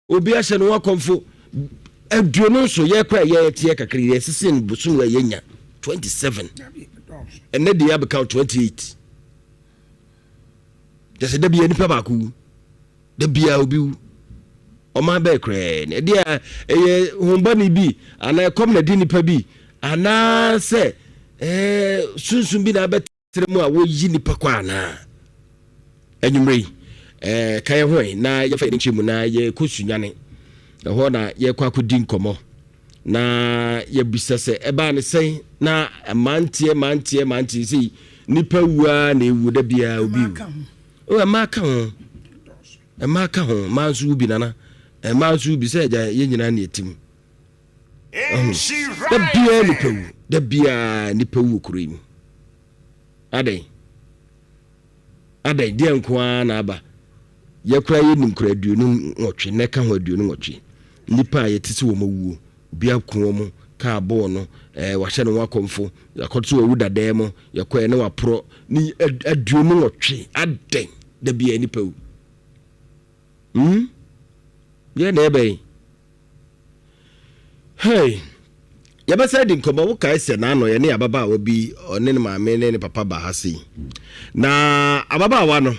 obi a hye no wakomfo aduonu so ye kwa ye tie kakri ye sisin busum wa yenya 27 and then they become 28 just da bia nipa baku da bia obi o ma be kre ne dia eye humba ni bi ana kom na di nipa bi ana se sunsun bi na betre mu a wo yi nipa kwa na enyumre kaye ho na ye fa ni chimu na ye kosunyane ho na ye kwa kodi nkomo na ye bisase eba ne sei na mantie si nipa wua na ewu da bia obi o amaka ho manzu bi nana manzu bi se ja ye nyina na etim da bia nipa wu kurim adai dia nkoa na aba ye kura ye nim kura aduonu nwotwe ne ka ho aduonu nwotwe nipa ye tisi wo mawuo bia ko mo ka abo no wahye no wakomfo yakoto wo dada mo yakwa ne wapro ni aduonu nwotwe adai da bia nipa wu ye na ebe hey yabasa di nkomo wo kai se na no ye ne ababa wa bi one ne maame ne papa ba ha sei na ababa wa no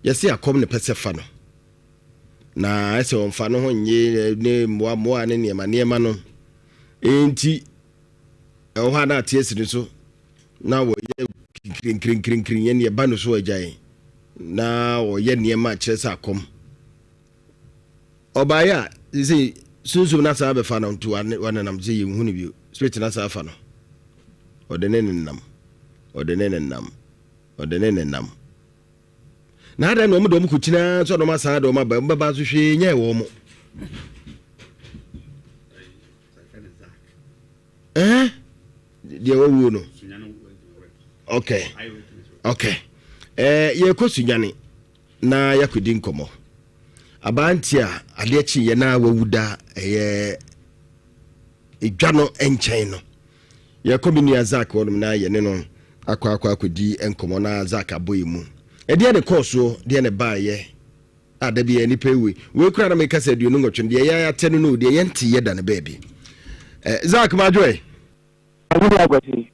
yesi akom ne pese fa no na ese on fa no ho nye ne moa ne niema no enti o ha na tie sini so na wo ye krin ye ne ba no so ajaye na wo ye niema kire sa akom obaya isi sunsun na sa be fa no to wan nam je hu ne bi spirit na sa fa no odenene nam na ada no mo do mo kuchina so no ma sa do ma ba so hwe nya wo mo dia wo no okay ye ko sunyane na yakudi nkomo abantia ade chi ye na wawuda edwano enchen no ye komini azak wonum na ye ne no akwa enkomo na azak aboyimu ede ne koso de ne baaye adabi ani pewe we kura na meka se duonu ngotwe de ya atenu no de ye nti ye da ne baabi zak majoy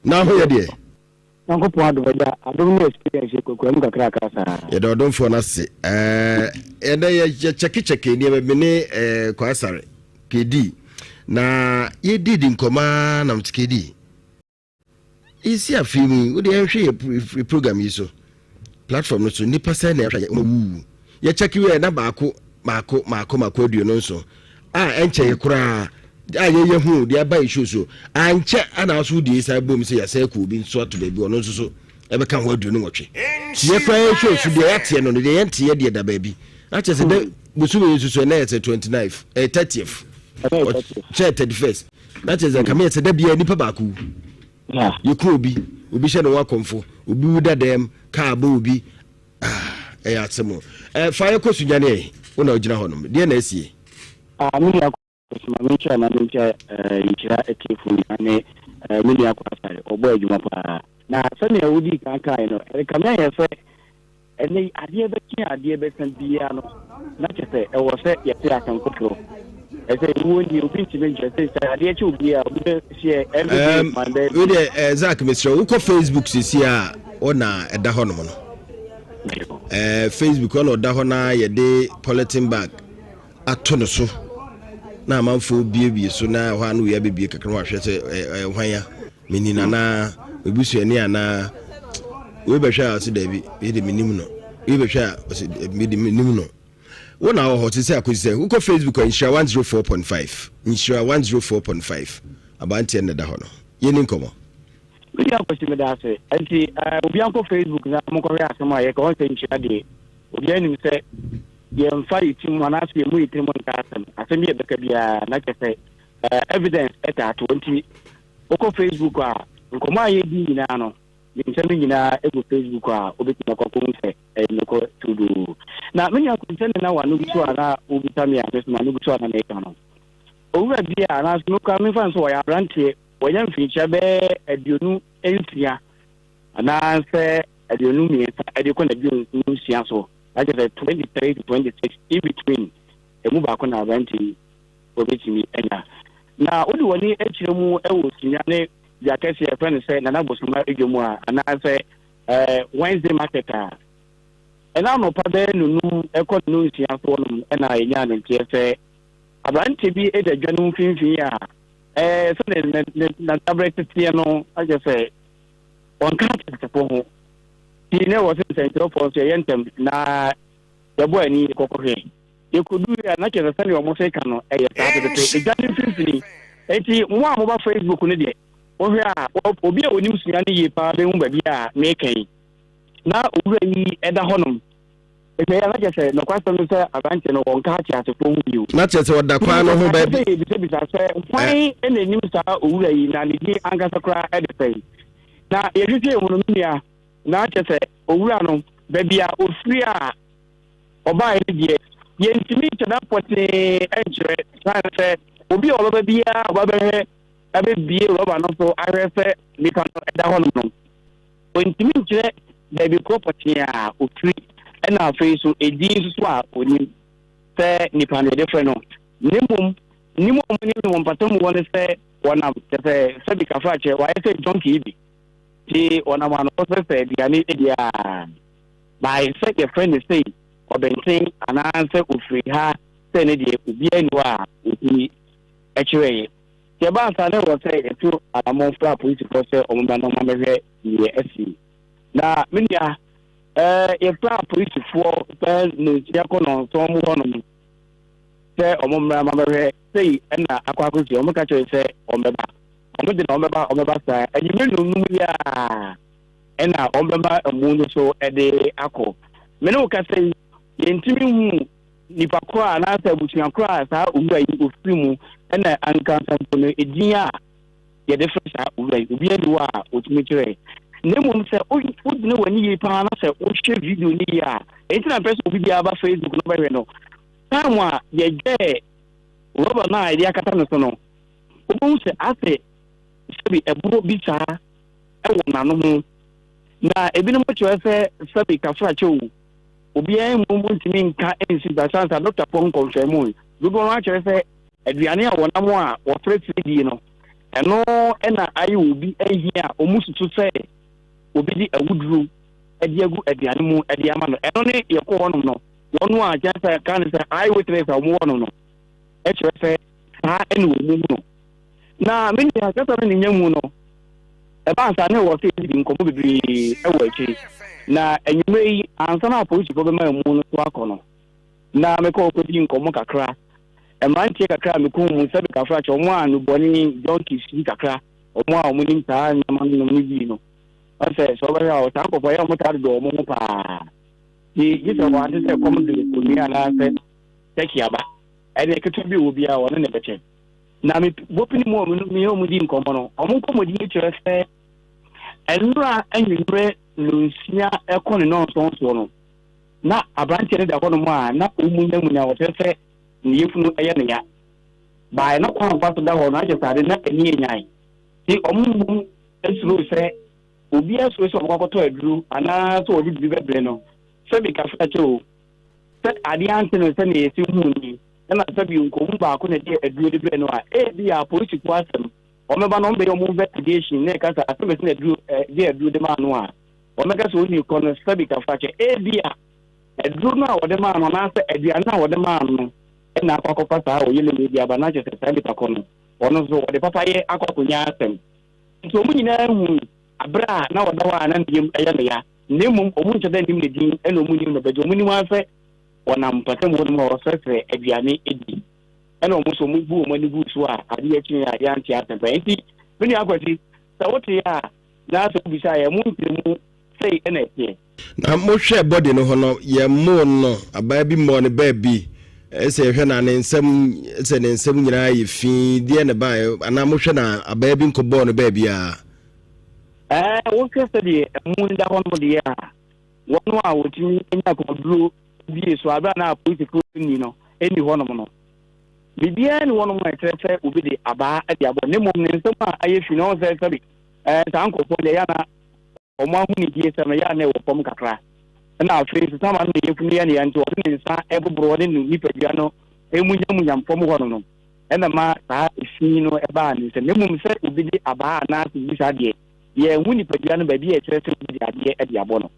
na ho ye de nanko po ado bada adom no experience ko ko mu kakra kasa ye do don fo na se ede ye cheki ne be ne kwa sare kedi na ye didi nkoma na mtikedi isi afimi wo de hwe program yi so platform no so ni pasa na hwe ye cheki we na baako aduo no so enche ye kura ye hu de aba issue so anche ana so de isa bom se ya sai ko bi so to baby ono so e be kan ho aduo no nwotwe ye kura issue so de yatie no de yente ye de da baby ache se de busu we so na 29 30th che 31st that is come here se da bia nipa baako you could be she no wakomfo obi wuda dem ka aba obi atsemo fire ko sunyane una ogina honom de na asie mini akwa na ncha yira etifu ane mini akwa sare obo adwuma pa na sane awudi kankai no kamya ye fe ene ade be san bia no na chese e wo se ye te akan kokro ese woni opinti menje se ade chi obi a obi share every Monday we dey Zak Mr. Uko Facebook sisi a ona eda honom no Facebook on oda ho na ye de polythene bag ato no so na amanfo biebie so na ho anu ya bebie kakra wa hwe se hwan menina na obusuani ana we be hwa ase David e de minim no we be hwa ase minim no wona ho te se akosi uko Facebook insure 104.5 insure 104.5 abanti na da ho no yeni nkomo we are question da se anti obi anko Facebook na mo ko ya asema ye ko se insure de obi anim se ye mfa itim wana se mu itim nka asem ye beka bia na kese evidence eta 20 uko Facebook a nkomo aye di na no nsɛm nyina ego Facebook a obetima kwakwo nse nko tudu na menya kunsɛn na wanu biso ana obitami a beso na biso ana na ekano owura bia na so ka me fan so ya brantie wonya mficha be aduonu ensia ana se aduonu miesa ade ko na aduonu ensia so like 23 to 26 in between emu baako na aberanteɛ obetumi anya na wode wani akyerɛ mu ɛwɔ sunya ne deɛ akɛse yɛfrɛ no sɛ nana bosoma adwamu a anaasɛ Wednesday market a ɛna anɔpa bɛyɛ nonum ɛkɔ no nsia soɔ nom ɛna ɛnya ne nteɛ sɛ aberanteɛ bi ɛda dwa no mfimfini a sɛ na tabrɛ teteɛ no agyɛ sɛ ɔnka akyɛsɛpɔ ho nti ne wɔ sɛ nsɛnkyerɛfoɔ nso ɛyɛ ntɛm na yɛbɔ ani kɔkɔhwɛ yɛkɔdu a na kyerɛ sɛne ɔmo sɛ ka no ɛyɛ saa tete ɛgya ne mfimfini enti mo a moba Facebook no deɛ wohwɛ a obi a onim sua no yie paa bɛhu baabi a meka yi na owura yi ɛda hɔnom ɛyɛ na kyerɛ sɛ nokwasɛm no sɛ aberanteɛ no wɔnka akyerɛsɛpɔ ho bio na kyerɛ sɛ wɔda kwan no ho baabi yɛbisabisa sɛ hwan ɛna anim saa owura yi na ne din ankasa koraa ɛde sɛe na yɛhwehwɛ ɛhu no menua na kyerɛ sɛ owura no baabi a ofiri a ɔbaa no deɛ yɛntumi kyɛda pɔtee ɛnkyerɛ sane sɛ obi a ɔbɛba biara ɔbɛbɛhwɛ ɛbɛbie rɔba no so ahwɛ sɛ nipa no ɛda hɔ nom no ɔntumi nkyerɛ baabi korɔ pɔtee a ofiri ɛna afei so ɛdin nso so a ɔnim sɛ nipa no yɛde frɛ no ne mmom nim a ɔmo nim no wɔmpata mu wɔ no sɛ wɔnam kyɛ sɛ sɛbi kafa kyerɛ wɔayɛ sɛ jonki bi nti wɔnam ano sɛ sɛ aduane adi a bae sɛ yɛfrɛ no sei ɔbɛnten anaasɛ ofiri ha sɛ ne deɛ obiara ni hɔ a ɔtumi ɛkyerɛeɛ nti ɛba ansa ne wɔ sɛ yɛto anammɔmfo a polisifoɔ sɛ ɔmoba no ɔmabɛhwɛ deɛ asi na menua yɛfrɛ a polisifoɔ sɛ nonsia kɔ nɔnson mu hɔnom sɛ ɔmommra mabɛhwɛ sei ɛna akɔ akɔsi ɔmoka kyerɛ sɛ ɔmbɛba ɔmode na ɔmbɛba saa anyimire nonum yi a ɛna ɔmbɛba amu no so ɛde akɔ mene wo ka sɛ yɛntimi hu nipa koro a anaasɛ abusua koro a saa owura yi ofiri mu ɛna ankansampo no ɛdin a yɛde frɛ saa owura yi obi adi hɔ a ɔtumi kyerɛ na mmom sɛ wogyina w'ani yie paa na sɛ wohwɛ video no yie a ɛnti na mpɛ sɛ obi biara ba Facebook no bɛhwɛ no time a yɛgyɛ rɔba no a yɛde akata no so no wobɛhu sɛ asɛ sɛbi ɛboro bi saa ɛwɔ n'ano ho na ebinom kyerɛ sɛ sɛbi kafrakyɛw obiara mu ntumi nka nsi da sansa Dr. Pong confirm dodo no akyerɛ sɛ aduane a wɔnam a wɔfrɛ tiri no ɛno ɛna ayɛ obi ahia ɔmu susu sɛ obi di awuduru ɛde agu aduane mu ɛde ama no ɛno ne yɛkɔ hɔnom no wɔn a kyerɛ sɛ ka ne sɛ ayɛ witness a wɔn hɔnom no ɛkyerɛ sɛ saa ɛna wɔn mu no na mene akasa no ne nya mu no ɛba ansa ne wɔ sɛ ɛdi nkɔmmɔ bebree ɛwɔ akyiri na enyume yi ansa na polisifoɔ bɛma mu no so akɔ no na mekɔ kɔdi nkɔmmɔ kakra ɛmantie kakra mekɔ mu sɛ bɛkafra kyɛ ɔmo a nobɔne donkeys yi kakra ɔmo a ɔmo nim saa nneɛma no nom yi no ɔsɛ sɛ ɔbɛhwɛ a saa nkɔfɔ yɛ ɔmo taa dodɔ ɔmo ho paa nti gye sɛ wɔade sɛ kɔm de onua anaasɛ tɛki aba ɛne ketewa bi wɔ bi a ɔno ne bɛkyɛ na bopini mu ɔmo ɔmo di nkɔmmɔ no ɔmo nkɔmmɔdi kyerɛ sɛ ɛnura anwummerɛ nsia ɛkɔ ne nɔnson soɔ no na aberanteɛ no da hɔ no mu a na ɔmu nyamu na wɔkyerɛ sɛ ne yɛfunu ɛyɛ ne ya bae na kwan fa so da hɔ no akyɛ sade na ani ɛnyae nti ɔmo mmom asuro sɛ obi asuro sɛ ɔmokɔkɔtɔ aduru anaasɛ ɔde bibi bɛbrɛ no sɛbi kafra kyɛ o sɛ adeɛ ante no sɛ ne yɛsi hu ni ɛna sɛbi nkɔmu baako na de aduro de brɛ no a ebi a polisifoɔ asɛm ɔmɛba no ɔmbɛyɛ ɔmo investigation na ɛka sɛ asɛmɛsi na aduro de maa no a ɔmɛka sɛ ɔni kɔ no sɛbi kafra kyɛ ebi a aduro no a wɔde maa no anaasɛ aduane a wɔde maa no ɛna akɔkɔfa saa ɔyɛ no bi aba na kyɛ sɛ saa nipa kɔ no ɔno nso wɔde papayɛ akɔkɔnya asɛm nti ɔmo nyinaa hu aberɛ a na wɔda hɔ a na ndeyam ɛyɛ no ya na mmom ɔmo nkyɛ dɛ nim ne din ɛna ɔmo nim no bɛgye ɔmo nim asɛ wɔnam mpɛsɛm hɔ no ma wɔsɛsɛ aduane adi ɛna ɔmo nso ɔmo bu ɔmo ani gu so a adeɛ akyi a yɛante asɛm pɛ nti mene Akwasi sɛ wote a na sɛ wobisa yɛ mo nkyerɛmu sei ɛna ɛteɛ na mohwɛ bɔde no hɔ no yɛmmo no abaa bi mmɔ ne baabi ɛsɛ yɛhwɛ na ne nsɛm ɛsɛ ne nsɛm nyinaa yɛ fii deɛ ne baeɛ anaa mohwɛ na abaa bi nkɔbɔɔ no baabi a wohwɛ sɛ deɛ ɛmu nda hɔ no deɛ a wɔno a wɔtumi anya akɔduro bie so aberɛ na apolisifoɔ ni no ɛni hɔ nom no biribiara ne wɔnom a ɛkyerɛ sɛ obi de abaa de abɔ ne mmom ne nsɛm a ayɛ fi no ɔn sɛ sɛbi saa nkɔfoɔ deɛ yɛ na ɔmo aho ne die sɛ no yɛ na ɛwɔ fam kakra ɛna afei sesama no ne yɛfunu yɛ ne yɛ nti ɔde ne nsa ɛboboro ɔde ne nipadua no emunyam fom ho no ena ma saa efi no eba ni se nemum se obi di aba na se bi sa de ye hu ni padua no ba bi e kire se bi di ade e di abo no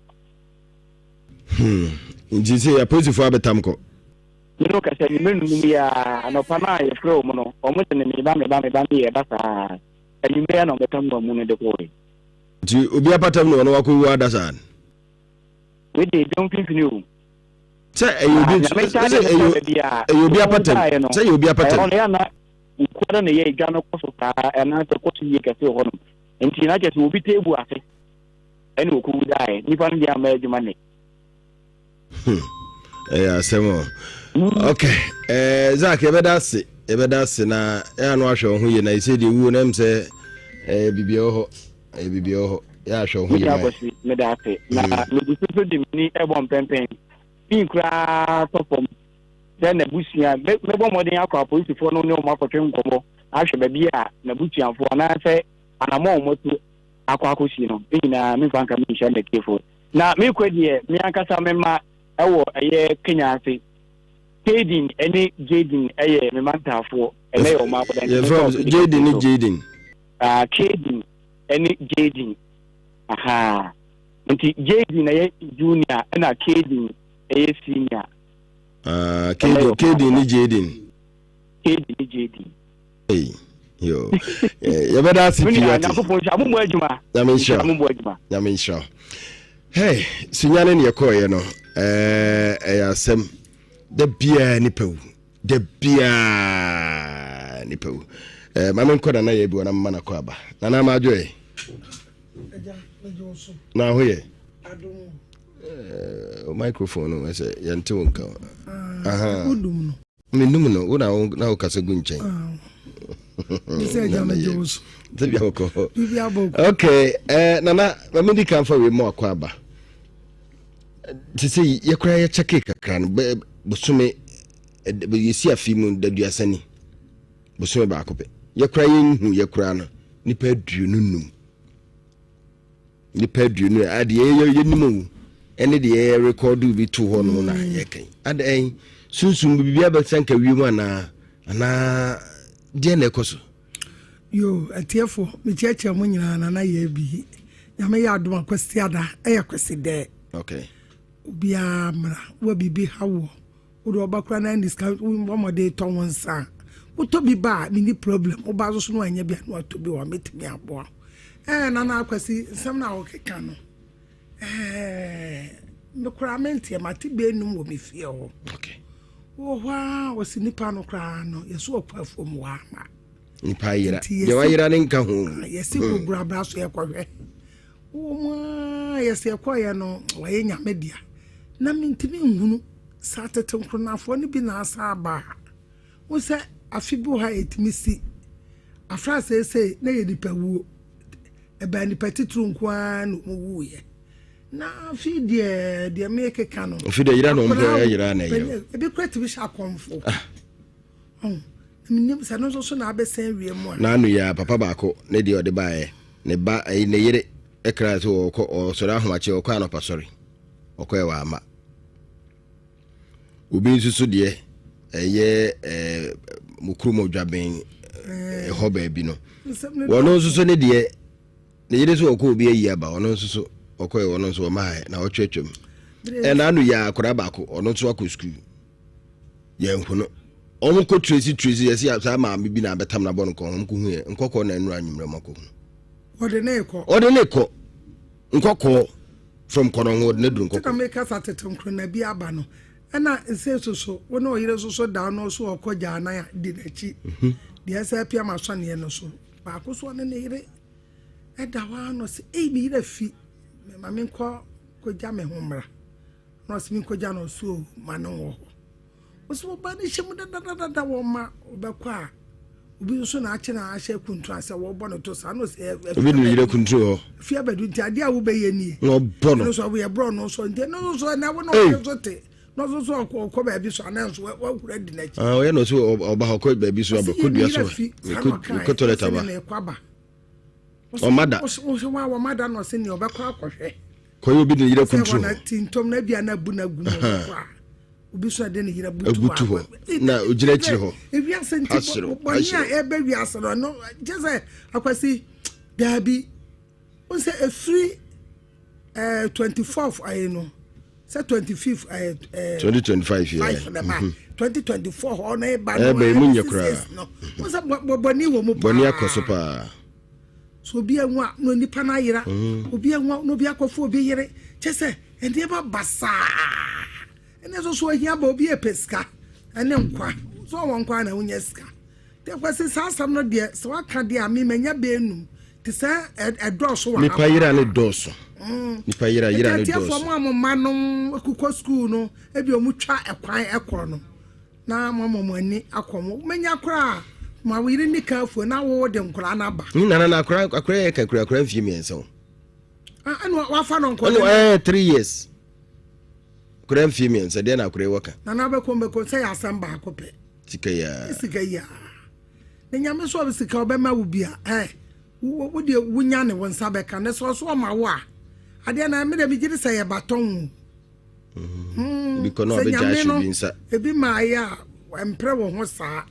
njise ya positive abetam ko no ka se ni menu ni ya no pa na ye fro mu no o mu se ni ba me ye ba sa ani me ya no betam no mu no de ko ti obi apatam no no wako wu adasan we dey don finish o say eyobi apatam say eyobi apatam on ya na kwara na ye gwa no koso ka na se koso ye ka se ho no enti na je se obi tebu ase ene oku dai ni pa ndi ama adwuma ne asemo okay Zach ebeda se na ya no ahwe ho ye na ise de wu na mse bibio ho ya ahwe ho ye na me da ase na me gusu de ni ebon pempen bi kra topom then na busia me bo modern akwa police fo no ne o makotwe nkomo ahwe ba bi a na busia fo na se anamo motu akwa akosi no ina me fanka me hye na kefo na me kwedie me akasa me ma ewo eye Kenya ase Jadin any Jadin eye me mantafo ene o ma bodan Jadin Jadin any Jadin aha nti Jadin eye junior na Jadin eye senior Jadin ni Jadin hey yo ya bada sipiati na me sure hey sinyane ne yekoye no asem de bia ni pewu mama nkoda na ye bi wona mama na ko aba na ma ajoye na hoye microphone no say yente wonka aha udum no minum no una na o kasa gunchen okay nana mamidi kan fa we mo akwa aba tisi ye kura ye cheke kakra no bosume yesi afimu daduasani bosume ba akope ye kura ye nhu ye kura no nipa aduonunum ade ye nimu ene de ye record bi to ho no na ye kan ade sunsum bibia ba sanka wiemu ana die na ekoso yo atiefo me cheche mo nyina na ye bi nyame ya adoma kwesi ada kwesi de okay bia mra wa bibi hawo wo do bakura na discount wo mo de to wonsa wo to bi ba ni problem wo ba so no anya bia no to bi wa metimi abo na akwasi nsam na wo keka no me kura mente mate be num wo me fie ho okay wo wa wo sinipa no kra no yeso opafo mu wa ma nipa yira je wa yira ne nka ho yesi wo brabra so yekohwe wo ma yesi ekoye no wa ye nyame dia na mintimi nhunu satete nkronafo ne bi na asaba wo se afibu ha etimisi afrase se na ye dipa wuo eba ni petitru nkwa no wu ye na fi de make kanu fi de yira no mpo yira na ye e be kwati bi sha konfo minim sa no so na abesen wie mu na anu ya papa baako ne de ode baaye ne ba ne yire ekra so o soro ahomache o kwa no pasori o kwa wa ama obi nsusu de eye mukrumo dwaben ho ba bi no wono nsusu ne de ne yire so ko obi ayi aba wono nsusu o kwa wono nso ma na o twetwem na anu ya akora baako ono nso akọ school ye nhuno omo ko tracy yesi asa ma bi na betam na bon ko hom ko hu nkoko na enu anyumre mako ode ne ko nkoko from kono ho ne dun nkoko ka make us atetem kro na bi aba no na nse so wona oyire so da no so okoja na ya di nachi di asa pia ma so ne no so ba ko so ne yire da wa no se bi yire fi ma me ko ja me homra no se mi ko ja no so ma no wo so ba ni shemu da wo ma obekwa obi so na ache na ahye kuntu ase wo bo no to sa no se obi ni yire kuntu ho fi abadu ti ade a wo be ye ni no bo no so we bro no so nte no so na wo no so te no so ko ba bi so na so wa kura di na chi we no so oba ko ba bi so abaku dua so ko to leta ba o mada o wa mada no se ni obekwa akohwe ko yo bi ni yire kuntu na tintom na bia na bu na gu no kwa obi so de ne yira butu ho na ogyina kire ho ewia senti bonya ebe wia so no just Akwasi dabi on say a free 24th I know say 25th 2025 yeah 2024 on e ba no e munye kra no on say boni wo mu boni akoso pa so obi anwa no nipa na yira obi anwa no obi akofo obi yire chese ende ba basa ene so ahia ba obi epeska ene nkwa so won kwa na unya ska te kwase sasam no de so aka de ami manya be enum te sa edoso wa nipa yira ne doso nipa yira ne doso te fo mo amano akukọ school no ebi omutwa ekwan ekọ no na mo ani akomo manya kra ma wiri ni kafu na wo de nkura na ba na akura ye ka kura mfie mienso anu wa fa no nkọ 3 years kura mfie mienso de na akura waka na be ko say asamba akope sika ya na nyame so be sika obema wo bia wo de wunya ne wonsa be ka ne so ma wo a ade na me de bi gidi say baton because no be jashi binsa ebi ma ya empre wo ho saa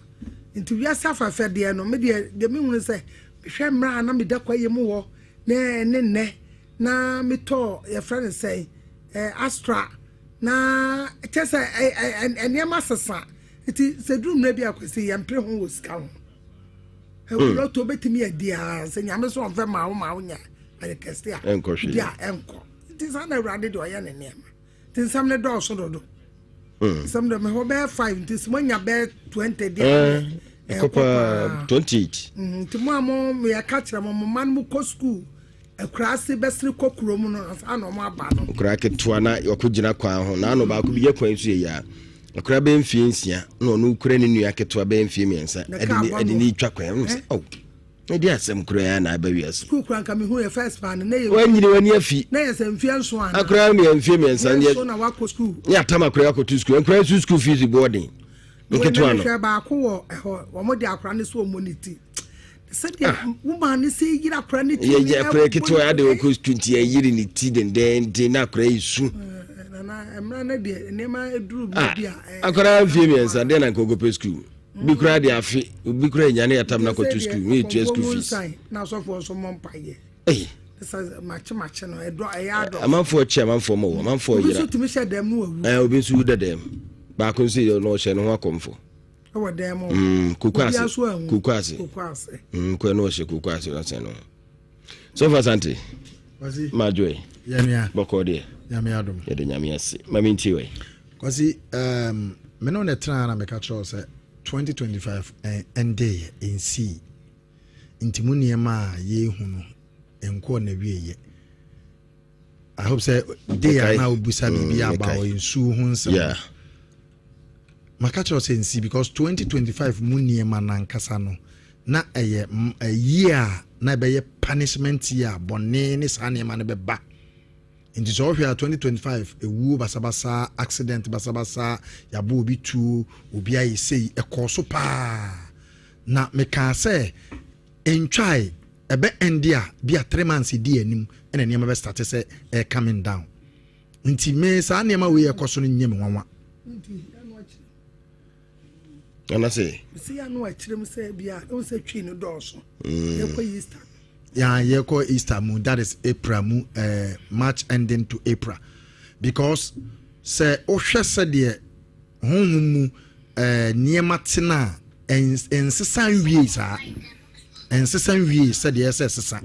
nti wi asafa fede no me de me hu say hwe mra na me da kwaye mu wo ne na me to your friend say Astra na tesa eniema sesa iti sedrum na bi Akwasi yampre ho wo sika ho e to betimi adia se nyame so onfe ma wo nya ale keste a dia enko iti sa na urade do ya ne nema tin sam ne do so do sam do me ho be 5 tis mo nya be 20 dia kopa 28 ti mo amo me ya ka kire mo man mu ko school akrase besri kokuro mu no ana mo aba no kura ketua na yakugina kwan ho na no ba ko biye kwan su ya akura be mfie nsia na onu kura ne nua ketua be mfie miensa edi ni twa kwan oh e di asem kura ya na abawi aso school kran ka me hu ya first pan na ye wanyire wani afi na ye se mfie nso ana akura ne mfie miensa ne so na wa ko school ya tama kura ko to school akura su school fees boarding nketua no ba ko wo mo di akura ne so monity said woman say yira kra ni ti ya kra keto ya de ko 20 ya yiri ni ti den na kra isu na emra na de nema eduru bia akra mfie miensa de na ko pe school bi kra de afi bi kra nya ne yatam na ko to school we to school fees na so for so mon paye sa match no edo ya do amanfo chi amanfo mo amanfo yira so tumi she dem no awu obi su da dem ba ko si no she no akomfo awo dem kukwase ko no she kukwase na se no so far sante majoy yamia bokode yamia adom ye de nyamia se mami ntiwe kwasi me no ne tra na me ka tro se 2025 ende in see intimu niema ye hu no enko na wieye I hope say day na obusa bibia about insu hu nsem yeah makacho sensi because 2025 muniema na nkasa no na a year na be punishment year bonne ne sanema ne beba into so here 2025 ewu basabasa accident basabasa yabo obi tu obi ayi sei ekoso pa na meka say entwai ebe endia bia 3 months di anim ene niema be start say coming down nti me sa niema we ekoso no nyem nwanwa ana say see anu akirem say bia o say twi no doso ye ko Easter yeah ye ko Easter moon that is April moon March ending to April because say o hwe se de honhum niema tena ensesan wie sa ensesan wie se de sesa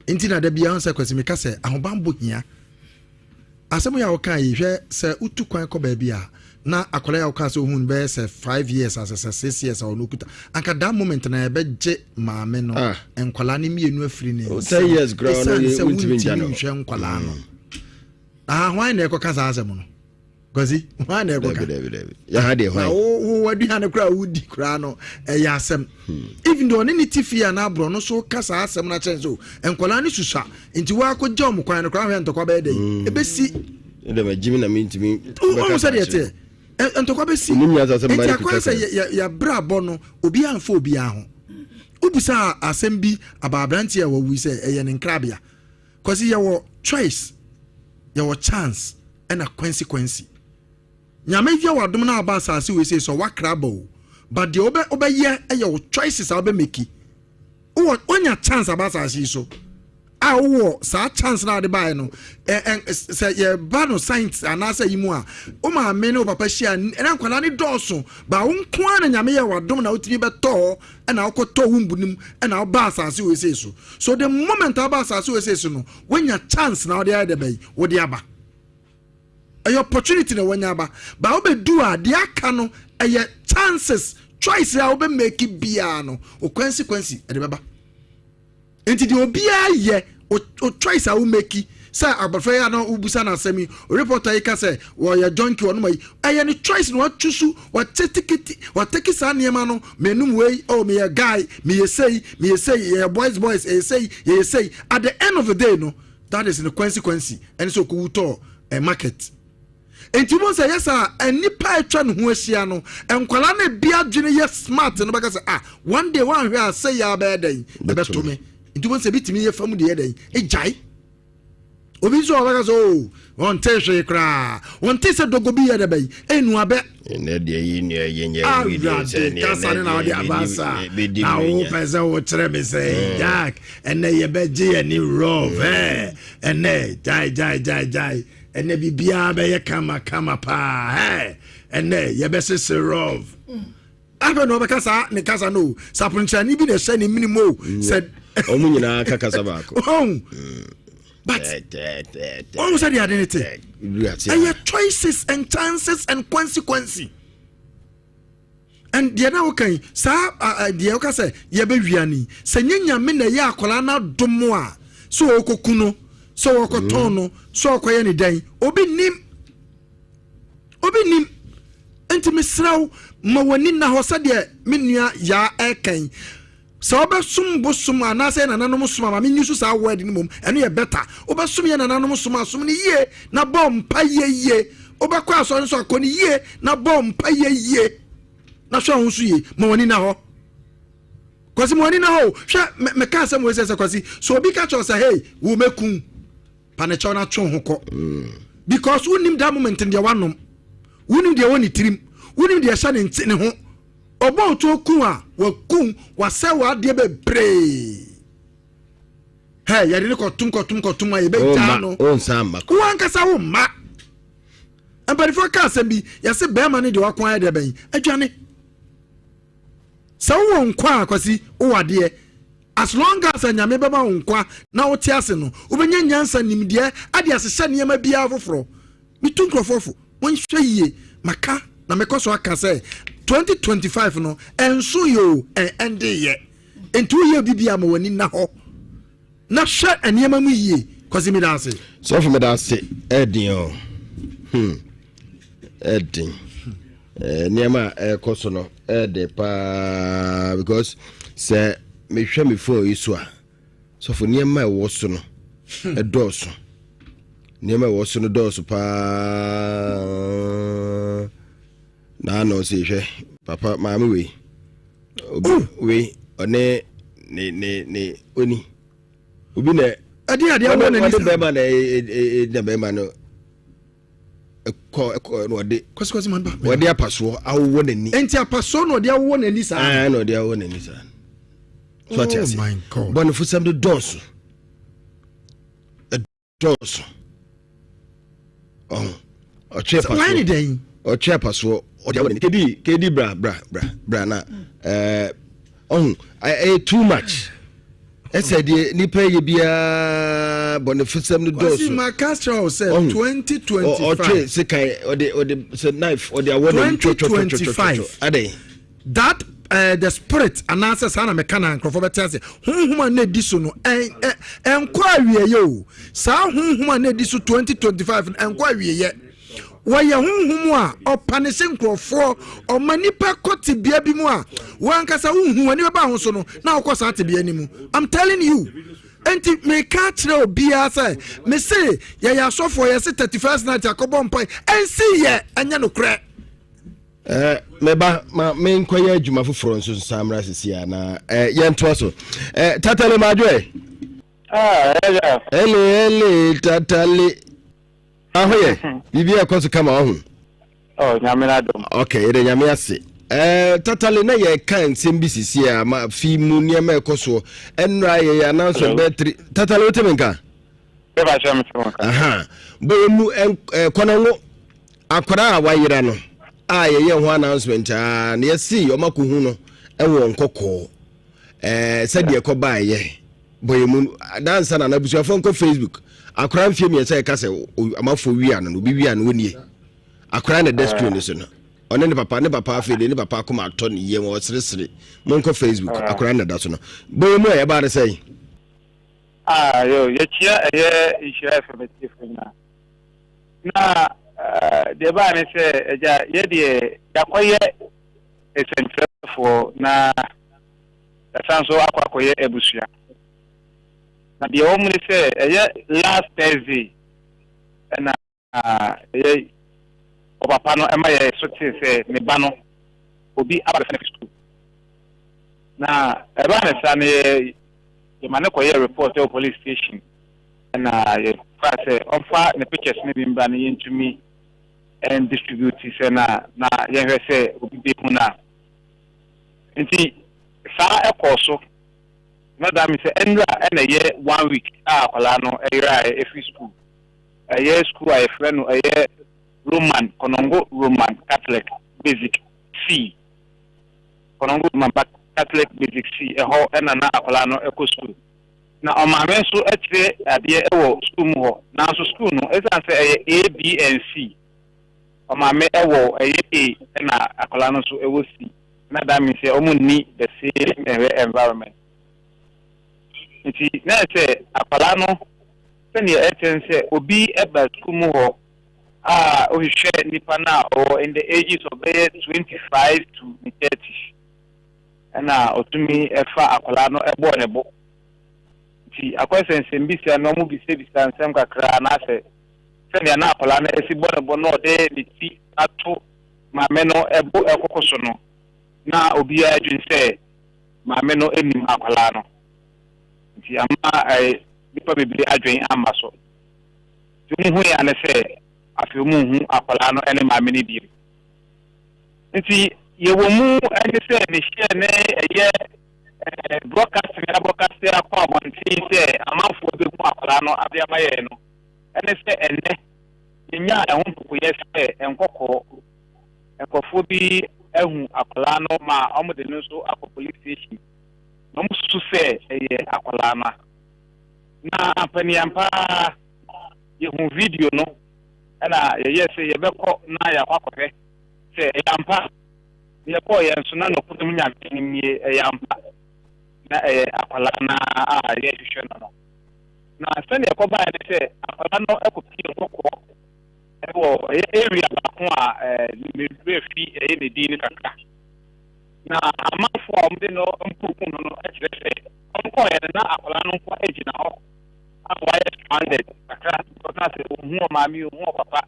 enti na da bia on say kwesi me ka se ahobambo hia asemu ya oka yi hwe se utu kwan ko ba bia na akola ya oka se ohun be se 5 years as 6 years or lokuta anka that moment na be je maame no enkola ne mienu afiri ne 10 years grow no you ultimate jano hwe enkola no why na ekoka sa asemu no gozi why na ekoka ya hade why wo wadu ha na kra wudi kra no ya asem even though ne tifia na abro no so kasa asem na chen so enkola ne susa nti wa ko jom kwan no kra hwe ntokwa be dey ebesi ede ma jimi na mintimi o so de te entokwa be si ya brabo no obi anfo obi aho obusa asem bi ababranti ya wawu se eye ne nkrabia cause ya wo choice ya wo chance and a consequence nyame via wadom na aba asase we say so wakrabo but the obeye your choices are be make when your chance aba asase so wo sa chance na de buy no say ye ba no science anasa yimu a o ma me no papa hia na nkwala ne doso ba wo nko na nyame ye wadom na otimi beto na okoto wumbunim na oba asase we say so the moment aba asase we say so no when your chance na de ade bay wo de aba a opportunity na wanya ba obedu a de aka no a chances choice ya obe make bia no o consequence e de beba enti de obia ye o choice a wo make say abafra ya no ubusa na semi reporter ka say wo ya junkie ono mai aye ni choice no atusu wa ticket wa take sa niema no menum wey oh me a guy me say yeah, boys e say at the end of the day no that is the consequence and so ko wuto a market. Enti mo say yes anipa etwa ne ho ahia no enkwala na bia dwene ye smart no baka say one day one hwe say ya be den be to me enti mo say bitimi ye fam de ye den ejai obi so baka so on teshe kra on tese dogobi ye de be enu abe ene de yi ne ye kasa na odi abasa na wo pese wo kire me say jack ene ye be je ani rough ene jai ene bibia be ye kama pa ene ye be se rov aba no be kasa ne kasa no sapuncha ni bi na hye ni minimo said omu nyina ka kasa ba ko but almost the identity and choices and chances and consequences and the now okay sa the okay say ye be wiani se nyanya me na ye akola na domo a so okokuno so okotono so okoye ni dan obi nim enti mesraw mawani na ho sa de menua ya ekan so obesum bosum anase na nanom sum ma menyusu sa word ni mom eno ye better obesum ye na nanom sum asum ni ye na bom pa ye obekwa aso nso akoni ye na bom pa ye na so ho su ye mawani na ho kwasi mawani na ho hwe me ka asem we se kwasi so obi ka cho say hey wo mekun panecho na twen ho ko because unim that moment in the one unim the one trim unim the sha ne ho obo to kun a wakun wase wa de be bre hey ya de ko tum aye be ja no on samba ko an kasa wo ma ambari for ka asem bi ya se be ma ne de wakun aye de ben adwane sa wo nkwa akwasi wo ade as long as anyame be ma nkwa na wo tiase no obenya nyansa nimde ade asese niam bia foforo mitu nkrofofo won hweye maka na mekoso aka say 2025 no enso yo ende ye entu ye bibia ma wani na ho na hwe aniema mu yie kwasi mi da ase so for me da ase edin o edin niema ekoso no ede pa because say me hwe me phone iso a so for niema e wo so no edoso niema e wo so no doso pa na no se hwe papa maame we one ne oni obi na ade awon na ni be ma na de be ma no ko no de kwasi man ba wo de apaso awo na ni enti apaso no de awo na ni sa no de awo na ni sa so ati my god bon fu sam de doso o che paso why ni den o che paso o de awo na ni kedi bra na too much said ni pay bia bonifisam no do so my Castro said 2025 okay say kai or the knife or the award 2025 ade that the spirit announcer sana mekana nkrofo betase hunhuma na diso no enko awie yo sa hunhuma na diso 2025 enko awie ye waya hunhumu a opanese nkrofo o manipa koti bia bi mu a wankasa hunhu ani ba ho so no na okosa ate bia ni mu I'm telling you enti me ka kire obia say me say ya sofo ya 31st night akobo mpai ensi ye anya no kre me ba me nkoya adwuma foforo nso samra sisia na ye nto so tatale madwe ele tatale ahoye bibia koso kama ohu Oh, Yaminadum. Okay, the Yamiasi. Totally na ye kan sembisisi a ma fi mu niema ekoso enra ye announcement battery totally otemenka Eba shame aha bo mu kono akwara wayira no a ye ho announcement a na yesi o makohu no ewo nkoko sade ekoba ye bo mu dansa na busuafo nko Facebook akwara mfie mi se ka se amafo wi ano no bi wi ano nie akwara na destiny ni so no one ne papa afede ne papa akoma ato ne ye wo seresere monko Facebook akwara na da so no bo mu e ba de say yo ye chia ye ishira informative na de ba ne se eja ye de yakoye essential for na sanso akwakoye ebusua na de o mu ne se last Thursday na ye papa no ema ye so te se me ba no obi abare fene school na eba ne sa ne ye mane ko ye report to police station na ye say onfa ne pictures ne bi mba ne yentumi and distribute se na ye hwe se obi be hu na nti sa ekoso na da mi se enra na ye 1 week akola no era e free school ye school a friend no ye Roman Konongo Roman Catholic Basic C Konongo Roman Catholic Basic C ho na akola no eco school na o ma men so etire ade ewo school mu ho na so school no esan se A B and C o ma me ewo A na akola no so ewo C na da mi se o mu ni the same environment nti na se akola no se ni etense obi eba school mu ho we share nipa na or in the ages of 25 to 30 and otumi efa akola no ebo nebo ti akwasense mbisia no mu bisa nsem kakra na se na akola na esibo nebo no de ti ato maame no ebo ekokoso no na obi adwinse maame no enim akola no ti ama nipa bebiri adwen amaso ti mu hu ya na se afimu hu akola no ene maame ne bi nti ye wo mu ene se ne hie ne eye broadcast akwa bonti se amanfo be hu akola no abia maye no ene se ene nya ehun puku ye se enkoko enkofo bi ehu akola no ma omude no so akọ police station no musu se eye akola na apaniampa ye hu video no na ye say ye beko na ya kwakofe say yampa ye ko ye nso na no kutum nya nimie yampa na akwala na ye hwehwe no na sane ye ko ba ye say akwala no ekopie kokko ewo area ko me fi ne dini kakra na amafo amde no mpuku no ekire say onko ye na akwala no ko ejina ho akwa ye standard kakra because say ohu maami ohu papa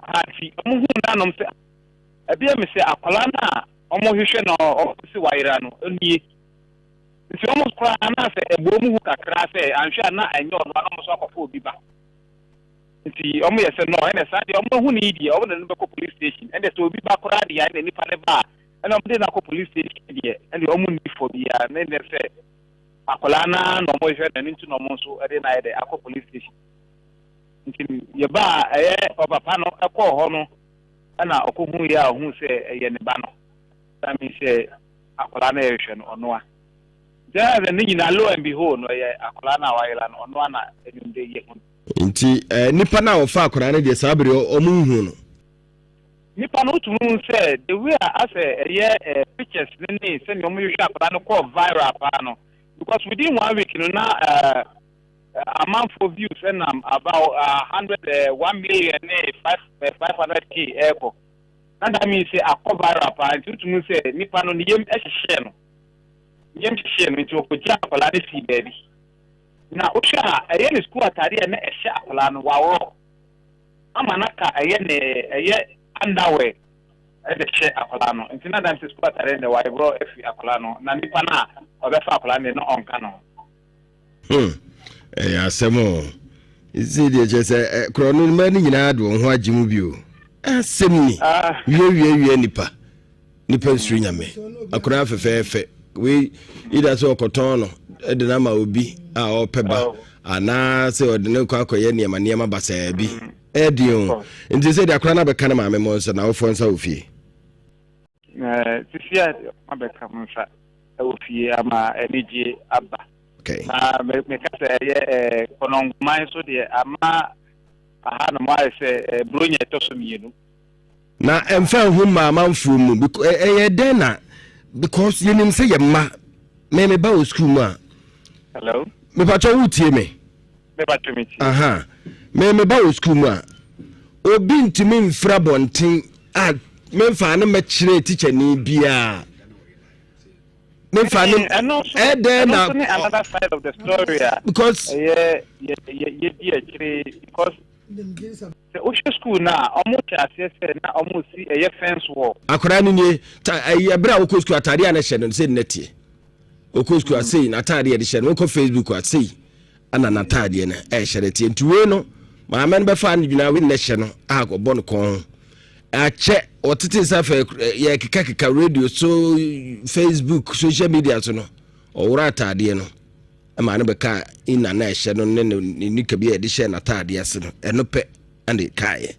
anti omu na no se ebia me se akwala na omo hwehwe no ofisi waira no oni nti omo kra na se ebo mu kakra se anhwe na enyo no omo so akofo obi ba nti omo ye se no ene sa de omo hu ni die omo na be ko police station ene so obi ba kra de ya ni pa ne ba ene omo de na ko police station die ene omo ni fo bia na ne se akola na no mo hwe na nti no mo so ede na ede akọ police station nti ye ba papa no ekọ ho no na okohu ya hu se ye ne ba no tami se akola na hwe no ono a ja ni nyina lo and behold no ye akola na waila no ono na enumde ye hu nti nipa na ofa akola na de sabere omu hu no nipa no tumu se the way as ye pictures ni se ni omu hwe akola no ko viral pa no because within 1 week you know amount for views and about 1 million 500k echo and that means say akoba rapa to say nipa no yem ehye no to okoja akola de fi baby na osha eye ne school atare na ehye akola no wawo amanaka eye underwear ede che akola no ntina dan se school atare na why bro efi akola no na nipa na obefa akola ne no onka no asemo isi de je se krono mani nyina do ho agimu bio Asemi. Wie nipa. Nipa nsuri nyame. Akora fefefe. We ida so okoton no de na ma obi a opeba ana se ode ne kwa akoye niema basa bi. Edion. Nti se de akora na be kana ma me so na ofo nsa ofie. Sisia mabeka mfa ofie ama enije aba. Okay. Me ka se konongman so de ama aha no ma se bronya tosomienu. Na emfa hu ma manfu mu because den na because yenim say ye ma me ba o school mu a. Hello. Me pa cho wutie me. Me ba to me. Aha. Me ba o school mu a. Obi ntimi mfra bonten a me mfa na me kire teacher ni bia. Me mfa na then na another side of the story because because the ocean school na almost as na almost see a fence wall. Akora ni ni bra wo school atade na hye no say netie. Wo school say na atade de hye no ko Facebook a say ana na atade na hye netie ntuwe no ma men be fa ndwina we na hye no a go bon kon a che otete safa ye keka radio so Facebook social media so no owura atade no ama ne be ka ina na hye no ne nika bi e de hye na atade ase no eno pe ande kae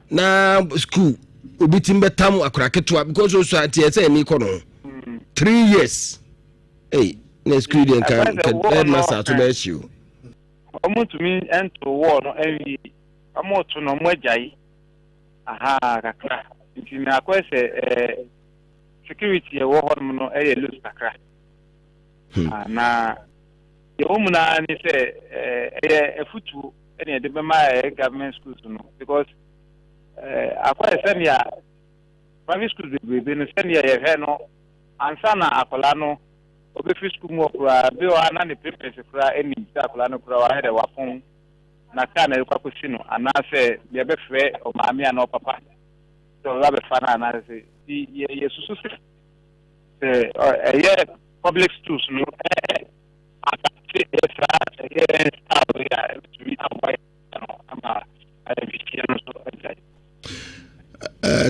na school obi timbe tam akora ketua because so ati say ni kono 3 years na school den kan headmaster to be issue omo to me ento war no enwi omo to no mo ajai aha kakra nti na kwese security e wo hon no e loose kakra na ye omuna ni se efutu ene de be ma government schools no because akwai senia private schools be no senia ye he no ansa na akola no obe free school mo kura be o ana ne papers kura eni akola no kura wa he de wa fon na ka na kwa kwesi no ana se ye be frɛ o maami ana o papa so la be fa na ana se ye susu se ye public schools no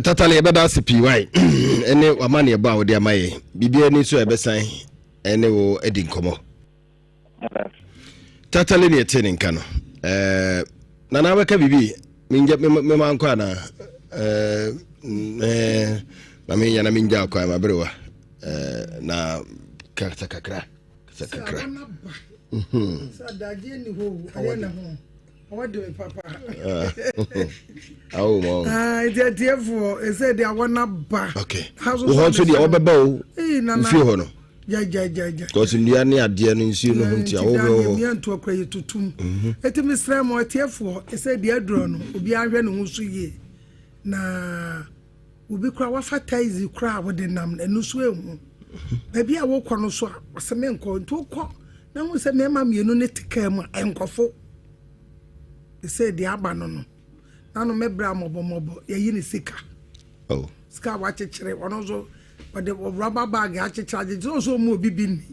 Totally better CPY ene wamane eba wo de amaye bibia ni so ebesan ene wo edi nkomo totally ne tene nka no na na beka bibi minja me manko ana na minya na minja kwa mabrewa na kakra Sadaje ni ho ayena ho awade me papa awo mo therefore e say they wanna ba okay wo ho so dia obeba o mfi ho no ja because ndia ne ade no nsi no ho ntia wo ho mi anto akwa yetutum etimi sra mo therefore e say dia dro no obi ahwe ne ho so yie na obi kra wa fataize kra wo de nam enu so ehu baby a wo kɔ no so a se me nkɔ nto kɔ na wo se me ma mienu ne tika mu enkɔfo e se di aba no no na no me bra mobo ye ni sika sika wa chechire ono so de rubber bag a chechire so mu obi bi ni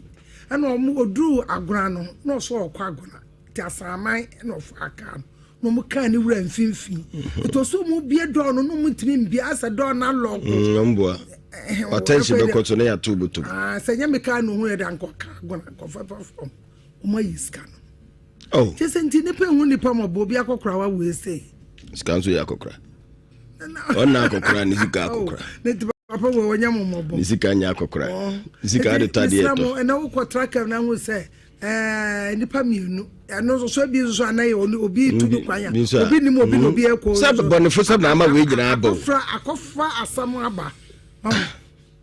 ana omu oduru agora no na so ɔkɔ agora ti asaman na ɔfa aka no mu kan ni wura mfimfi to so mu bie do no no mu timi bia asa do na lɔko mboa attention be koto na ya tubutu senya me kan no hu ya dan koka gona kofa from o yiska no senti ne pe hu nipa mo bo bia kokora wa we say skanzo ya kokora ona kokora ni zika kokora ne papa wo wonya mo bo ni zika nya kokora zika de tade eto na wo ko tracker na hu say nipa mienu no so bi so anaye obi tu kwanya obi ni mo obi no bi ekwo sab bonefo sab na ama we gina aba akofa asam aba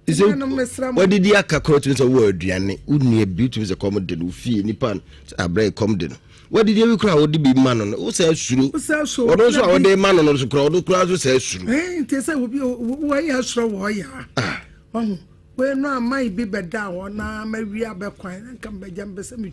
Is what did you account to word? Yanni, wouldn't be a beautiful accommodate with fee nipan a break comden. What did you cry? Would be man on who says true? So, what also our day man on the crowd who crowds who says true? Eh, Tessa will be why you so why. Well, no, my be better or now, maybe I'll be quiet and come by jumpers and me.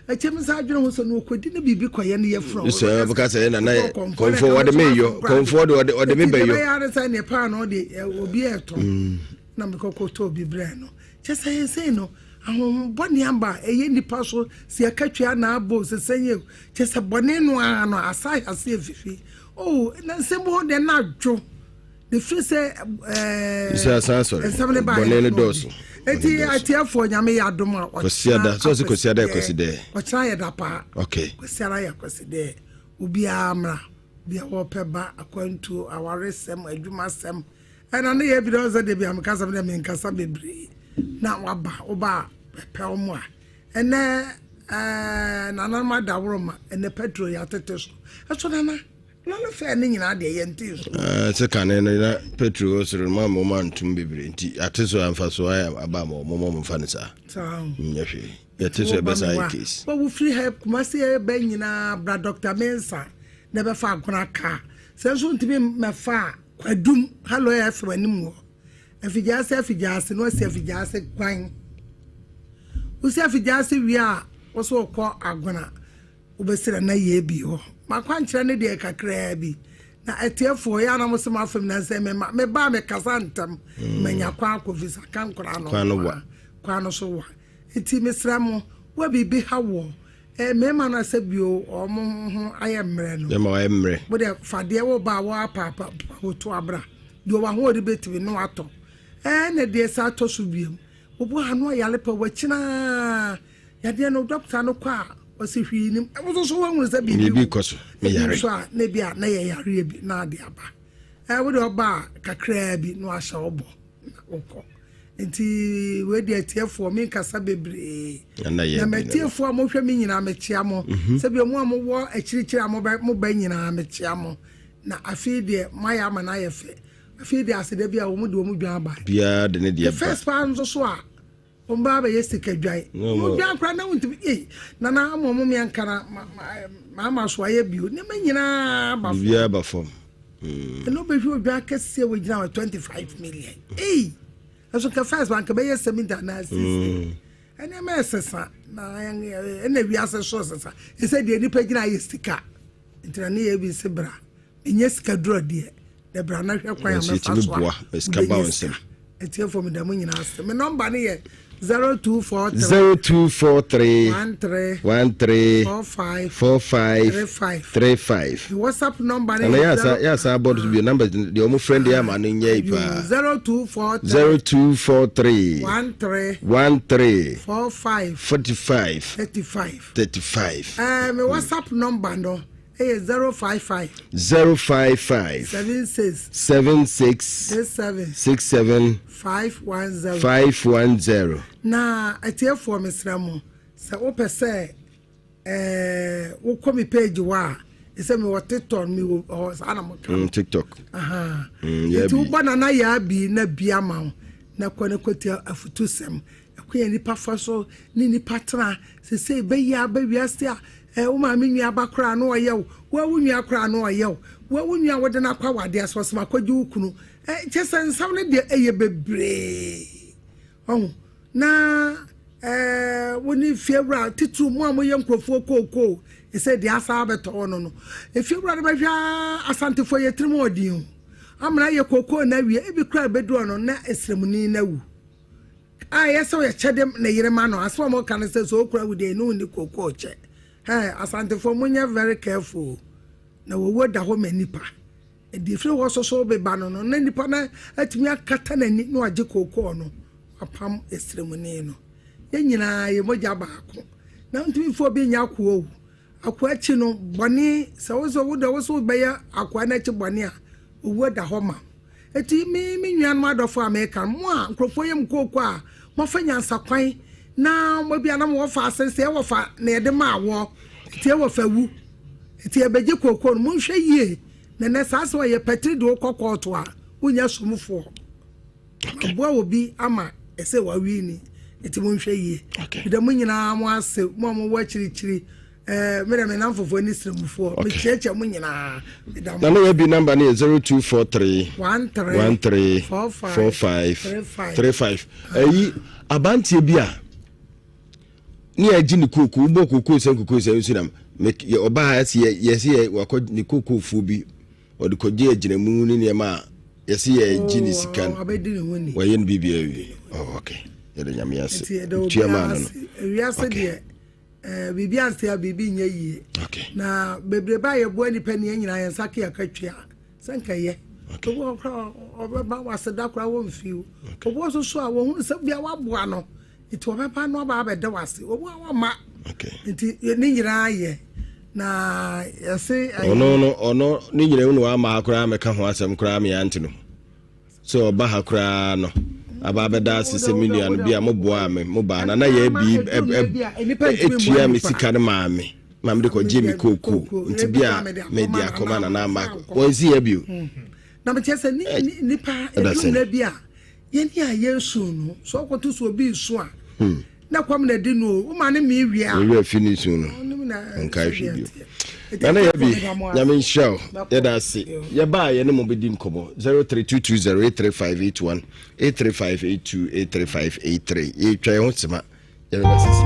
I tell Miss Adrian was no could didn't be quiet near from. Sir, because I come forward the mayor, come forward or the member. I understand a pan or the will be a tom. Number Coco be brano. Just say no. Bonnie Amba, a yenny parcel, see a catcher now, both the same you. Just a bonnet no, as I have saved. oh na sembo de na dwo the free say sorry bonene doso eti atiafo nyame ya dom a kosiada so se kosiada koside o kira ya da pa okay kosiara ya koside obi amra bia wo peba akwantu awaresem adwumasem ana ne ye bi do ze de bia mekasa me de nkasa bebre na waba oba pe omo a ene nana ma da woroma ene petrol ya teteso eso nana no fe ne nyina de ye nti so se kane na petrol so ma mo man tum bebre nti ateso amfa so aba mo mfa ne sa nyehwe yateso besa case wo free help kuma se be nyina bra Dr. Mensa na be fa akona ka se so ntibi mefa kwadum hallo ya fa anim wo afijase no se afijase kwan usi afijase wi a wo so ko agona obesira na ye bi ho makwankyere ne de kakra bi na etiefo ya na musema afem na se me ba me kasantam manya kwa akofisa kankora no kwa no so wa eti mesra mo wa bibi hawo mema na se bio omo ho ayemre no dem ayemre bo de fade wo ba wa papa wo to abra do wa ho de betibi no ato na de sa to so biem obo ha no yale pa wachina ya de no doctor no kwa osi hwinim wo so wanwu se bibi koso me yare so na bia na ye yare bi na de aba wo de oba kakra bi no ahya obo okọ enti we de atiefo me kasa bebre na matiefo a mo hwe me nyina mechia mo se bia mo amwo akirikira mo ba nyina mechia mo na afi de maya ma na ye fe afi de asede bia wo mu de wo mu dwan ba bia de ne de first pan so a omba ba yesika dwan mo dwan kra na wonti na mo me ankara ma so aye bio ne ma nyina ba bia ba fom no be hwe dwan kese we gina 25 million aso ka first bank be yes 70 na assist ene ma sesa na ene wi ase so sesa e se de nipa gina yesika ntina ne ye bi se bra enye sika dro de bra na hwe kwan ma fa so sika ba wonsem etie for me da mo nyina ase me number ne ye 0243 13 45 the WhatsApp number ne yes about to be number the omo friend ya ma no nya ipa 0243 13 45 35 me WhatsApp number no 055 76 67 510 na atiefo mesramo se opese wo komi page wa ise me TikTok mi wo sana mo TikTok tu banana ya bi na bia ma na kwane kwoti afutusem akwa nipa faso ni nipa tra se be ya ba wiase a wo ma me nua bakra no oyew wo nua akra no oyew wo nua wode na kwa wade asosem akwaji ukunu chese nsam ne de eye bebre na woni fiewra titu mu amoye nkrofo kokoo e se de asa abeto no fiewra de behwa asantefo ye trimu odin amna ye kokoo na wie ebi kra bedu no na esremuni na wu yes ye chedem na yirema no aso mo kan se so okra wu de no ni kokoo che asantefo munya very careful na wo da ho manipa e di free wo so be ba no na nipa na atimi akata na ni no age kokoo no apam esremuni no nyina ye moja baako na ntumi fo bi nya akwo akwa chi no boni se wo so wo da wo so be ya akwa na chi boni a owo da ho ma eti mi nwan ma dofo America mo a nkrofo yem kokko a mo fa nyansa kwan na mo bia na mo fa asese wo fa na ye de ma awo eti e wo fa wu eti e beje kokko no mo hwe yie na na sase wo ye petri do kokko to a unya somfo abo obi ama ese wa wi ni eti mo nhwe yie bida mo nyina mo ase mo wa chirichiri mere me namfofo ni sremufo me cheche mo nyina bida na no bi number ni 0243 13 45 ayi abantie bi a ni aji ni koku bo koku sen sunam me oba ha yesi wakọ ni koku fu bi odikoje aginamu ni ne ma yesi ye aji ni sikan wa yen bibia wi okay yede nyame ase tiama no wiase de bibi anse ya bibi nye yi na bebreba ye bo ni pani nyina ye nsake ya katwa sanka ye obo ba waseda kra wo mfiu obo so a wo hu se bia waboa no iti obepa no ba abeda wase obo wa ma iti ni nyina ye na yase ono ni nyina unu wa ma akra me ka ho asem kra me ya ntino so oba ha kra no aba beda sise million bia mo boa me mo ba na ye bi etua me sika ne maame maame de ko jemi koko nti bia media koma na ma wonzi ya bio na me chese ni pa na bia ye ni ayesu no so ko to so bi so a na kwam na di no o ma ne me wia we finish no nka hwe bio na ye bi nyame show ye da se ye ba ye ne mo bedi nkomo 0322083581 83582 83583 ye twa ye ho sema ye ba sisi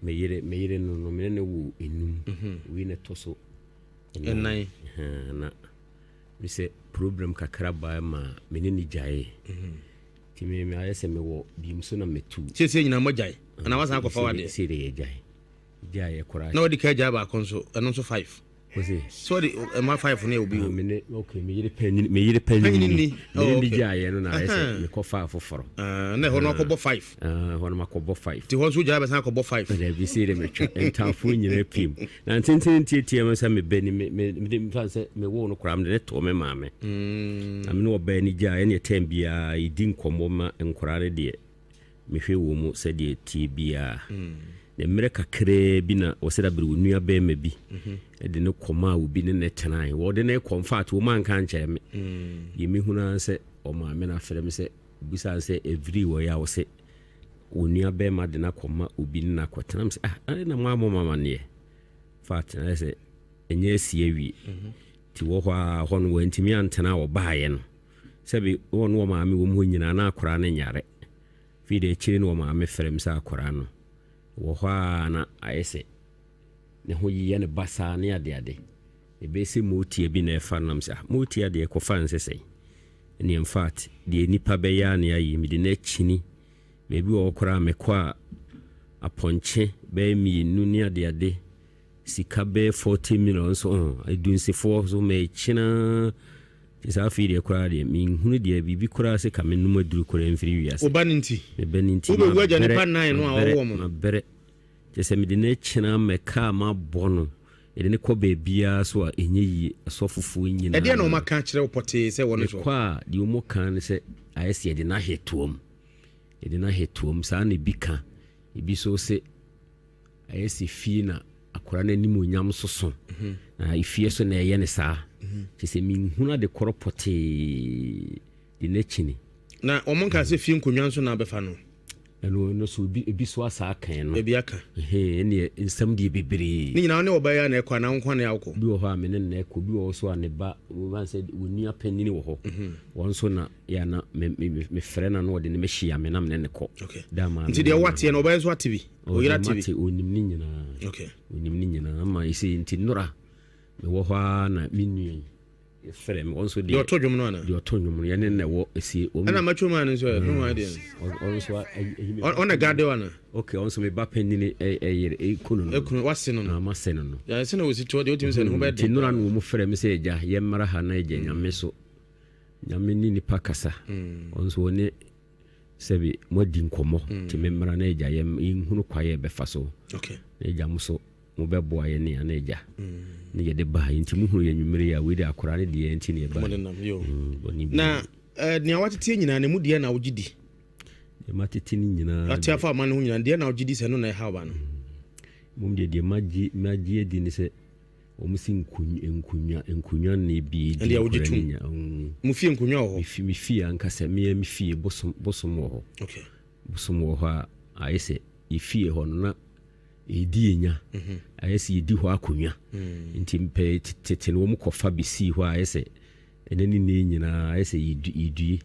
meyere no me ne wo enum we ne toso enai na me se problem kakra ba ma me ne ni jae ti me ayese me wo bimso na metu se nyina mogyae ana wasan akɔfa wade se de jae kora na wodi ka jae ba konso ɛno nso 5 so the my 5 ne obi okay me yire pen ni me jae no na ayese me kofa foforo na ho no akɔbɔ 5 ho no makɔbɔ 5 ti ho so jae ba san akɔbɔ 5 na bi se de me twa entafo nyina pim na tenten tie me sa me bani me fa se me wo no kora me ne to me maame am no ba ni jae ne tem bia idi nkomo ma nkora ne de me hwe wo mu se de tie bia ne mmerɛ kakra bi na wɔsɛda bere wo nua bɛɛ ma bi ɛde ne kɔma wo bi ne ne tenae wɔde ne kɔmfat wo man ka nkyerɛ me yɛ me huna sɛ ɔma me na frɛ me sɛ bisa sɛ every wɔ ya wo sɛ wo nua bɛɛ ma de na kɔma obi ne na kɔtena me sɛ ade na mo mama ne fat na sɛ ɛnyɛ asie wi ti wɔ hɔ no wɔntimi antena wɔ baayɛ no sɛ bi wɔ no ma me wo mu nyina na akora ne nyare fi de kyiri no ma me frɛ me sɛ akora no wo hwa na ayese ne ho yiye ne basa ne ade ebe se motie bi na efa nam se motie ade ko fa nsese ne in fact de nipa be ya ne ayi mi de na chini bebi wo kora me kwa aponche be mi nu ne ade sika be 40 million so edunse for so me china isa fi de kora de mi hunu de bibi kora se ka me numa duru kora mfiri wiase obaninti me beninti wo be waja ne pan nine no awo mo bere jese me de na china me ka ma bono ede ne ko bebia so a enye yi asofufu nyina ede na o maka kire opote se woni so kwa de o mo kan se ayese ede na hetuom sa na bika ebi so se ayese fi na akora na nimu nyam soso na ifie so na eye ne saa jese mi huna de koropote de na chini na o mo kan se fi nkonwa nso na abefa no no so bi so asa kan no ebi aka ne nsam de bibiri ni nyina ne obaya na ekwa na nkwa na akọ bi wo ha me ne ekọ bi wo so ane ba wo say woni apanini wo ho won so na ya na me frɛ na no de ne me hia me na me ne kɔ dama nti de wate na obaya so ate bi o yira ate bi onim ni nyina onim ni nyina ama isi nti nora me wo ha na minui frɛ me won so de oto dwom no ana de oto dwom no ya ne wo esi o ana matwo man nso no idea on so on a garden one okay on so me ba panini kunu wase no na ma se no ya se na wosi to de otim se no be de tinura no mu frɛ me se ja ye mara ha na je nyame so nyame ni nipa kasa on so ne sebi modi nkomo ti me mara na ja ye hunu kwaye be fa so okay na ja mu so mo be boa ye ne na ja ne ye de ba nti mu hunu ye nwumere ya we de akora ne de nti ne ba na ne awatete nyina ne mu de na wogidi e matete ni nyina atiafa ma ne hu nyina de na wogidi se no na e ha ba no mum de magie di ne se o musi nkunya ne bi de wogitu mu fie nkunya ho mi fie anka se mi fie bosom ho okay bosom ho a ayese ifie ho no na edi enya ayese edi ho akonya nti mpe tete no mu kofa bisi ho ayese enani ne nyina ayese idui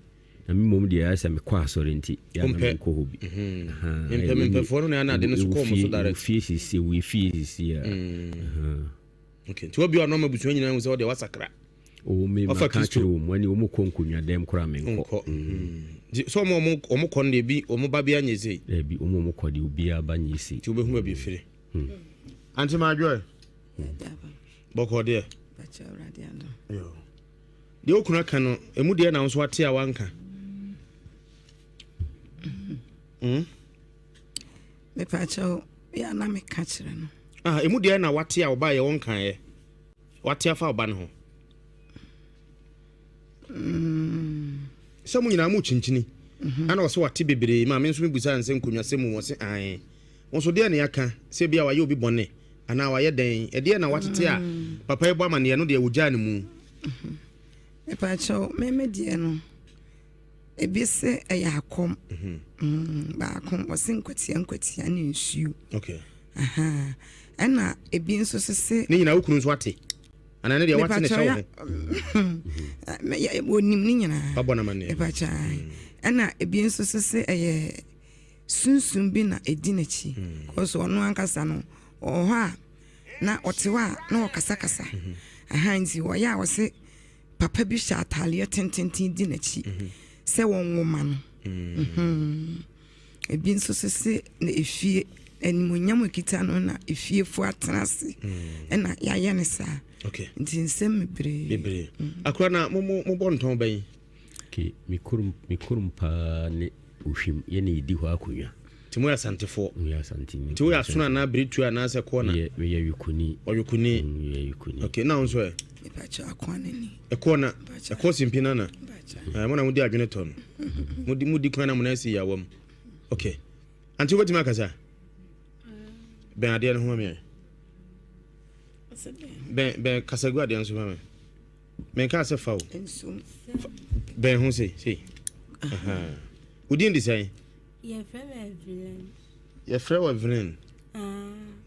na mimom de ayese me kwa asore nti ya na ko hobi mpe fo no na de no so ko mo so dare fie sisi ya okay ti obi ono mabusu nyina hu se o de wasakra o me maka kiro mo ani o mu konkunya dem kora me nko so mo kon de bi o mo ba bia nyese bi o mo ko de obi aba nyese ti obehu ba bi fire anti ma joy boko de ba cha urade ando yo de okuna ka no emu de na nso ate a wanka me pa cha ya na me ka kire no emu de na wate a oba ye wonka ye wate afa oba no ho sɛ mu nyina mu chinchini ana wɔsɛ wate bebree ma me nso mebusa nsɛ nkonwa sɛ mu wɔsɛ an wɔn so deɛ ne aka sɛ bia wayɛ obi bɔne ana wayɛ den ɛdeɛ na watete a papa yɛ bɔ amane no deɛ wogya ne mu me pa cha me deɛ no ebi se ɛyɛ akom ba akom wɔsɛ nkwatia ne nsuo okay ɛna ebi nso se ne nyina wokunu nso ate ana ne deɛ wate ne kyɛw me onim ne nyina babɔ na mane ɛpa cha ɛna ebi nso se ɛyɛ sunsun bi na edi n'akyi cause ɔno ankasa no ɔhɔ a na ɔte hɔ a na ɔkasa aha nti wɔyɛ a wɔse papa bi hyɛ ataleɛ tententen di n'akyi sɛ wɔn nwoma no ebi nso se na efie animonyam ekita no na efiefo atena ase ɛna yɛayɛ ne saa nti nsɛm bebree akora na mo bɔ ntɔn bɛn ke mikurum pa ne ohwim ye ne di hɔ akonya timo ya santefo ya santini timo ya suna na britu na se ko na ye yukuni okay now so e pa cha akwane ni e ko na e ko simpina na mo na mudi adwene to no mudi kwana mo na si ya wam okay anti woti makasa ben ade no ho me ben kasagua de anso me men ka se fa o ben ho se aha udi ndi sai ye frɛ Evelyn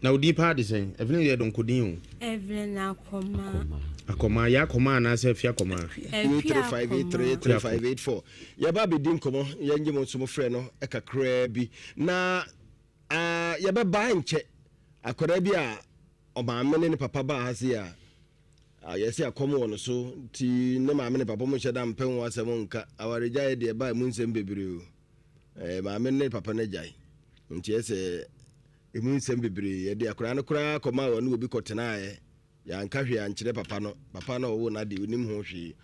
na udi pa de sai Evelyn ye don kodin o Evelyn akoma ya akoma na se fia akoma 35833584 ya ba be din komo ya ngi mo sumo frɛ no e kakra bi na ya ba ba nche akora bi a ɔmaame ne papa ba ha se a yɛsi akɔm wɔ no so ti ne maame ne papa mo hyɛ da mpɛn wɔ asɛm nka awaregya yɛ de ba mu nsɛm bebree o maame ne papa ne gyae nti ɛsɛ emu nsɛm bebree yɛ de akora no kora kɔma wɔ no obi kɔtena yɛ yanka hwe ankyerɛ papa no ɔwɔ na de onim ho hwe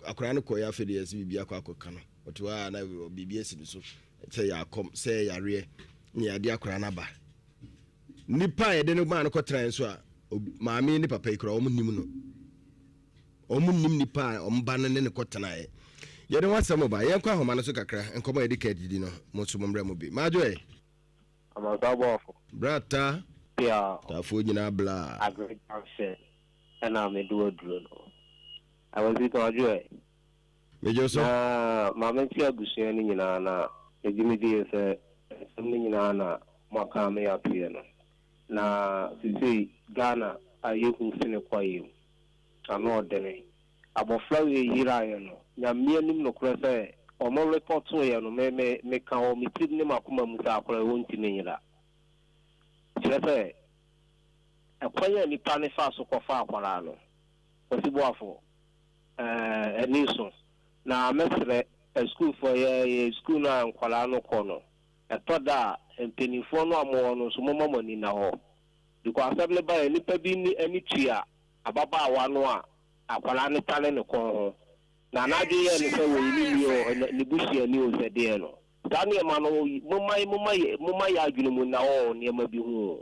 akora no kɔ yɛ afɛ de yɛsi bibia akɔka no ɔto a na bibia si no so sɛ yɛ akɔm sɛ yareɛ ne yɛde akora no ba nipa yɛde no ma no kɔtena nso a maame ne papa ikora ɔmo nim no ɔmo nim nipa ɔmba no ne kɔtena yɛde wasɛm ba yɛnkɔ ahoma no so kakra nkɔmɔ yɛde ka didi no mo so momrɛ mo bi maajo Akwasi Boafo brata pia tafo nyina bla agriculture ana me do duro no awasi to ajo mejo so maame ti agusua ni nyina na ejimidi se semni nyina na maka me ya pia no na sisi Ghana ayehu sine kwaye ano odene abofla we yira ye no nyamia nim no kura se omo report ye no me ka o mi tid ni makoma musa akora wonti ne yira kire akwanya ni pa ne fa so kofa akwara no Akwasi Boafo eniso na mesre school for ye school na nkwala no kono etoda empenifo no amo no so momo ni na ho because asable ba ni pa bi ni ani tua ababa awa no a akwala ne tale ne kon ho na na de ye ne se wo ni ni bushia ni o se de no tani ma no mumma ya adwene mu na o ne ma bi hu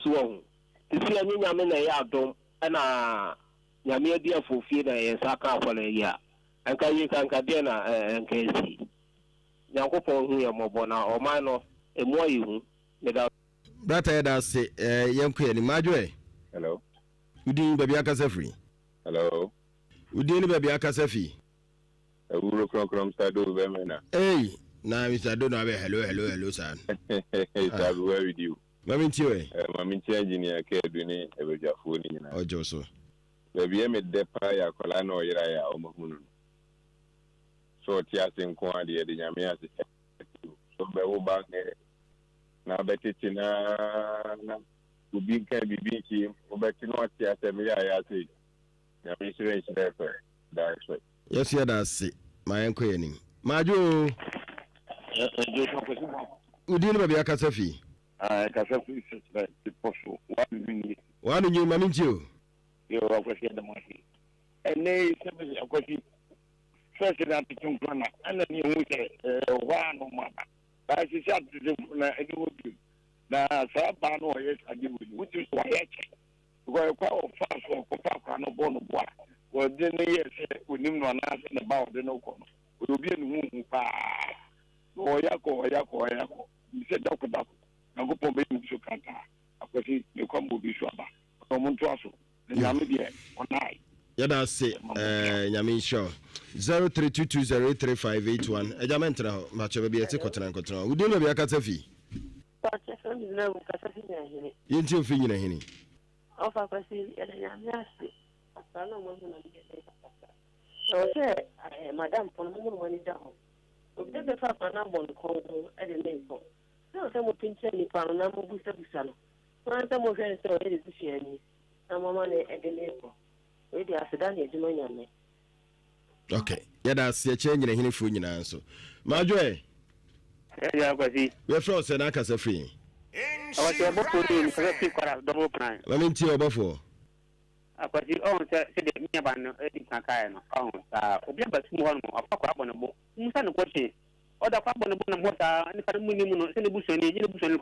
so ho tisi anyi nyame na ya adom na nyame adi afofie na ye saka akwala ya anka yi kanka de na anka esi nyankopon hu ye mobo na o ma no emu ayi hu me da brata ya da se yanko ye ni maajo hello udin baby akasa free hello udin baby akasa free ewuro kron stado be me na na Mr. Dono be hello sir I will with you mami ntiwe mami nti engineer ke aduni ebejafo ni nyina ojo so baby me de pa ya kola na oyira ya omahunu so ti asenko ade de nyame ase so be wo ba na betiti na ubi ka bibi ki obeti no ati ase me ya se nyame sire that's right yes ya da se mayenko yenim majo udini baby akasa fi kasa fi se poso wanu nyi mami ntio yo Akwasi da mo fi ene se Akwasi first na pitun plana ana ni hu se wa no ma ba si sha na eni wobi na sa ba no yes ade wobi wa ya che ko o fa so ko fa kwa no bo no bo wo de ne yes onim no na se na ba o de no ko no obi enu hu pa oyako ise dakuda nagopo be nso kanta Akwasi ne kwambo bi so aba omuntu aso nyame de onai yada se nyame show 0322033581 ejamentra ma chebe bi eti kotena udino bi akata fi yenti ofi nyina hini ofa Akwasi ele nyame ase asana mo na ndie o se madam pono mo ni da ho obide be fa na bon ko e de ne ko No, some of pinch any pan, no more booster busano. One time of friends, so it is the shiny. I'm a man at the label. Maybe I said, I do. Okay, yeah, that's a change in a food in answer. Marjorie, Yeah, we're frozen, I can say free. I was able to do it double prime. Let me tell you before. Akwasi said the Miaban, Eddie Nakayano, Obiaba Small, a fuck on a book. Musan question. Other crap on the bone of water, and if I'm minimum, send a bush and a bush and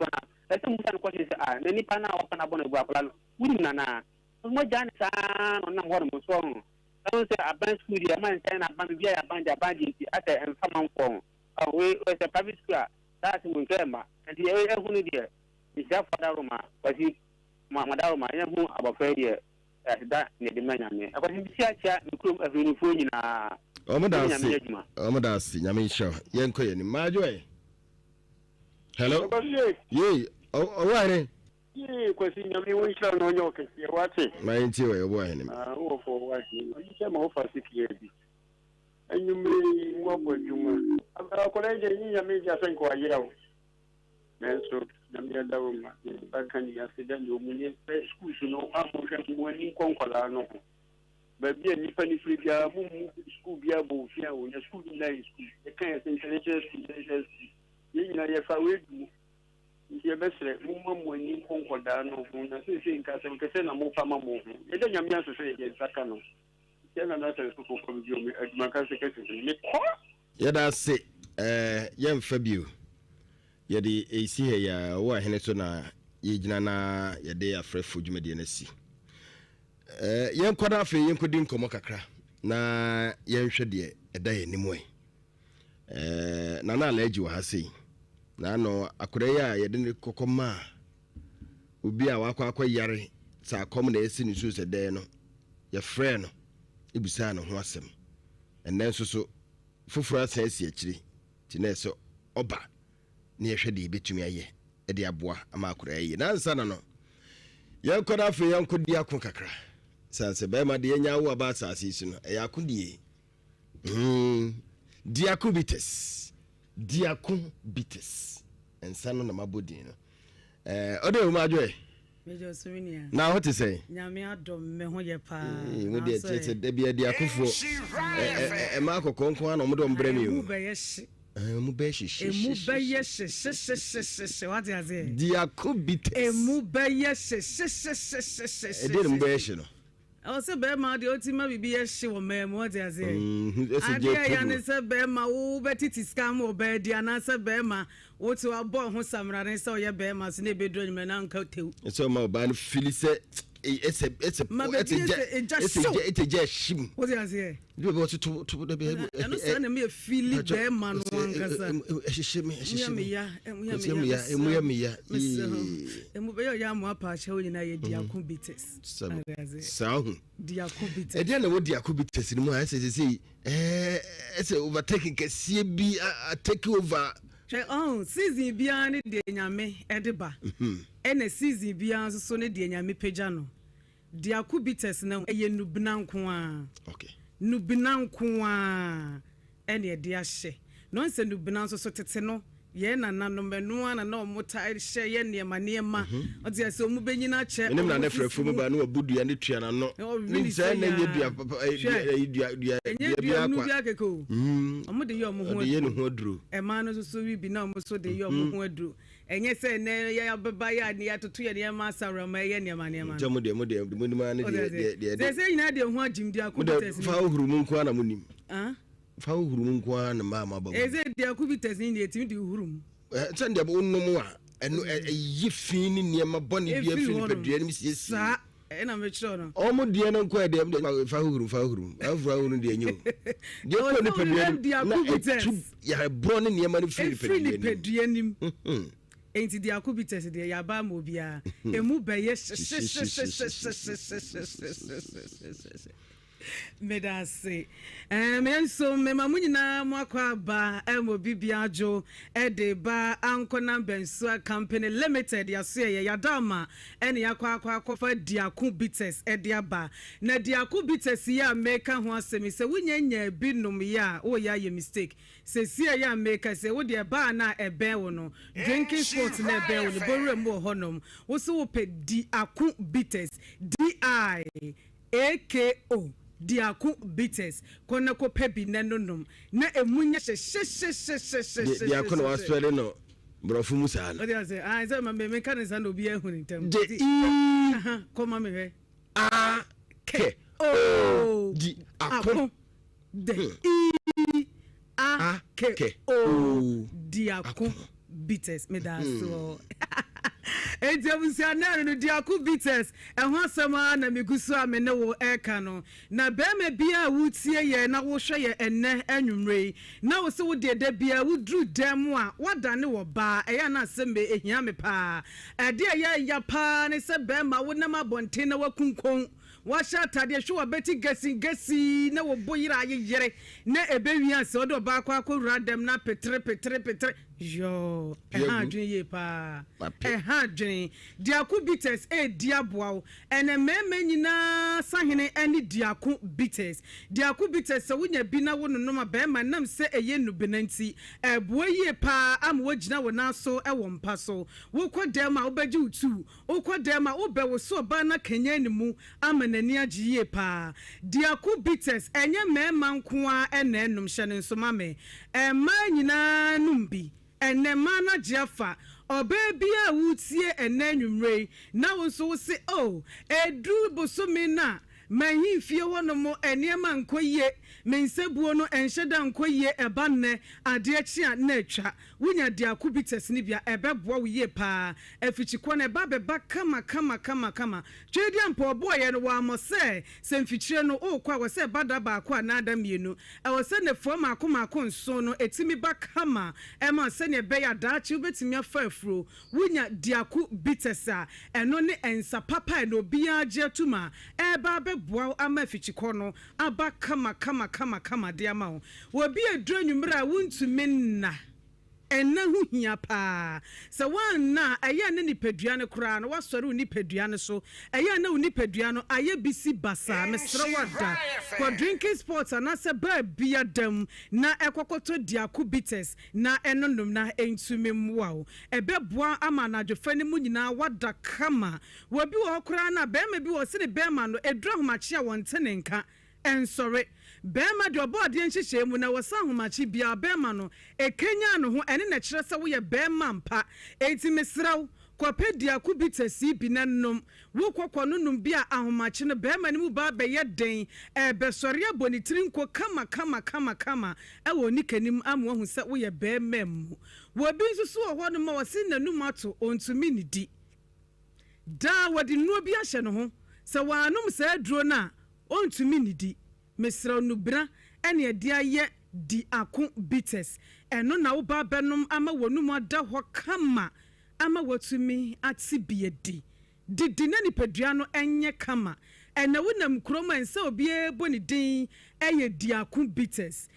let some questions are, then if I now open up on a guaplan, Winana. More Jan on the water was wrong. I don't say a bench food, a man saying a band a band a band at and someone phone. Away was a private square, that's in Grandma, and the area who dear is that for Daruma, but he, Mamma Daruma, I am about failure. That near the man. I was in the chat, the group of uniform. Omadasi, Yamisha, Yanko, and Marjorie. Hello? Yea, oh, why? Yea, question of you, shall know your case. What's it? My interior, why? Oh, for what you came off for 6 years. And you may walk with you. I'll college a major thing for a year. And so, Namia, I can accident you million schools, you know, I'm when you conquer. No, but be a Nippany free school, be able to when a school in school. The kind of intelligence, you know, if I will do, your best woman when you conquer. No, I think I send a more farmer movement. And then I'm to say against Sakano. Then another school from you at my cousin. Yeah, that's it. Young Fabio. Yɛde ɛsi ha ya wo ahene so na yɛgyina na yɛde afrɛ fo dwumadi na si yɛnkɔda afi yɛnkɔdi nkɔmɔ kakra na yɛnhwɛ deɛ ɛda yɛ nimu na na ala agyi wɔ ha sei na no akɔda yi a yɛde ne kɔkɔma obi a wakɔ yare sa akɔm na ɛsi ne so sɛ dɛ no yɛfrɛ no ebusa no ho asɛm ɛnɛ nso so foforo asan si akyiri ti na ɛsɛ ɔba ne yɛhwɛ de betumi ayɛ ɛde aboa ama akora ayɛ na nsa na no yɛnkɔda afi yɛnkɔdi ako kakra sanse bɛma de yɛnya wo aba asase si no ɛyɛ akodie diakobites nsa no na mabodi no ɔde wo ma adwoe mejo suminia na what say nyame adom me ho ye pa mo de tete de bia diakofo ma akɔkɔnko ana mo de ombrɛ mi o emu be hye what is it diakobites emu be hye e de mo be hye no I was a bear ma de otima bibi ye hye wo mem what is it adia ya ne se bear ma wo betiti scam wo bear dia na se bear ma wo to abo ho samra ne se wo ye bear ma se ne bedro nyme na nka tew so ma ba no fili se it's a shim what is it you go to the be I no say na me feel bear ma no ankasa emu be ya mo apa che wo nyina ye diakobites diakobites e dia na wo diakobites ni mo ha say overtaking kese bi take over season bia ne de nyame edeba ene season bia so ne de nyame pagya no diakobites na eye nubna nko a okay nubna nko a ene de ahye no nse nubna so tete no ye na nanomenu ana na omota hye ye niema odi ase omu benyina che enem na nefrefu mu ba no abudua ne tua na no ni say na nye dua dua kwa akeko omu de ye omu ho ye ne ho aduro e ma no so wi bi na omu so de ye omu ho aduro enye say ne ya baba ya ne ya toto ye ne ma asawra ma ye niema mo de ma ne de say nyina de ho agim dia ko test fa ohuru mu nko ana munim fa uhuru mu nko ana ma ba eze diakobites ni etimi di uhuru mu send bo nnom a eno ye fin ni niema boni bia fin pedua ni sie sa na me chiro no o mo die no nko e de fa uhuru afura uhuru de enyo de ko ni pedua diakobites ya bro ni niema ni fin pedua nim enti diakobites de ya ba mo bia emu be ye Medase. So me mamunyina mwakwa ba emo bibiajo edeba ankona bensua company limited yaso ya dama ene yakwa akwa diaku bites ediaba na diaku bites ya meka ho asemi se wunyanya binum ya o ya ye mistake se sia ya meka se wo de ba na ebe wo no drinking sport na ebe wo no boru mu honom wo so wo pe diaku bites DIAKO diaku bites kona ko pebi nenonom na emunya hye diaku no waswele no brofu musa no odi say ah say ma me kan say no bi ehun ntem koma me he ke o diaku diaku bites me da so Ejabusia na no diaku bites ehwo asema na megusu amene wo eka no na be me bia wutie ye na wo hwe ye enne anwumrei na wo se wo de da bia wo dru dem a wadane wo ba eya na sembe ehia me pa ade ye ya pa ne se be ma wo na mabonte na wakunkon washa tade hwe wa beti gesi na wo boyira ayere na ebewi ase odo ba kwa akowura dem na petre yo dwen ye pa dwen diaku bites diaboa ene meme nyina sahene ene diaku bites se wonya bi na wono ma be ma nam se eye nu benanti eboa ye pa am wagina wona so e wo mpa so wo kodem a obaji utu wo kodem a obe wo so ba na kanya ni mu amanani agi ye pa diaku bites enye mema nko a ene enum hye ne so ma me ma nyina numbi ene mana jiafa obebia wutie ene nwumrei na wo so se edu bosome na mahimfie wono mo eniema nkoye mensebuo no enhyeda nkoye ebanne ade achi a na atwa wunya diaku bites ni bia ebeboa wo ye pa afichiko na ba kama twedi ampo oboye no wa mo se mfichire no okwa wo se bada ba akwa na ada mienu e wo se ne fo mako nso no etimi ba kama e ma se ne be ya daachi ubetimi afa afuro wunya diaku bites a eno ne ensa papa no bia age atuma e ba boa ama fichiko no aba kama de ama wo bi edru nwumra wuntumi nna ena hu hia pa se wan na aya ne nipadua ne kura no wasore uni padua ne so aya na uni padua no aye bisi basa mesra wada ko drinking sports na se ba bia dam na ekokoto diaku bites na enonum na entumi mwa ebeboa ama na dwofa ne mu nyina wada kama wo bi wo kura na be ma bi wo se ne be ma no edru homache a won tenenka ensore bema de obodi enhyehye mu na wasa homachi bia bema no ekenya no ho ene na kire se wo ye bema mpa enti mesraw kwapedia kubitasi bi nanom wo kwakwono num bia ahomachi no bema ni mu ba be ye den besore abonitiri nko kama ewo nikanim amwo hu se wo ye bema mu wo bi nsusu wo no ma wase nanum ato ontumi ni di da wodi nuo bi ahye no ho se wanom se aduro na ontumi ni di mesra nubra ene ade aye di akon bites eno na wo ba benom ama wonum ada ho kama ama watumi atibie di na nipadua no enye kama ena wonam kroma ensa obi eboni din eye di akon bites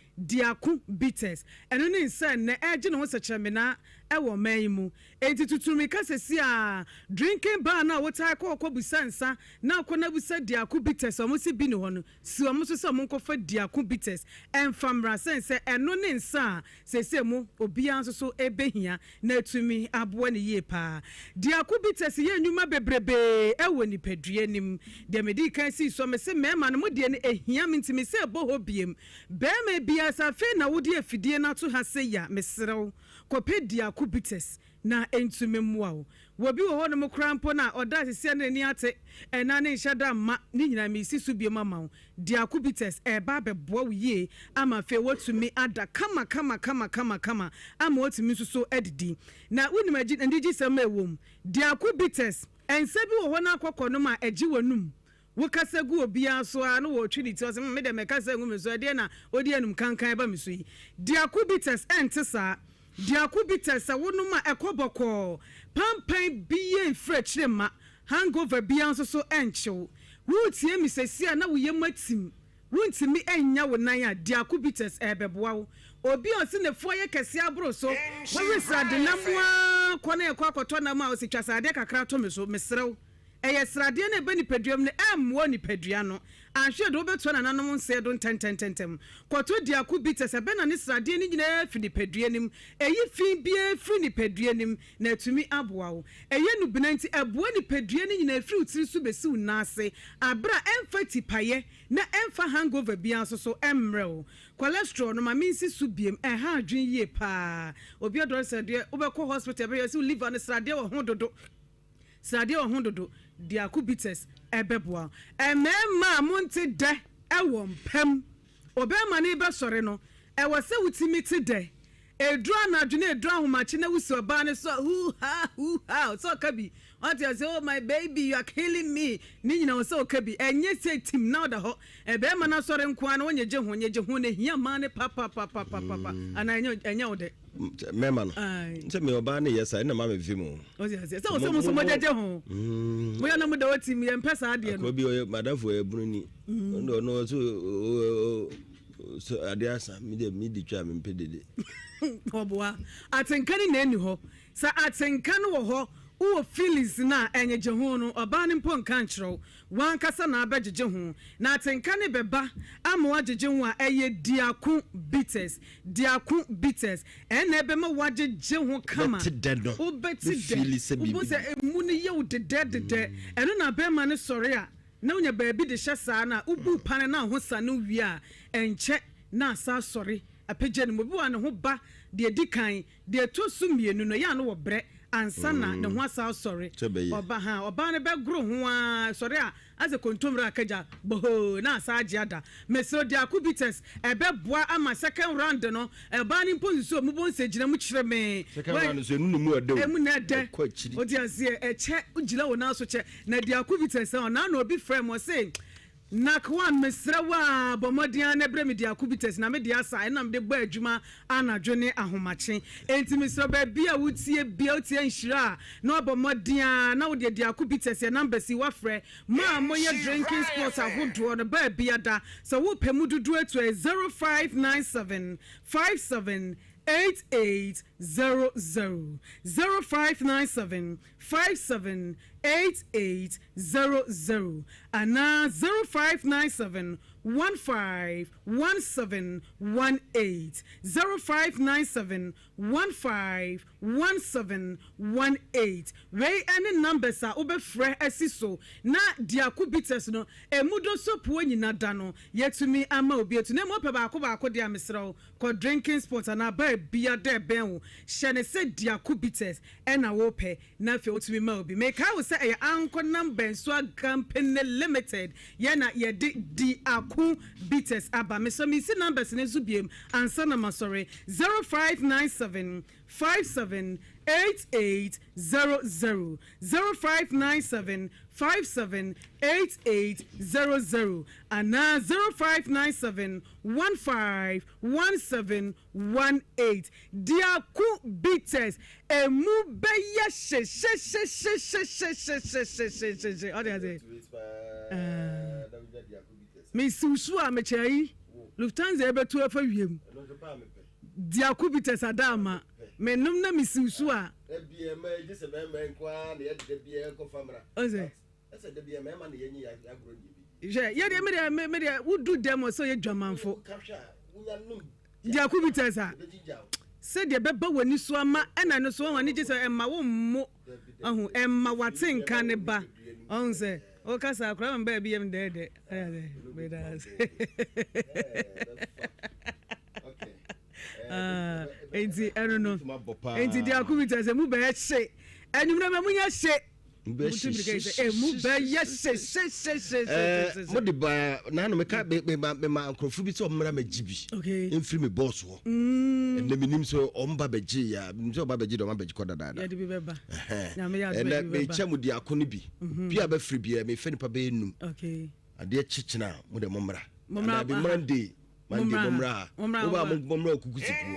eno ne nsa na eje no sekyeremena ewo man mu enti tutumi kasesi a drinking bar na wotai ko busansa na akona busa di akon bites omo se bi ne ho no si omo so se omo nkofa di akon bites enfamra sense eno ne nsa sese mu obi anso so ebehia na atumi aboa ne ye pa di akon bites ye nyuma bebrebe ewo ni padua nim de medi kan si so me se mema no mo de ne ehia mentimi se bo ho biem be me bia sa fe na wodi afidie na to ha se ya mesrew kopedia kubites na entumi mwa wo bi wo no mokrampo na oda sese na ni ate ena ne hyada ma ni nyina me si so bi mama dia kubites ba beboa wiye ama fe wotumi ada kama ama wotumi so edidi na wonima ndigi sema ewom dia kubites ense bi wo na akokɔ ma agi wanum wo kasagu obi aso a no wo twidi ti o se me de me kasa ngu me so de na odi anum kankan ba me so yi dia kubites entesa dia kubites a wonu ma ekoboko pampan biye frechema hangover bia nso so enchew wo tie mi sesia na wo yematim wuntimi enya wo nan a diako bitters ebeboa wo obi on se ne foye kese abro so we srade namwa kone ekwakoto na ma o si twasade kakra to me so mesrew eye srade na be ni paduam ne emwo ni padua no anhwe do beto na nanom nse do tententem kwato diako bitters ebe na ne srade ni nyina fi ni padua nim eyi fi bia fi ni padua nim na atumi aboa wo eye nu binanti aboa ni padua ni nyina fi utiri so besi unase abra emfati paye na emfa hangover bia so emrew cholesterol no ma minsi su biem ha adwen yie pa obi odor se de obekọ hospital be yesi liver ne srade wo ho dodo srade wo ho dodo diako bitters ebeboa emema monte de ewo mpem obema ne be sore no ewo se wutimi te de edra na adwene edra homachi na wusi oba ne so hu ha so kabi what you say, oh my baby, you are killing me ni nyina so kabi enye se tim na da ho ebema na sore nko na onye je ho ne hia ma ne papa ana enye ode mema no nse me oba ne yesa na ma me vi mu o se so mo jeje ho mo ya na mo da wati mi empesa ade no ko bi o madam fo ebunu ni no so adiasa mi di twa me mpedede oboa atenkani na eni ho sa atenkani wo ho wo feelings na enye je ho no oba ne mpo nka nkyerɛw wan kasa na abejeje ho na atenkani beba ama ajeje ho a eye diako bitters ene ebe ma wajeje ho kama o beti de o se emu ne ye wo de eno na be ma ne sore a na unya baabi de hye saa na ubu pane na ho sa no wi a enche na asa sore apagye ne mo bi wa ne ho ba de dikan de to su mienu no ya no wo bre ansana ne ho asa sore oba ne be gro ho a sore a ase kontomra akaja boho na asa agiada mesro diako bitters ebe boa ama second round no eba ni mponso mu bon se gina mu kire me second round so enu mu ade emu na ade odi ase eche ugila wo na so che na diako bitters on na obi frame o say nakwan mesrawa bomodian na bre me diako bitters na me dia sa na me de ba adwuma anadwene ahomache enti mesra ba bia wutie bia utie nhira na bomodian na wo de diako bitters ya number si wa frɛ ma moye drinking sports ahodo no ba bia da so wo pemu dudu etu 0597 57 8800 0597 57 8800 ana 0597 151718 0597 151718 wey any numbers a obefre asiso na diako bitters no emudo sopo nyina da no yetumi ama obi etu na mo pe baako de amesrew ko drinking sport na ba bia de ben wo hyene se diako bitters na wo pe na fe otumi ma obi make how say e anko number so company limited ye na ye diako bitters aba me so me see numbers ne so biem ansa na masore 0597 57 8800 0597 57 8800 and 0597 151718 diako bitters emu beya she me susu a me chai Lufthansa ebetu afa wiem diako bitters adama menum na misusu a ebie ma ejise be ma nkwa na ye de bie ko famra oze ese de bie ma na yenyi agro ni bi je ye de me de wudu dem so ye dwamanfo kahwa unya num diako bitters a se de beba wani so ama na no so wani jise emma wo mmo ahu emma watenka ne ba onse o kasa akra mba bie m de be das enti I don't know enti diako bitters mu be hye enum na mu nya hye mu be hye mo de ba na no me ka be ma nkrofo bi so mmra majibi emfiri me boss ho ende minim so omba beji ya nso oba beji do ma beji koda dada ya de bi beba na me ya de be be chemu diako no bi bia ba firi bia me fe nipa be enum ade chichina mo de mmra bi mmra de Monday momra momra kukusiku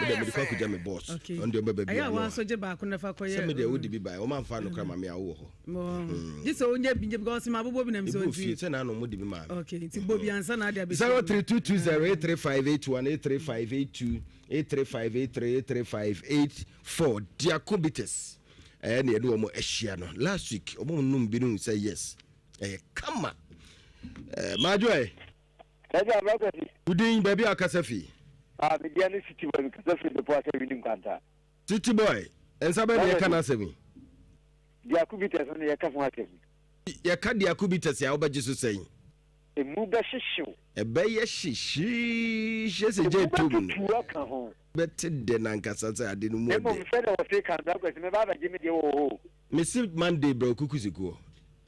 de me kwa kuja me boss on de baba bi aya wa so je ba ko na fa ko ye se me de wo di bi ba o man fa no kra ma me awo ho ji so onye bi because ma bobo bi na me so ti se na no mo di bi ma okay ti bobi ansa na dia bi 0322083582 83583 diacobitis na ye do mo ehia no last week omo num bi no say yes kama majoy Eja Rockety. Udin baby akasafi. Me dia ni city boy kasafi de po ase wini kwanta. City boy, ensa be ye kana asemi. Dia kubites no ye ka fun asemi. Ye ka dia kubites ya obaje so sen. Emu be hihyew. Ebe ye hihyi, se je tum. Beti de na nkasa sa ade no mu. Emo me fede o fake and Rockety me ba ba je me de wo. Me si Monday bro kukusiko.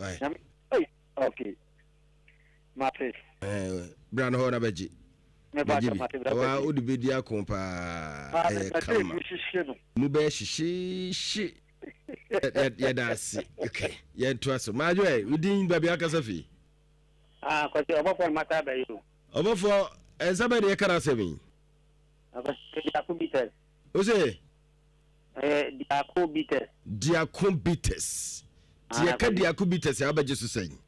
Ai. Okay. My place. Brand ho na baji. Wa odi bedi akompa kama. Mu be shishi. Ya dasi. Okay. Ya twaso. Majo udin baby akasafi. Kwati obofo mata ba yo. Obofo ensabe de kara semi. Diacobites. Ose? Diacobites. Diacobites. Diacobites ya baje so sen.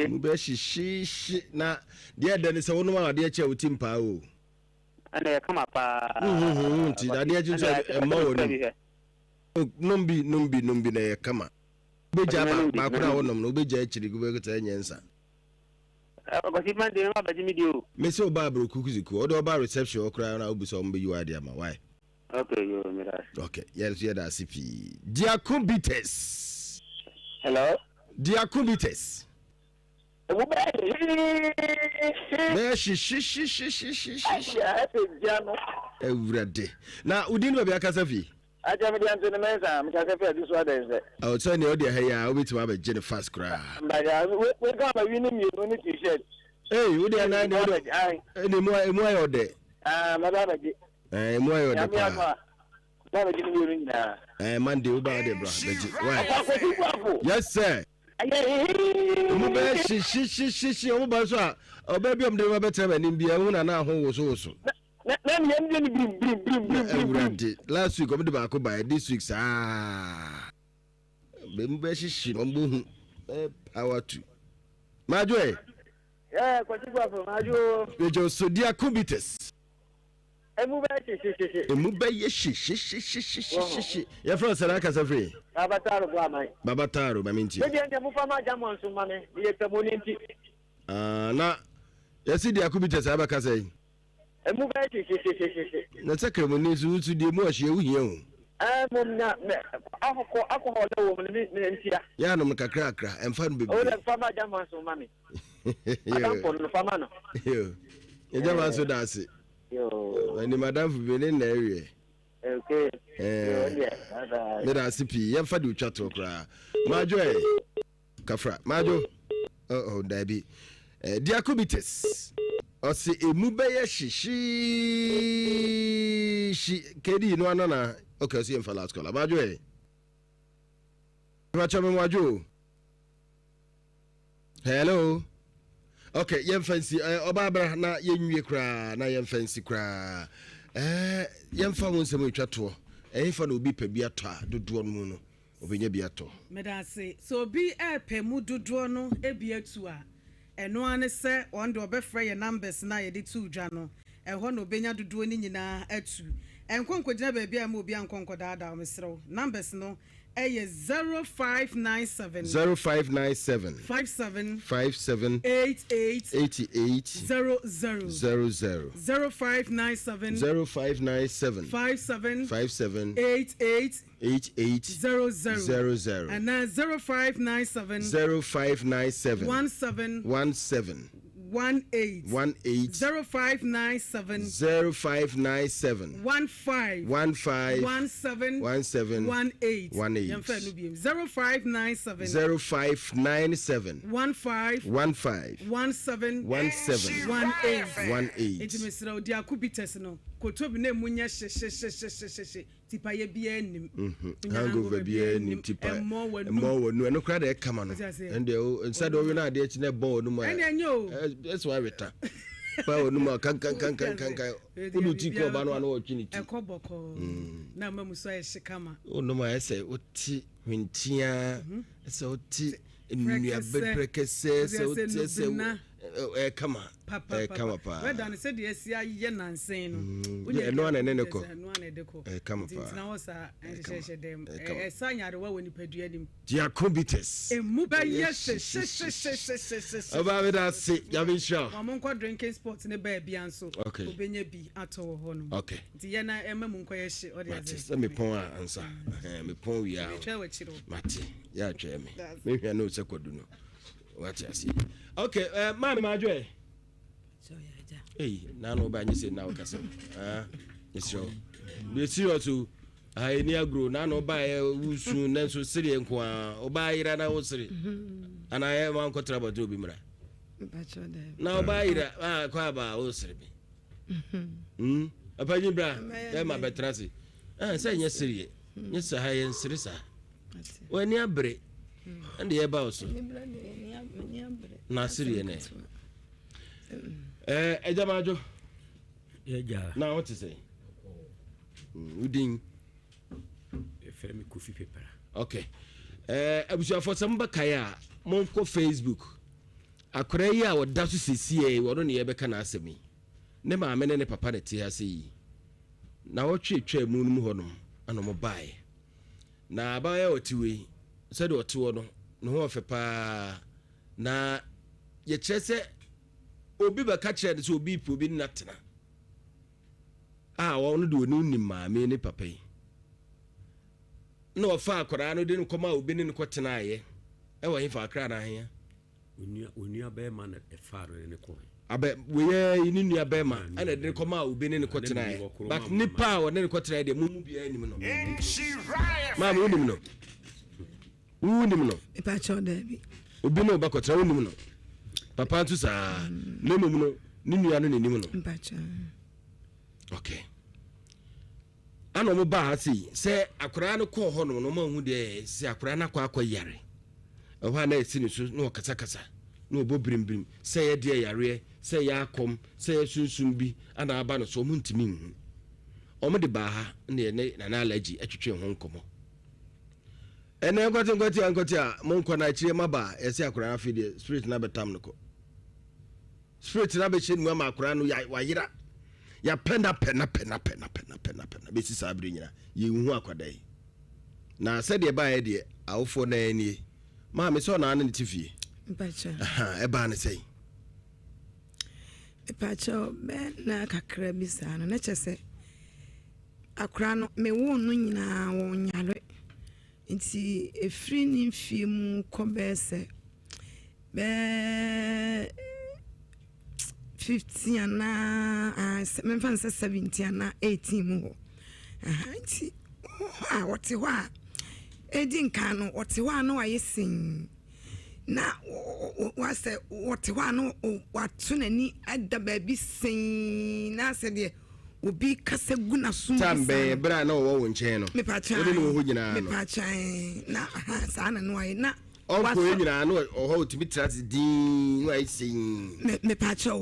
Mube shishi na dia dani se wono ma dia che utimpa o ana ya kama pa ti da dia jinso emma wonu numbi na ya kama beja ba kura wonom no beja echiri go be ta nyensa ko si man de ma ba jimi dio me se oba bro kukuziku odo oba reception okura na obi so mbe you ade ama why okay yo me da okay yes yeah da cp diacobites. Hello Diacobites. Everyday. Now, udin baby akasafi. Aja me dianto ne mensa, me kasafi adi so adense. Oh, so ni odi heya, obi ti ma be jene fast cry. Mbaga, we ga ma wini mi no ni t-shirt. Hey, udi ana ni odi. Ni mo ayo de. Ma ba ba ji. Mo ayo de pa. Ba ba ji ni ori na. Monday u ba de bro, beji. Why? Yes sir. Mu be shi o ba so a o ba bi om de ma betre ma nim bia hu na na ho wo so na mi yam ni brim last week o de ba ko by this week be mu be shi no mbo hu power to majo kwati Boafo majo bejo so dia kubites emu be shi ya from Saraka Safri Babataro Boamai Babataro maminti be dia mu fama jamon so mane ye tamoni nti na ya si dia kubites abaka sai emu be na sekre ni su di mu ahye wuhie hu mom na akọ wo me ntia ya no kakra emfa no bebi o le fama jamon so mane atampo no fama no yo e jama so dase yo ani madam fu be na area okay me da sipi ya fa di utwato kra majo kafra majo dabi diacobites osi emube ye shishi kedi no anana okay so yemfa last call majo majo hello okay yemfansi obabra na yenwie kra na yemfansi kra yemfa won sem etwato fa na obi pa bi ato a dodo no mu no obenya bi ato medase so obi pe mu dodo no ebi atu a eno ane se on de obefra ye numbers na ye de tu dwa no ho no obenya dodo ni nyina atu enkonkogina ba bia ma obi ankonko daada o mesrew numbers no 0597 57 88 00 0597 57 88 00 and now 0597 17 18 0597 0597 15 17 18 0597 0597 15 17 18 18 it Mr. Diacobites no koto bi na munya hye tipa ye bia nim hangover bia nim tipa emmo wonu eno kra de kama no and instead of na de chi na bon wonu ma that's why weta pa wonu ma kan udu ti ko ba no ana otwini ti ekoboko na mamu so hye kama onu ma ese oti hwentia ese oti nnua beprekese se oti se kama pa weda ne se de asia ye nansen no eno ana ne ko kama pa na wosa hye dem sanyare wa woni padua nim dia combites emu ba yes oba we da se ya be sure mo nko drinking sports ne ba bia nso obenya bi ato ho no okay nti ye na ema mu nko ye hye o de aze me pon ansa me pon wi a mate ya twa me hwa no se kodu no what you see okay man majwe so ya ja na no ba nyi se na okasa so be serious ai ni agro na no ba wusu na so sire nko a oba yira na wo sire ana ye man ko traba do bi mra na oba yira ko aba wo sire bi apanyi bra e ma betrasi say nya sire nya sa ha ye sire sa wani abre ande ye ba oso na sire ne ejamajo eja na what to say udin efere mi kofi pepera okay abusia for some bakaya monko Facebook akora yi a woda so sesie wono ne ye beka na asemi ne maame ne papa ne te ase yi na wotwetwa mu no honom anomo bae na abaya otiwe said otiwo no ho ofepa na ye kyerese obi baka kyerɛ so obi po obi natena wɔn do no nim maame ne papa yi na ofa akora no de no koma obi ne no kɔtena aye ɛwɔ hin fa akra na ahia onua bɛ ma na efaro ne ko abe we ni nua bɛ ma ana de koma obi ne no kɔtena aye but nipa wo ne no kɔtena de mu bia nim no maame unim no ipa chodebi obi no ba kɔtena unim no papa tu sa le mum no ni nua no nenim no mpacha okay ano mo ba ha si se akora no kɔ hɔ no ma hu de se akora na kɔ yare ɛhɔ na esi ni so no kasa no obo brimbrim se ye de yare se ya akom se ye sunsun bi ana aba no so mo ntimi hu omo de ba ha ne na allergy atwetwe ho nkomo ene nkoti a mo nkɔ na akire maba ese akora na fide spirit na betam no ko spirit na be che mu ma akora no ya wayira ya pena be si sabri nyina ye hu akwada yi na se de ba ye de awofo na ani ma me so na an tifie mpacha e ba ne sei mpacha be na kakra bi sa no na kyese akora no me wo no nyina wo nyare nti efri ni mfie mu kobese be 50 ana memfan 70 ana 18 mu nti wote wa edin kan no wote wa no ayesin na wase wote wa no watu nani ada ba bi sin na se de obi kasa guna sum tambe bra na wo nchen no me pacha odi no ho nyina no me pacha na sana no ayi na o ko nyina no o ho timi trati din wa isin me pacha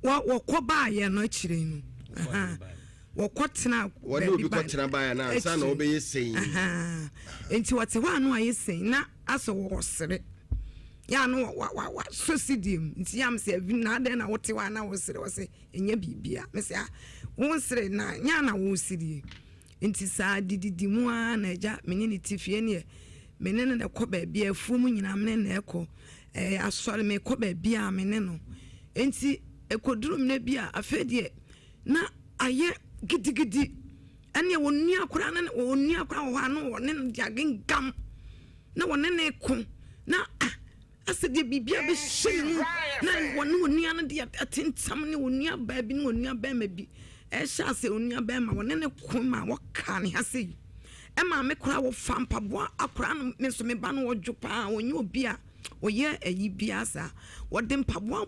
wo ko ba ye no chire nu wo ko tena wo no bi ko tena ba ya na sa na obe yesin enti wote wa no ayesin na aso wo sere ya no wa sosidim nti yam se avi na den na wote wa na wo sere wo se enya bibia me se wo sere na nya na wo sere nti sa dididi mu na eja menye ni tifie ne menene na ko ba bia afumu nyina menene na eko asore me ko ba bia menene no enti ekoduru mne bia afedie na aye gidigidi ane wonni akora na wonni akora ho ano wonne diagen gam na wonne na eko na asede bibia be hye na wonni ana de atentam ne wonni aba bi ne wonni aba ma bi sha ase wonni aba ma wonne ne ko ma woka ne hase e ma me kora wo fampa bo akora no me so me ba no wodwo pa wonye obi a oye ayi bia sa wode mpabo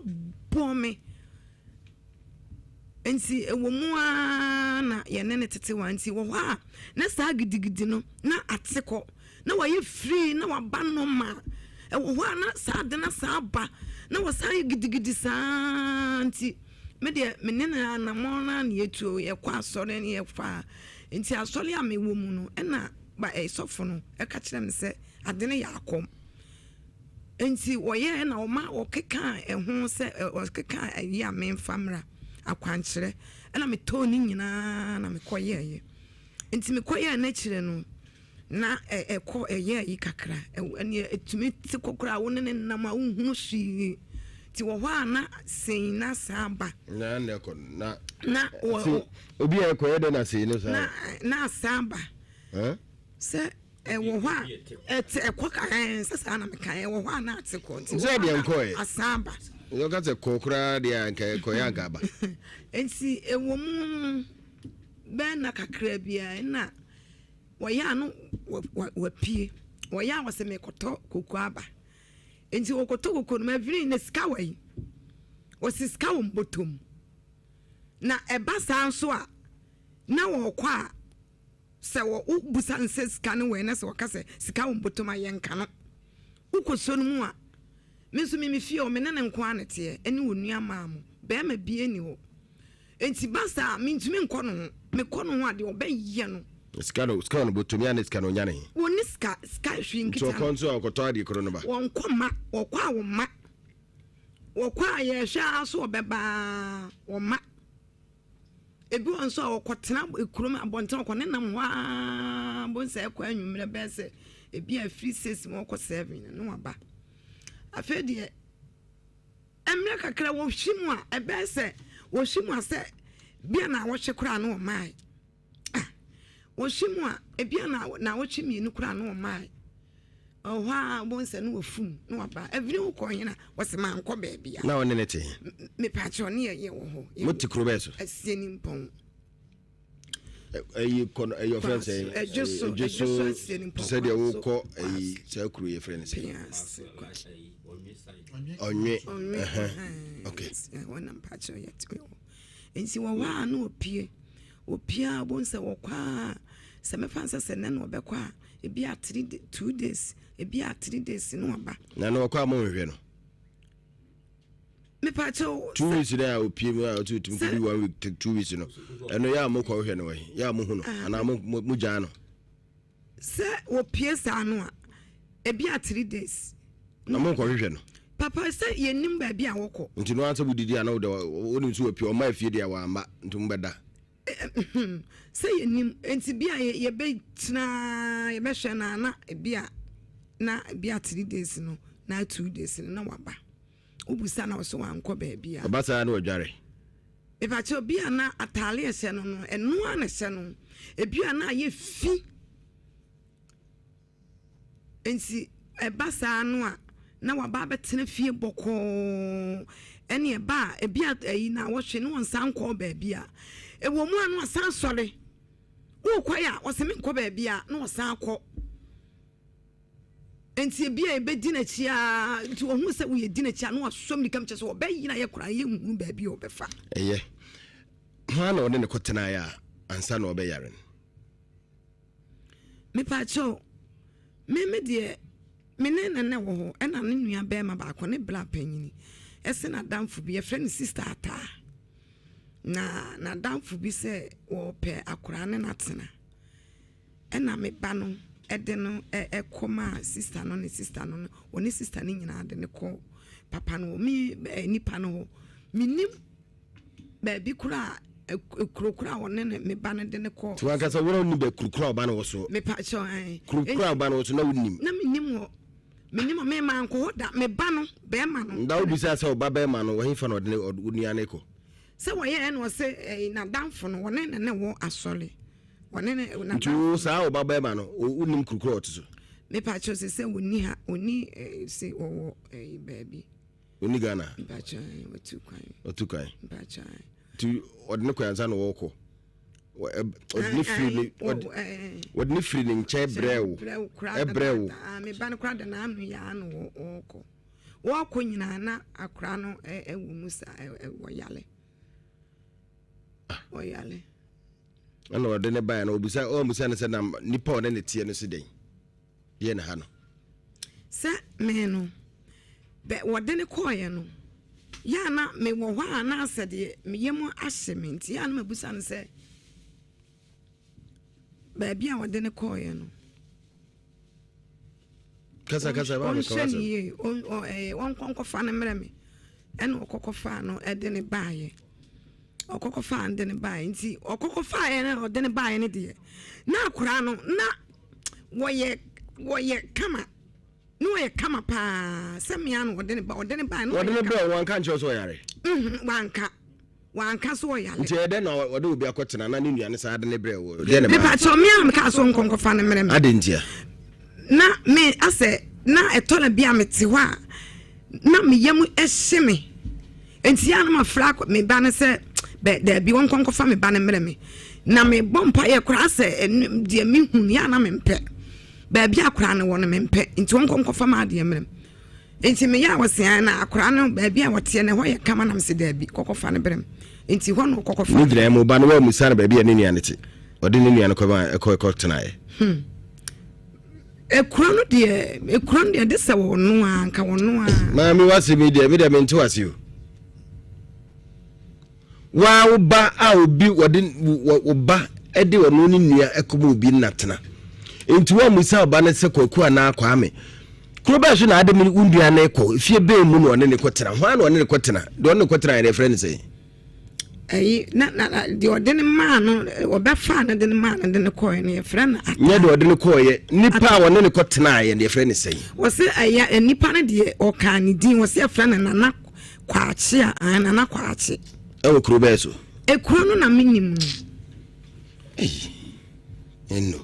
bo me Ensi ewo mu a na ye ne tete wanti wo ha na saa gidigidi no na ateko na waye free na waba no ma ewo ho na saa de na saa ba na wo saa gidigidi saa nti me de me ne na mo na na yetuo ye kwa asore ne ye fa nti asore a me wo mu no na ba esofo no e ka kire me se ade ne yakom nti wo ye na o ma o keka eho se o keka ayi a me famra akwankyere na me toni nyina na me koyeye enti me koyeye na kire no na ekọ eye yi kakra ene etumi ti kokora wo ne nam a unhunu hwi ti wo ho ana sen na saba na ne ko na obi ekoye de na sen no sa na saba se wo ho a ekọ ka sasa na me kan wo ho ana atiko ti se de enkoye asaba yo ka se kokora de anka ekoye agaba enti ewo mu be na kakra bia na waya no wapie waya wase mekoto koku aba enti wokoto koku no maviri ne ska wai wose ska wo mbotom na eba san so a na wo kwa se wo busa nse ska no we na se wakase ska wo mbotom ayenka no ukoso no mu a mesu mi fie o menene nko anete ene wonua maamo be ma bie ni ho enti basa mintumi nko no me kono ho ade obaye no skano botomia ne skano nyane woni ska hwingita so konso akoto ade kro no ba won koma wokwa wo ma wokwa ye hwa aso obeba wo ma ebi won so wokotena ekurom abonten ko ne nam wa bonse ekwa anwumre bese ebi a free sales mo ko 7 no aba afedie emre kakra wo hwimu a ebese wo hwimu ase bia na wo hwekura no mai Oshimu a ebia na wochi mienu kura no mai oha bonse no wafum no aba every wo hina wose ma nko ba bia na wone nete me pacho ne ye wo ho muti krubeso asieni mpon your friend say just say they will call a circle your friend say onye okay one am pacho yet ensi wo wa na opia bonse wokwa se me fansa se ne no obekwa ebi a 2 days ebi a 3 days no aba na no okwa mo hwe no me pacho 2 weeks there opia mu a 1 week 2 weeks no eno ya mo kwa hwe no we ya mo hu no ana mo ja no se opia sa no a ebi a 3 days na mo kwa hwe no papa se yenim ba bia woko nti no ansa budidi ana wo de woni nso opia o ma afie dia wa amba ntum beda say yenim enti bia ye be tena ye be hwe na bia na bia 3 days no na 2 days no na waba obusa na so wanko ba bia obasa na odware e ba che bia na atale ehye no enu ana hye no e bia na ye fi enti e basa no a na waba betena fie boko ene e ba e bia ayi na wo hwe no wonsan ko ba bia e wo mu anu asan sore wo kwaya wo se me ko ba bia na wo san ko enti bia e be di na chi a nti wo hu se wo ye di na chi a na wo som ni kam che so wo be yi na ye kura ye hu ba bia wo be fa eye ha na one ne kotena ya ansa na wo be yaren me pa cho me de menene na wo ho ena ne nua be ma ba ko ne bla panyini ese na damfo bi e friend sister ata na damfo bi se wo pe akora ne natena ena me ba no ede no ekoma sister no ne sister no oni sister ne nyina de ne ko papa no mi nipa no minim ba bi kura kurukura won ne me ba ne de ne ko to aka sa woro ni be kurukura ba no wo so me pa cho kurukura ba no wo so na wonim na minim ho minim me man ko da me ba no be ma no nda wo bisa sa ba be ma no wo hifa no de ne onia ne ko se wo ye no se na danfo no won ne wo asole won ne na tu sa wo ba be ma no wonim kurukura otuso me pa cho se woni ha oni se wo baby oni Ghana pa cho otu kan pa cho tu odne ko yanza no woko odne free ni nche brew me ban kra da na anu ya no woko nyina na akra no ewu musa wo yale oyale ana ɔde ne baa na obusa ne sɛ na nipa ɔne ne tie no so den ye na ha no sɛ me no be wɔde ne kɔɔyɛ no ya na me wɔ hɔ a na asɛ de me yɛm ahye me nti ya na mabusa no sɛ baabi a wɔde ne kɔɔyɛ no kasa ba me kawasa on konkɔfa ne mmerɛ me ɛna ɔkɔkɔfa no ɛde ne baayɛ ɔkɔkɔfa ande ne baayɛ nti ɔkɔkɔfa yɛ na ɔde ne baayɛ ne deɛ na akora no na wɔyɛ kama no wɔyɛ kama paa sɛ mea no ɔde ne baayɛ no ɔde ne baayɛ wanka nkyɛw so ɔyare wanka so ɔyare nti ɛdɛ na ɔde obi akɔtena na ne nuane saa de ne brɛ wɔ deɛ ne ba kyɛ mea meka so nkɔnkɔfa ne mmerɛ me ade ntia na me asɛ na ɛtɔla bi a mete hɔ a na me yam ɛhye me enti ya na ma fra me ba ne sɛ da bi won konkɔfa me ba ne mmerɛ me na me bompa yɛ kora sɛ de me hu ya na me mpɛ ba bi akora ne won me mpɛ enti won konkɔfa ma de mmerɛ enti me ya wɔsia na akora no ba bi a wɔte ne hɔ yɛ kama na me se da bi kokɔfa ne brɛ enti hɔ no kokɔfa ne gyina mo ba no wa musa na ba bi ne nuane te ɔde ne nuane kɔ tena yɛ ekura no de sɛ wɔ no anka wɔ no a ma me wase me de me nte wase o wa oba a obi wode oba ede wono ne nua ekobo obi natena enti wa musa oba ne se kwaku ana akwa me kuro ba so na ade me undua na ekɔ fie be mu no ne kɔtena ho ana ne kɔtena de ne kɔtena yɛ friend say ayi na de ode ne ma no obefa na de ne ma na de ne kɔɛ ne friend nya de ode ne kɔɛ nipa a wone ne kɔtena yɛ ne friend say wo se aya nipa ne de ɔka ne din wo se friend na na kwaakye a na na kwaakye ewo kuro ba so ekuro no na minim eno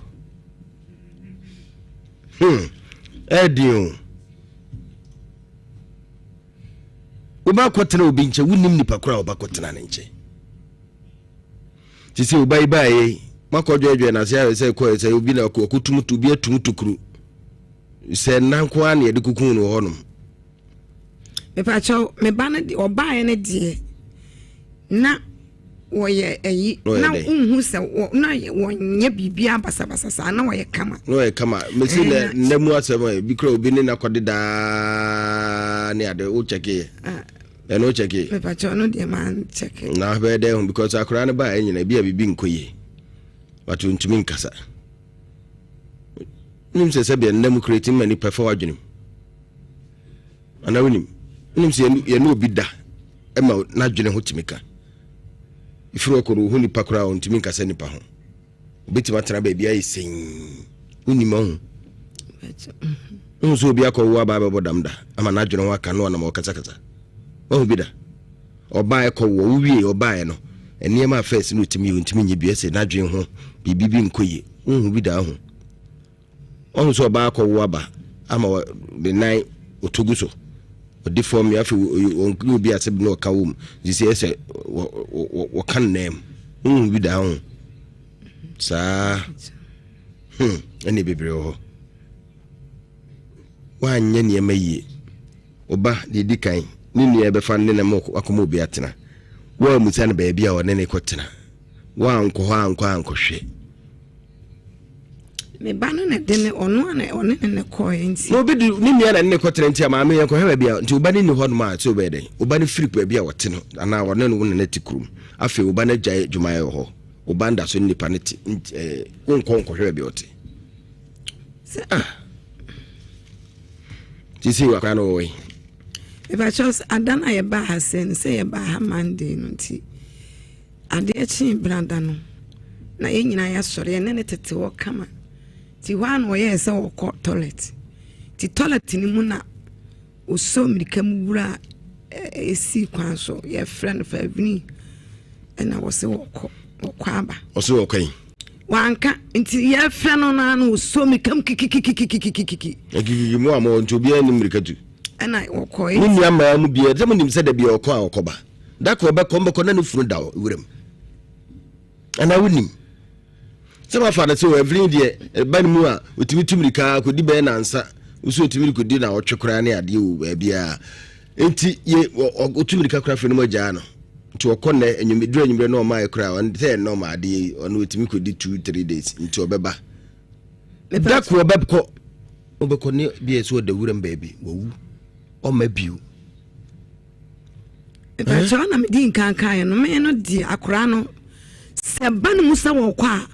edio oba kɔtena obi nche wunim nipa kora oba kɔtena ne nche tisi oba ibaye makɔdwedwe na sɛ kɔ sɛ obi na kɔtumutu bi atumutu kuru sɛ nanko a na yɛde kukun no hɔ nom me pa cho me ba na oba ye ne de na woye eyi na unhu se na wonye bibia basabasa sa na woye kama mesi na nemu asema bi kra obi ne na kodeda ne ade o cheke no cheke me pa cho no de man cheke na be de hon because akra ne ba enyina bi bibi nkoye wato ntumi nkasa nim se be nemu creating many perform adwenim ana wonim nim se ye no obi da ema na dwene ho timika ifiro ko hu nipa kora on timi nkasa nipa ho obeti matara ba bia yisen unima ho unso obi akọ wo aba bodam da ama na dwene ho aka no na ma okasa kasa wo bi da oba ekọ wo wie oba e no eniema afes no timi untimi nyi bia se na dwene ho bibibi nkoye unhu bi da ho onso oba akọ wo aba ama be nai otoguso odi form ya fi on bi aseb no ka wom disi ese wo kan name bi da ho sa ene bebre ho wa anya ne mayi oba de dikan ni nua be fa ne mo akomo bi atena wa musa ne ba bia wo ne kotena wa anko ho anko hwe me ba no ne de ne ono na one ne ko enti no bi ni nua na ne kotena enti ama me yanko hwe bia nti oba ni ho no ma ti oba de oba ni free ba bia wote no ana wo ne no ne tikrum afi oba na gya dwumaye ho oba nda so nipa ne ti wonko hwe bia wote ti si wa kwa no we if I chose adana ye ba hasen say ye ba ha Monday no nti ade echi branda no na ye nyina ya sore ne ne tete wo kama ti wan wo ye se wo ko toilet ti toilet ni mu na o so mirika mu wura esi kwan so ye friend fa vini na wo se wo ko aba o se wo kan wanka nti ye friend no na o so mirika kiki mu amo nti obi ani mirika tu ana wo ko ni nua ma mu bia dem nim se da bia okɔ a okɔba da ko be ko na no funu da wuram ana wonim sama fa na se o every day ban mu a otimi tumirika ko di be na nsa uso otimi ko di na otwe kora ne ade o bia enti ye otumirika kora fe no magya no nti okone enyumidure enyumre no ma ekra on say no ma de on wetimi ko di 2-3 days nti obeba dak obebko ne bi so de wuram baby wo o ma biu ba cha na me din kan no me no di akora no se ba no musa wo kwa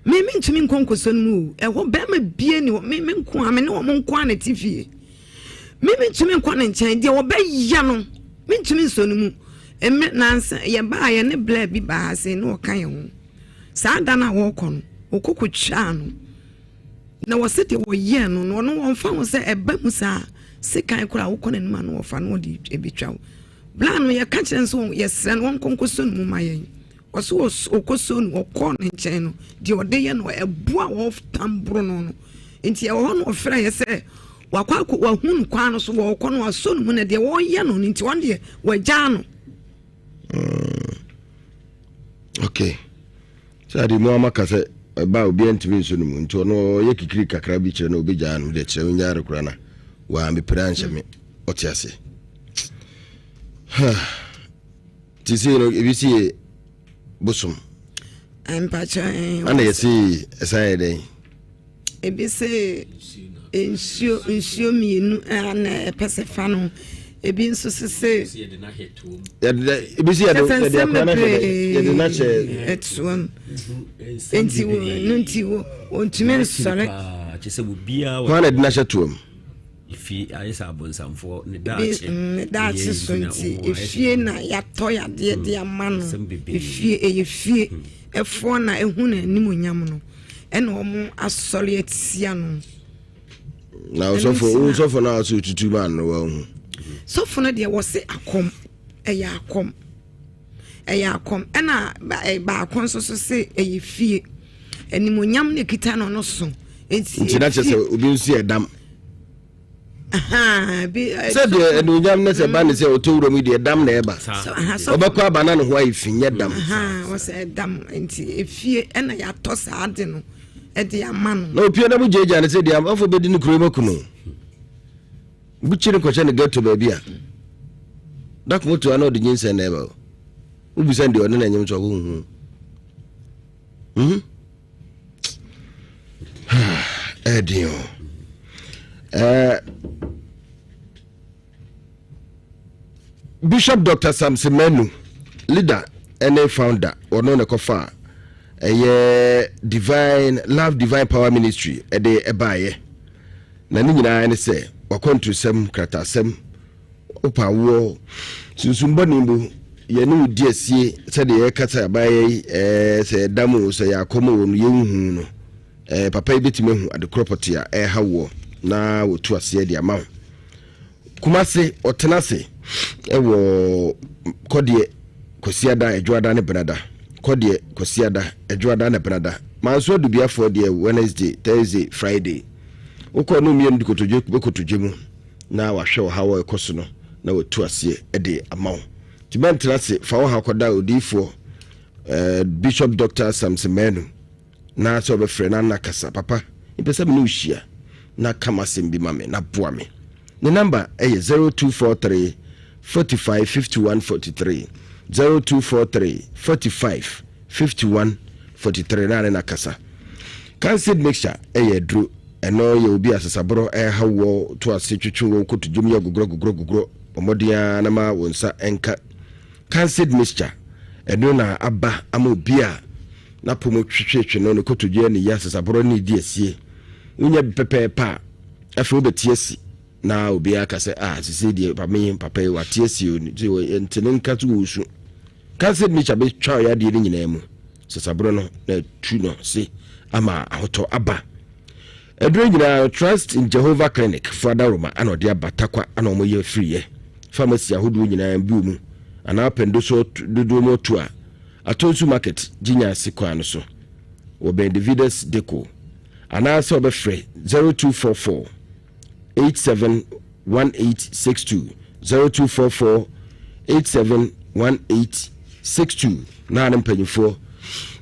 me ntumi nkonkoso no mu e ho ba ma bie ni me nko ame ne wo nko ana tifie me ntumi nko na nchen de wo ba ya no me ntumi nso no mu emme nansa ye ba ye ne bla bi ba ase no kan ye ho saa da na wo kɔ no okokotwa no na wo se de wo ye no no no wo fa wo se eba mu saa se kan kora wo kɔ na nima no wo fa no di ebetwa bla no ye ka kyerɛ nso ye srɛ no nkonkoso no mu ma ye waso okoso no okɔ ne nkyɛn no de ɔde ye no eboa wo tambro no no enti ye wo no ofra ye se wakwa wa hunu kwa no so wo kɔ no waso no mu na de wo ye no nti won de wagya no okay so adi mo amaka se ba obi antimi nso no mu nti ono ye kikiri kakra bi kyerɛ na obi gya no de kyerɛ nyaare kura na wa me pranche me otiase ti se no ebi si busum ampacha ana yesi esan den ebi se ensio mienu ana pesefa no ebi nso se ebi si ya de na che etuam enti wo nunti wo ontime sore chese wo bia wo na de na che tuam ifi ayesa abonsamfo ne dachi so nti ifie na ya to ya de amano ifie eyefie efo na ehu na animonyam no ena omo asori atia no na osofo na aso tutu man no wa hu sofo no de wo se akom eya akom ena ba akon so se eyefie animonyam ne kita no no so enti na chese obi nsi edam bi se de animonyam ne se ba ne se otowro mi de edam na eba obekwa bana no ho ayifinye dam wo se edam enti efie ena ya to sa ade no e de amano na opie na bujeja ne se de am afo bedi ni kuro makuno buchire ko che ne gato ba bia dak moto ana odi nyinse na eba ubi sande one na nyim to wo edio Bishop Dr. Samson Menu, leader and founder ono ne kofa divine power ministry ede ebaye na ni nyina ne se wakontrisem kratasem opawo sunsumbo nimbu ye ne udi asie se de kata abaye se damu se yakomo wonu yehu no papa ibetimehu ade property a hawo na wotu asie de amawo kumase otenase ewo kodie kosiada edwada ne benada kodie kosiada edwada ne benada manso dubia for de Wednesday Thursday Friday ukọ no mie ndikotoje bekotoje mu na wahwe hawo ekoso no na wotu asie de amawo timentrase fa wo hakoda odifo Bishop Dr. Samson Menu na so be frɛ na nakasa papa impesa me no hia na kama sembi mame na boa me the number is 0243 45 51 43 0243 45 51 43 na kasa cancer mixture dro eno ye obi asasabro hawo to asetwetwe wo kotudwum ye gogro omodia na ma wonsa enka cancer mixture eno na aba amobia na pomo twetwetwe no ne kotudwe ne ya asasabro ne di asie unya pepepa afi obetiesi na obi aka se sisi die papa watiesi oni ntene nkatu usu cancer mixture be twa ya die ne nyina mu asasabro no na tu no se ama ahoto aba edre nyina trust in Jehovah Clinic Father Roma anode abatakwa ana omoye free pharmacy ahodo nyina bi mu ana pendo so dodo mo to a atonsu market ginya sikwa no so obe Davidas Deco ana so be free 0244 871862 0244 871862 na mpanyifo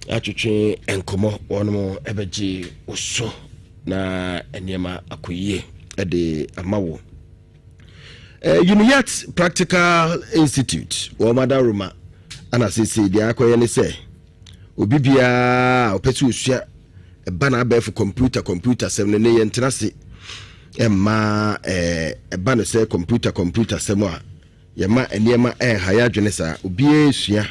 atwetwe enkomo wono ebeji oso na eniema akoyie ede amawo Uniyat Practical Institute or Madaruma ana sese dia akoye ne se obi bia opese osua eba na aba for computer sem ne ye ntenase emma eba no se computer sem a yema eniema haya adwene sa obi esua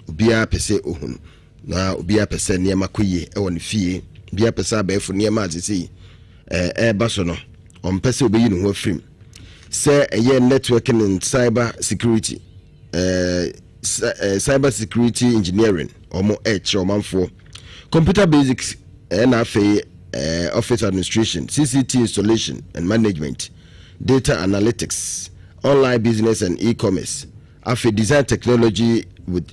obi a pese ohun na obi a pese niema koye e woni fie obi a pese aba for niema azisi ba so no on pese obi yi no ho afrim se eye networking and cyber security cyber security engineering omo omanfo computer basics and office administration, CCT installation and management, data analytics, online business and e-commerce, design technology with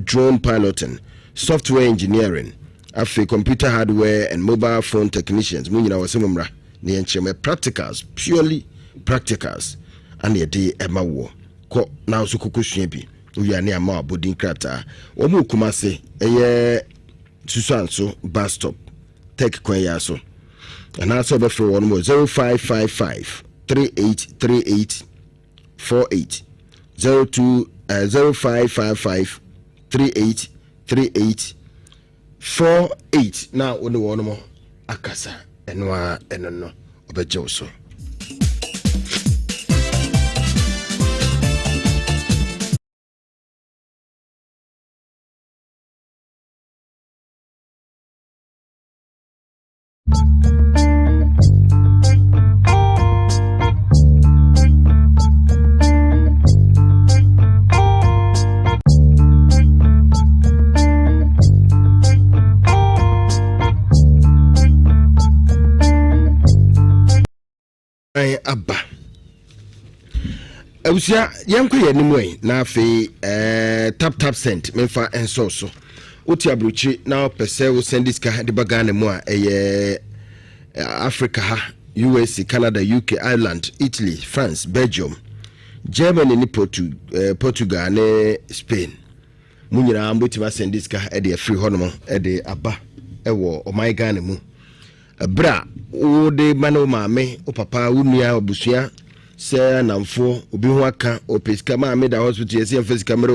drone piloting, software engineering, computer hardware and mobile phone technicians. Practicals, purely practicals, and the day Emma war. Now so kukushibi. We are near more boarding crata. Omu kumase Susanso bus stop. Take Kwayaso. And also before one more 0555 3838 48 0555 3838 48. Now only one more akasa enwa enono obejoso. Abba Awusia yanko ye nimwe na afi tap send memfa enso so oti abrochi na pese wo send this ka de bagane mu a Africa ha US Canada UK Ireland Italy France Belgium Germany ni Portugal ne Spain munyira ambotima send this ka e de free hono e de aba e wo o my gane mu bra o de mano maame o papa unua obusua se namfo obi ho aka o pesika maame da hospital yesi emfesi camera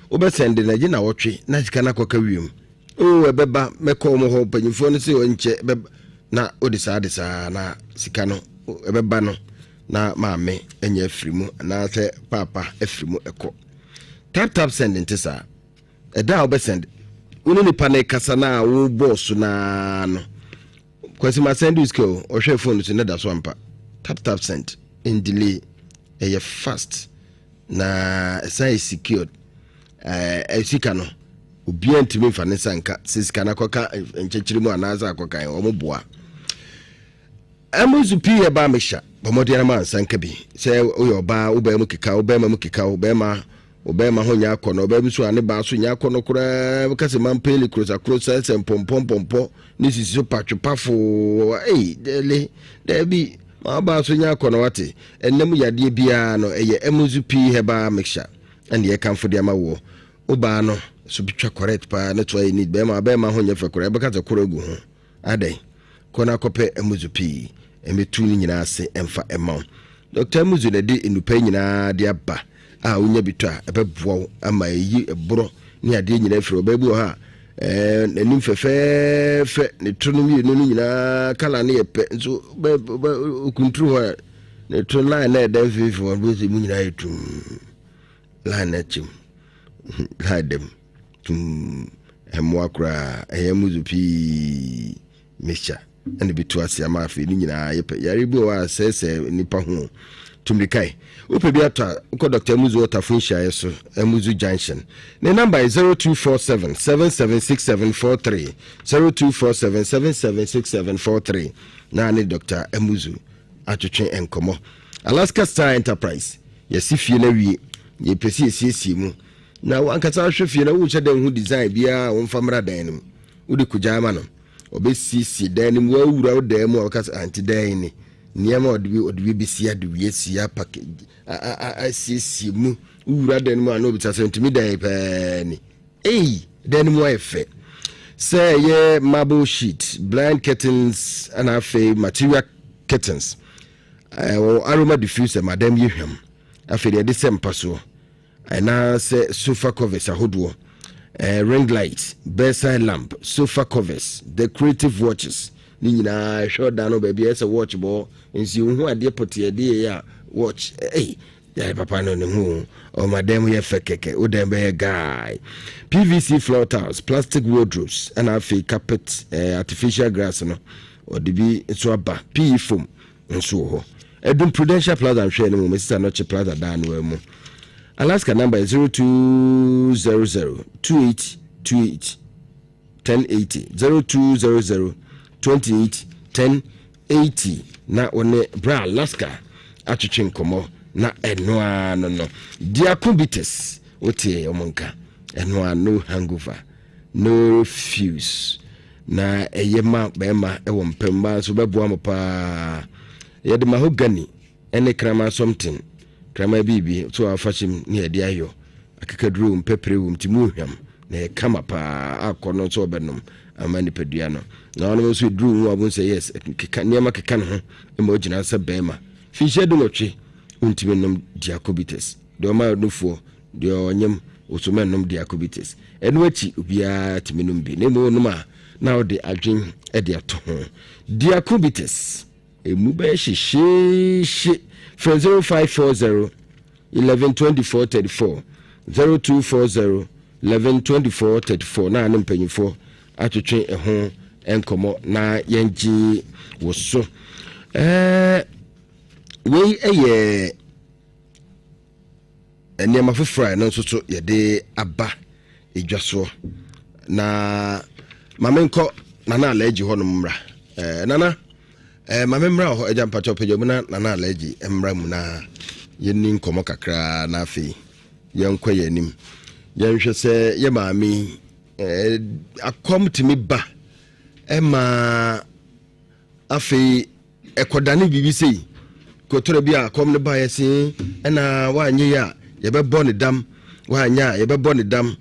o be send na je na wotwe na sika na koka wiem o ebeba meko mo ho panyimfo no se o nche na o de sa na sika no ebeba no na maame enya afrimu na se papa afrimu eko tap send ntisa eda o be send unu ni pane kasa na wo boss na no kwasi ma send this call or share phone to another swampa tap send in delay fast na say secured sika no obi antimi fa ne sanka sika na koka enchechiri mu anaza akokan omoboa amuzu pie ba mesha bomodi na man sanka bi say oyoba oba mu keka obema ho nya akono oba so ane ba so nya akono kura kase man peli cross sem pompompo ni sisi so patwopafo dele debi ma ba so nya akono wate ennem yade bia no emuzu pi heba mixture and ye kan for the amawo oba no so bitwa correct pa na to need bema ho nya fa kura be kase kura gu ho adai kona kope emuzu pi emetu ni nyina ase emfa emma Dr. Emuzu na di inupa nyina de aba unya bitwa ebeboa ama yi eboro ni ade nyina afiro babu ha nanim fefe ne tronomi no nyina kala ne yepe nso okuntru ho ne tron line na da fefe won bo se mu nyina yetu line na chim hadem emwa kra Emuzu pi mesha ene bitwa se ama afi ni nyina yepe yaribu wa sese nipa ho tumrikai upe biata uko Dr. Emuzu otafunsha yeso Emuzu Junction. The number is 0247 776743 0247 776743. Nani Dr. Emuzu atwetwe enkomo. Alaska Star Enterprise yesifie na wie ye pesi esiesi mu na wankata ahwefie na wuche den hu design bia wonfamra dan nim udi kujama no obesisi dan nim wa wura odan mu wakasa anti dan ni niema odi bisia de wiesia package asisi mu wura dan mu ano bitasa ntimi dan pe ni dan mu efe say ye marble sheet blind curtains and afi material curtains aroma diffuser madam yehwam afi de sem paso ana say sofa covers ahodo ring light, bedside lamp, sofa covers, decorative watches. Ni nyinaa hwɛ da no baabi ɛsɛ watch bɔ nsi hu adeɛ pɔte adeɛ ya watch ya papa no ne hu o madam yɛ fɛ kɛkɛ o dem bɛ guy. PVC floor tiles, plastic wardrobes, and afi carpet, artificial grass no or the bi so aba PE foam nso ho. Edum Prudential Plaza nhwɛ no mu Mr. Noche Plaza dan no mu. Alaska number is 0200 2828 1080 0200 28 1080 na one bra Alaska atwetwe nkomo na enoa no diacobitis otie omonka enoa no hangover no fuse na eyema bema ewo mpemba so beboa mo pa yede mahogany ene krama something krama bibi so afashim ne yede ayo akakaduru mpepere wo mtimu hwam na kama pa akono so benom amani pedua no na ono so duru mu abun say yes niam keka no ho e ma ogina sa bema fiche do notwe untimi nom diacobitis de ma nufo de onyem osumenom diacobitis eno achi obia timinum bi na mo numa na ode adwen e de ato ho diacobitis emu ba hihye 0540 1124 34 0240 1124 34 na anem panyifo atwetwe ho enkomo na yenji woso we eye eniema fofra no so yede aba edwaso na mamenko nana alaji ho no mra nana mamemra ho eja mpacho pejo na nana alaji emra mu na yenni nkomo kakra na afi yenkwa yanim yenhwe se ye maami akom timi ba ema afi ekodane bibi sei kotora bi akom ne ba yesi na wanye ya ye be bɔ ne dam wanya ye be bɔ ne dam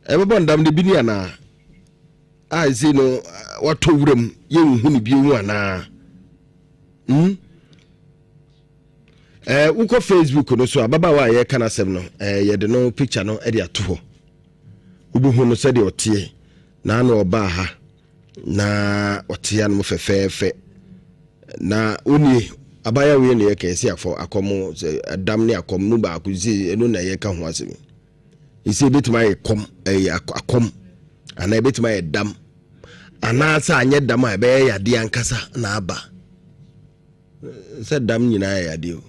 e be bɔ ne dam de bi ni ana a zi no wato wuram ye hu ne bi hu ana uko Facebook no so ababa wa ye kana sem no ye de no picture no e de ato ho ubuhu no se de otie na na oba ha na otie an mo fefefe na oni abaya we ne ye ka esi afọ akomo adam ne akom mu ba akuzi eno na ye ka ho asemi isi betima ye kom akom ana betima ye dam ana sa anye dam a be ya de ankasa na aba se dam nyina ya de o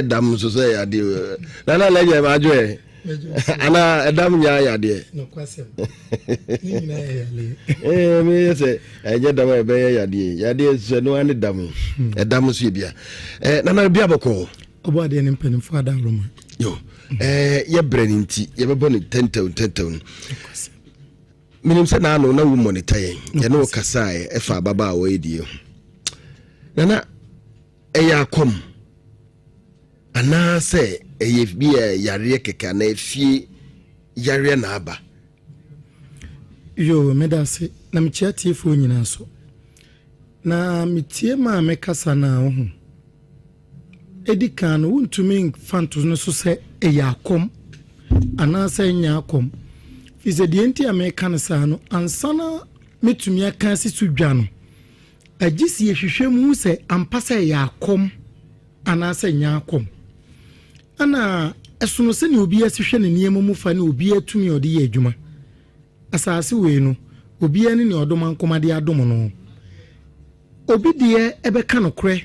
dam so se ya de na leje ma jo ana dam nya ya de no kwasem ni nyina ya le me se eje dam e be ya de se no ani dam dam so bia na bia boko obo de ne mpanim fa da roma yo ye breninti ye bebo ne tentaw minim se na no na wo monitor ye no kasa e fa baba wo edie nana eya kom ana se eye bia yare keka na efie yare na aba yo medase na mchiatie fo nyina so na mitie ma mekasa na ho edikan wontumi fantos no so se eya kom ana se nya kom fize die nti ameka na sa no ansana metumi aka si sudwa no agisi ehwehwɛ mu se ampasa eya kom ana se nya kom ana esono se ne obi asihwe ne niemu mu fa ne obi atumi ode ye adwuma asase we no obi ani ne odoma nkomade adom no obi de ebeka no kre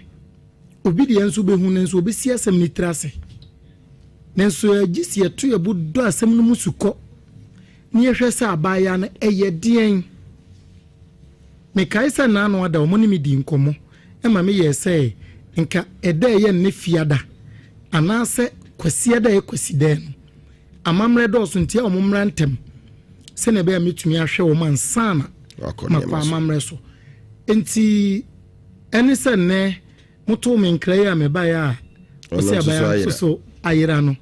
obi de enso behu ne enso obi si asem ni trase nenso agisi eto ye budo asem no musuko ne yehwe se abaya na eye dien me kaisa na no ada omo ne mi di nkomo e ma me ye se nka eda ye ne fiada anase kwasi ada kwasi den amamre do so ntia omumra ntem se na be ametumi ahwe wo man sana makwa amamre so enti eni se ne muto me nkra ya me ba ya o se abaya so ayira no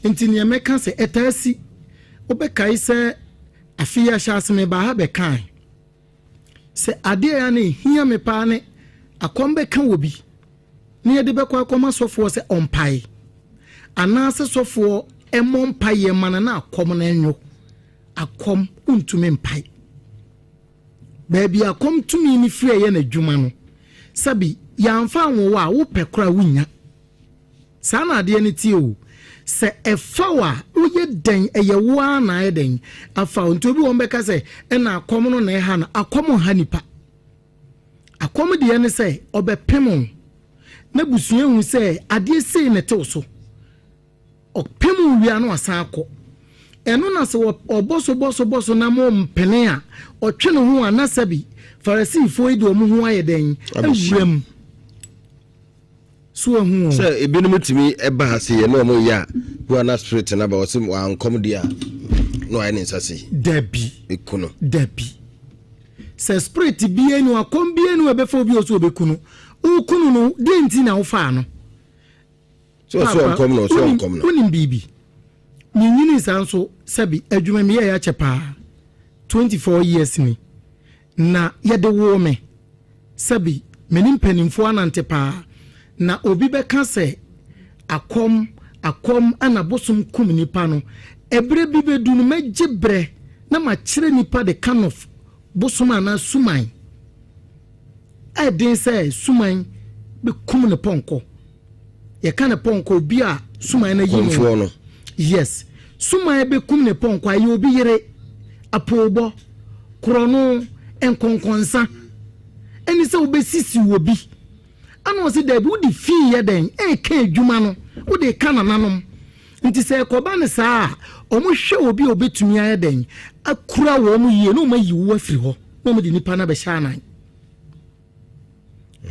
enti ne me kan se etasi obekai se afia shase me ba ha be kan se ade ya ne hia me pa ne akombe kan obi ne de be kwa akoma sofo se ompai ana se sofo ɛmɔ mpa yɛ mana na akɔm na enyo akɔm untumi mpai baabi akɔm tumi ni firi yɛ na adwuma no sabi yamfa anwo a wo pekora wunya saa na ade ne tie o se efawa woye den eyewo na eden afa nti obi won beka se na akom no na eha na akom ha nipa akom de ne se obepem na busua hu se ade sei ne te so opem wi anu asan akọ eno na se oboso na mo mpene a otwe ne ho anasabi farisifo ido omu ho ayeden awuram so hu so ebinum timi eba ha se ye no mo ya who na spirit na ba osim wa ankom dia no ay nsase dabi ekuno dabi se spirit bi enu akom bi enu ebefo obi oso obekunu ukunu no de nti na wo fa no so ankom no so ankom no unim bibi nyini sanso sabi adwuma mi ya chepa 24 years ni na yede wo me sabi menim panimfo anante pa na obi beka se akom ana bosom kum nipa no ebre bi bedunu magyebre na ma kire nipa de kind of bosom ana suman den say suman be kum ne ponko ye kana ponko bi a suman na yimo no yes suman be kum ne ponko ayi obi yere apobo krono enkonkonsa eni se obesisi wobi ano se da bi wo di fi ye den ka adwuma no wo de kana nanom nti se koba ne saa omo hwe obi obetumi aye den akura wo mu yie no ma yi wo afiri ho no mo di nipa na be sha nan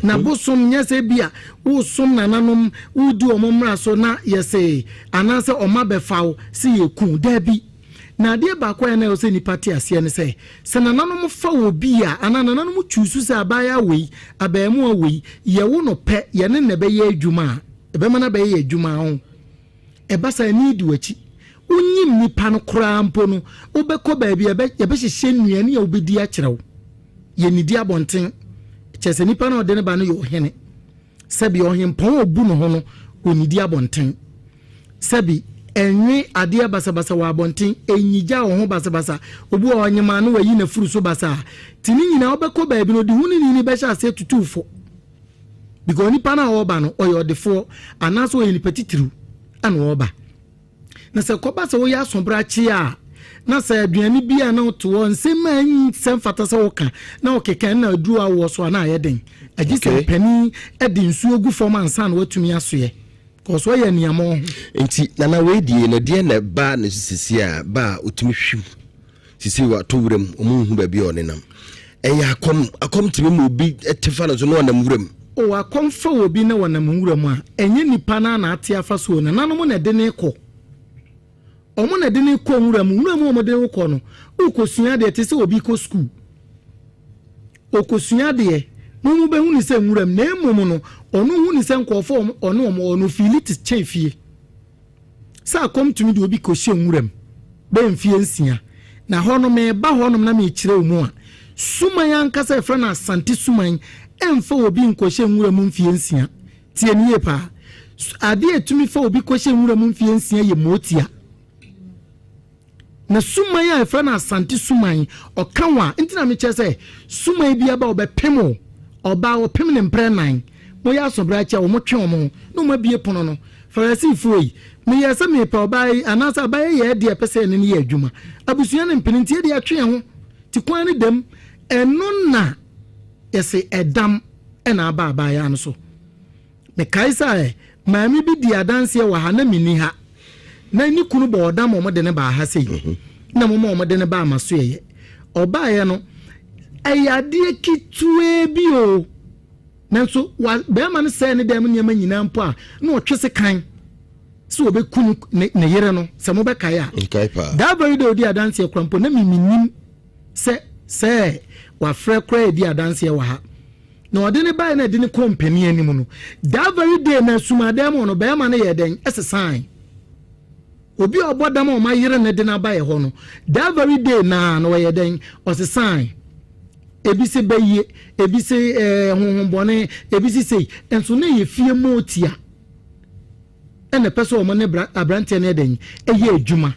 na bosom nyese bia wo som na nanom wo di omo mra so na yese anase oma be fawo se ye ku da bi na de ba kwa na ose nipa ti ase ne se nananom fa obi a anananom chusu se abaya wei abaemu awei ye wo no pe ye ne ne be ye adwuma ebe mana be ye adwuma ho e basa ni di wachi unyim nipa no kra mpo no obekọ ba bia ye be hye nnuane ya obedi a kyerɛw ye nidi abonten kyese nipa na ode ne ba no ye ohene sabi ohempon obu no ho no onidi abonten sabi enwe ade basabasa wa abonten enyija wo ho basabasa obu onyema no wayi na furu so basa tini nyina obekọ ba bi no de huni ni be sha se tutufo because nipa na oba no oyodefo anaso yini petitiru ana oba na se koba se wo ya sombra chi a na se aduane bia na to nsem an sem fata se woka na okeka na adu a wo so na ayeden agise pani edi nsu ogu form ansa na watumi asoye cause wo ya niamo nti nana we die na die na ba na sisi a ba otumi hwim sisi wa to wuram omu hu ba bia onenam eya akom timi mu obi etefa na so no onam wuram o akomfa obi na wonam wuram a enye nipa na ate afa so na nanom na de ne kɔ omo na de ne kɔ wuram omo de kɔ no ukosua de te se obi kɔ school okosua de mumu be huni se wuram na emum no onu huni se nkɔfo onu filiti chefie sa akom tumi de obi kɔ hye wuram be mfie nsia na hono me ba hono na me kyerɛ mu a suman ankasa efra na asante suman emfa obi nkɔhye wuram mfie nsia tie nie pa ade etumi fa obi kɔhye wuram mfie nsia ye motia na suman ya efra na asante suman ɔkanwa ntina me kyerɛ sɛ suman bia ba obepemo oba opem ne mprenan mo ya sobra kya wo mo twe mo no ma bie pono no farasi foi me ya se me pa obai anasa bai ye de pese ne ye adwuma abusua ne mpenintie de atwe ho ti kwan ne dem eno na yese edam ena aba ya no so me kaisa maami bi di adanse wa ha na mini ha na ni kunu bo odam mo de ne ba ha sei na mo de ne ba amaso ye oba ye no ayade kitue bi o nanso be ma ne se ne dem nyama nyina mpo a na otwese kan so obekunu ne yere no se mo be kai a da very do di adanse krampo na miminim se wa frɛ kra di adanse wa ha na ɔde ne bae na de ne company anim no da very day na sumadam no be ma ne ye den esesan obi obodam o ma yere ne de na bae ho no da very day na ye den osesan ebise baye ebise honhombone ebise sei enso na ye fie motia ɛna pɛ sɛ ɔmo ne aberanteɛ no ɛdɛn ɛyɛ adwuma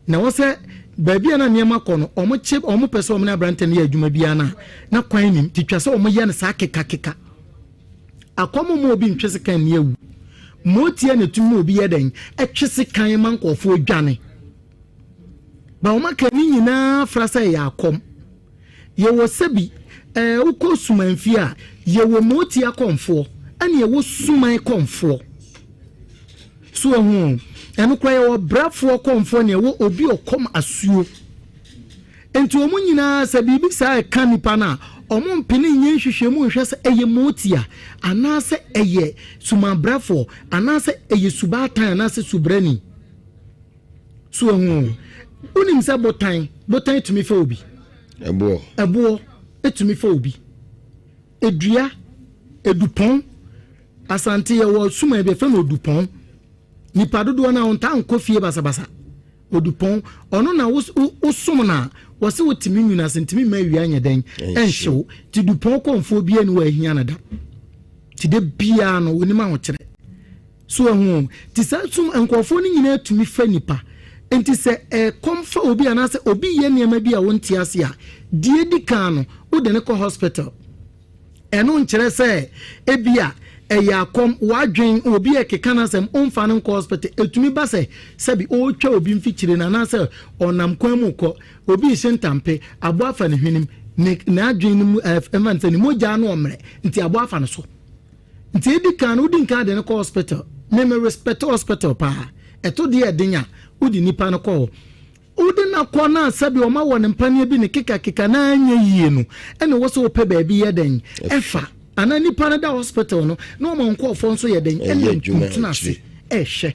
na wɔsɛ baabi a na nneɛma kɔ no ɔmo pɛ sɛ ɔmo ne aberanteɛ no yɛ adwuma biara na kwan nim titwa sɛ ɔmo yɛ no saa keka akɔmo mu obi ntwe sekan ne awu motia na tumi obi yɛ dɛn ɛtwe sekan ma nkɔfoɔ dwane ba ɔmo ka ni nyinaa fra sɛ yɛ akɔm yɛwɔ sɛbi wokɔ sumanfi a yɛwɔ motia kɔmfoɔ ɛne yɛwɔ suman kɔmfoɔ so ɛho ɛno kora yɛwɔ brafoɔ kɔmfoɔ ne yɛwɔ obi ɔkɔm asuo enti ɔmo nyinaa sɛ biribi saa ɛka nipa no a ɔmo mpene nyɛ nhwehwɛ mu nhwɛ sɛ ɛyɛ motia anaasɛ ɛyɛ sumanbrafoɔ anaasɛ ɛyɛ subaatan anaasɛ subrani so ɛho wonim sɛ botan tumi fa obi ɛboɔ etumi fa obi edua edupɔn asante yɛwɔ suma ebe fɛ no odupɔn nipa dodoɔ na ɔnta nkɔ fie basabasa odupɔn ɔno na wosom na wɔse wotimi nwuna sentimi ma awia nyɛ dɛn ɛnhyew ti dupɔn kɔmfoɔ bia ne wɔahia no da ti de bia no wonim ahokyerɛ so ɛho ti saa sum nkɔfoɔ no nyinaa tumi fa nipa enti sɛ kɔmfa obi anaasɛ obi yɛ nneɛma bi a wonte ase a die di kan no wode ne kɔ hospital ɛno nkyerɛ sɛ ebia ɛyɛ akɔm wadwen obi ɛkeka na sɛm ɔmfa no nkɔ hospital etumi ba sɛ sɛbi ɔtwa obi mfikyire na anaasɛ ɔnam kwan mu kɔ obi hyɛ ntampe abo afa ne hwenem na adwen no mu ɛma nsɛ ne mogya no ɔmmerɛ nti abo afa no so nti edi kan no wodi nkan de ne kɔ hospital me respect hospital paa ɛto deɛ ɛdenya wodi nipa no kɔ wodi na kɔ na sɛbi ɔma wɔ ne mpane bi ne keka na anya yie no ɛna wɔ sɛ wopɛ baabi yɛ den ɛfa ana nipa no da hospital no na ɔma nkɔɔfoɔ nso yɛ den ɛna ntena ase ɛhwɛ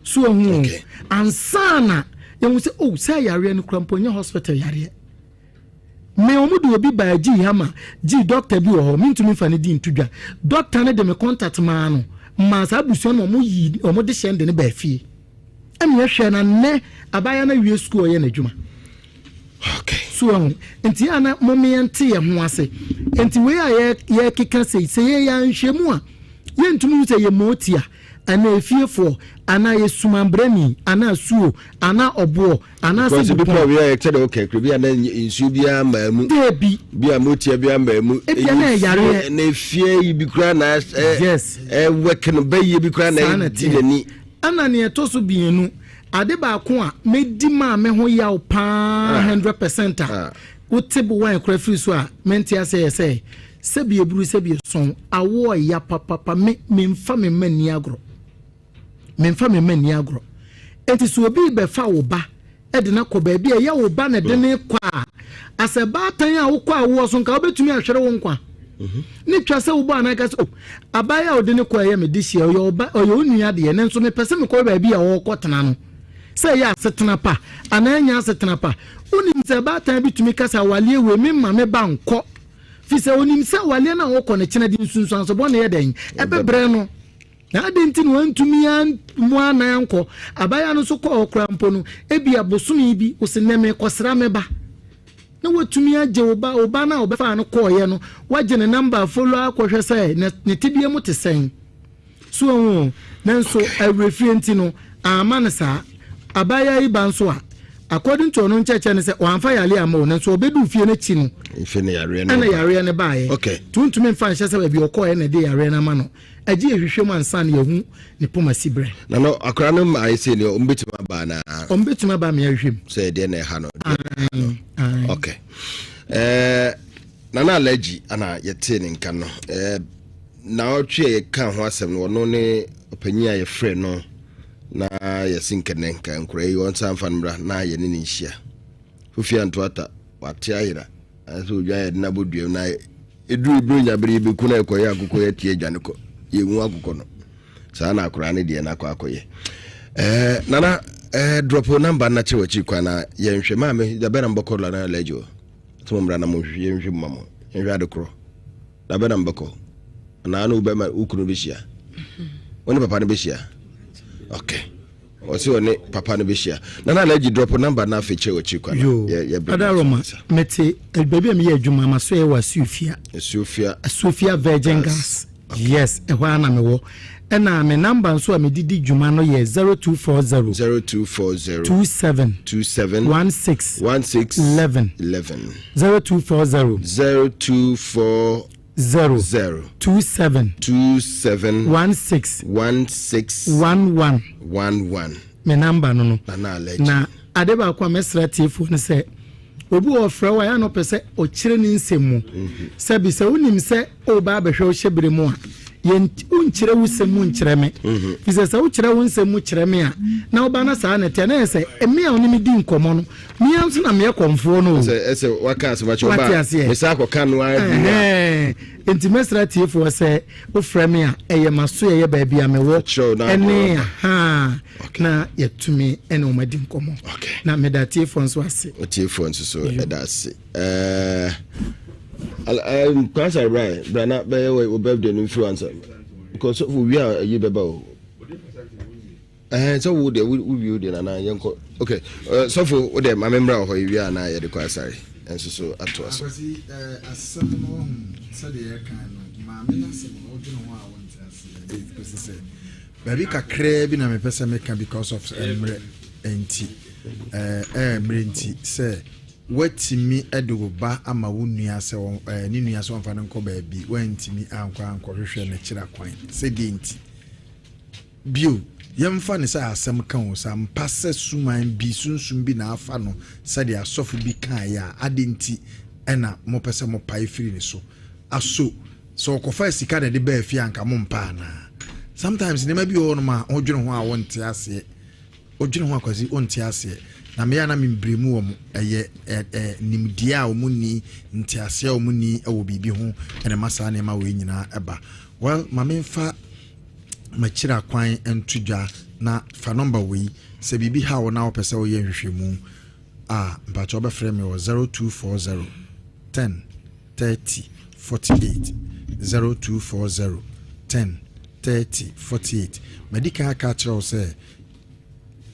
so ɛho ansana yɛhu sɛ sɛ yareɛ no kora mpo nyɛ hospital yareɛ me ɔmo de obi baa gyi hama gyi doctor bi wɔ hɔ mentumi fa ne di ntodwa doctor no de me contact maa no ma saa busua no ɔmo de hyɛ de ne baa fie ɛmi ɛhwɛ na nnɛ abaya na wie school ɔyɛ n'adwuma okay so nti ana mommente yɛ ho ase nti we a yɛ keka sɛ yɛ nhwɛmu a yɛntumi sɛ yɛ motia ana efiefo ana yɛ sumambrani ana suo ana obo ana se bi pa we a yɛtɛ okay bi ana nsu bi amamu debi bi a motia bi amamu na efie yi bi kura na yes work no bayi bi kura na didani ana ne etoso bienu ade ba ko a medi ma me ho yaw pa 100% a wotibu wan kura free so a menti asɛ sɛbi eburu sɛbi son awo ya papa me mfa me mani agro enti so obi be fa wo ba e de na kɔ ba bi ya wo ba na de ne kwa asɛba tan a wo kwa wo so nka obetumi ahwere wo nkwa ni twa sɛ wo ba na ka sɛ abaya o de ne kwa ya me de hia o ba o yo nua de ne nso me pese me kɔ ba bi a wo kɔtena no sɛ ya asetena pa ananya asetena pa onim sɛ ba tan bi tumi kasa wale we me ma me ba nkɔ fi sɛ onim sɛ wale na wo kɔ ne kyena di nsunsuan so bɔ ne yɛ den ɛbebrɛ no na adenti no antumi an mu anan nkɔ abaya no so kɔ okra mpo no ebi abosomi bi osineme kɔsra me ba na watumi agye oba na obefa no kɔɔyɛ no wagye ne number follow akɔhwɛ sɛ ne tibie mu te sɛn so ho nanso awrefrienti no ama ne saa abaya yi ban so a according to no ncheche ne sɛ wanfa yale ama no nso obedu fie ne chi no ife ne yare ne ana yare ne baaye okay tuntumi mfa nhyɛ sɛ baabi ɔkɔɔ ne de yare na ma no agye ehwehwɛ mu ansa ne yahu ne poma sibre na no akra no ma ai say ne ombetuma ba na ombetuma ba me ahwehwem sɛ de na ha no okay na allergy ana yete ne nka no na otwe ye kan ho asɛm no no ne opanyi a ye frɛ no na yɛsinkene nka nkura yi wɔn sanfa mbra na yɛ ne nhia fufia ntoata wate ayira aso dwa yɛ na bodua na edu ibru nyabere bi ku na ekoyɛ akokɔ yɛ tie dwane kɔ yɛwu akokɔ no saa na akura ne de na akɔyɛ nana drop number na chewa chi kwa na yɛnhwɛ ma me da bɛna mbɔkɔ la na lejo to mbra na mo yɛnhwɛ mamo yɛnhwɛ adekoro da bɛna mbɔkɔ na anu bɛ ma ukunu bi hia woni papa ne bi hia okay osi one papa no be share na na leji drop number na feche ochi kwa ya adaroma mete baby me adwuma ma so e wa Sofia Virgin Gas Yes, ehwana mewo. Ena me number nso a me didi dwuma no ye 0240 27 16 11 0240 27 16 11 me number no na adeba kwa mesra tifu ne se obi ofra wa ya no pese o kire ni nsemu se bi se unim se o ba behwe o hyebere mu a yen unkire wusemu nkire me fise se ukire wunsemu kire me a na oba na sa na te na se emi a oni mi di nkomo no mi amso na me konfo no se waka so ba choba me sa akoka no a enti mesra tifu se o fra me a eye maso eye ba bia me wo ene ha na yetumi ene o madi nkomo na me da tifu nso ase o tifu nso so edase Kwasa right, Brana be we birthday influencer because we are you beba o. So we dey na yenko. Okay. So for them my member of we are na ye dey Kwasa and so ato us. Akwasi asem no say dey kan no ma me na se no odino ho a won ase because say baby kakra bi na me pese me kan because of emre enti emre enti say watimi edoba ama wonua se ni nua se wonfa nko ba bi wantimi ankwa hwehwe na kira kwan se denti bio yemfa ne sa asem kan o sam passe suman bi sunsun bi na afa no se de asofu bi kan ya adenti ena mo pese mo pai firi ne so aso so kofa sika de ba afi anka mo mpa na sometimes ne ma bi o no ma odwene ho a wonte ase odwene ho akwasi onte ase na me ya na membremu wo eye nimdia o muni ntiase o muni e wo bibi ho ene masa na ma we nyina eba well ma memfa machira kwan entudwa na fa number we se bibi ha wo na wo pese wo ye hwehwemu mpa cho be frame wo 0240 10 30 48 0240 10 30 48 medical ka chiro se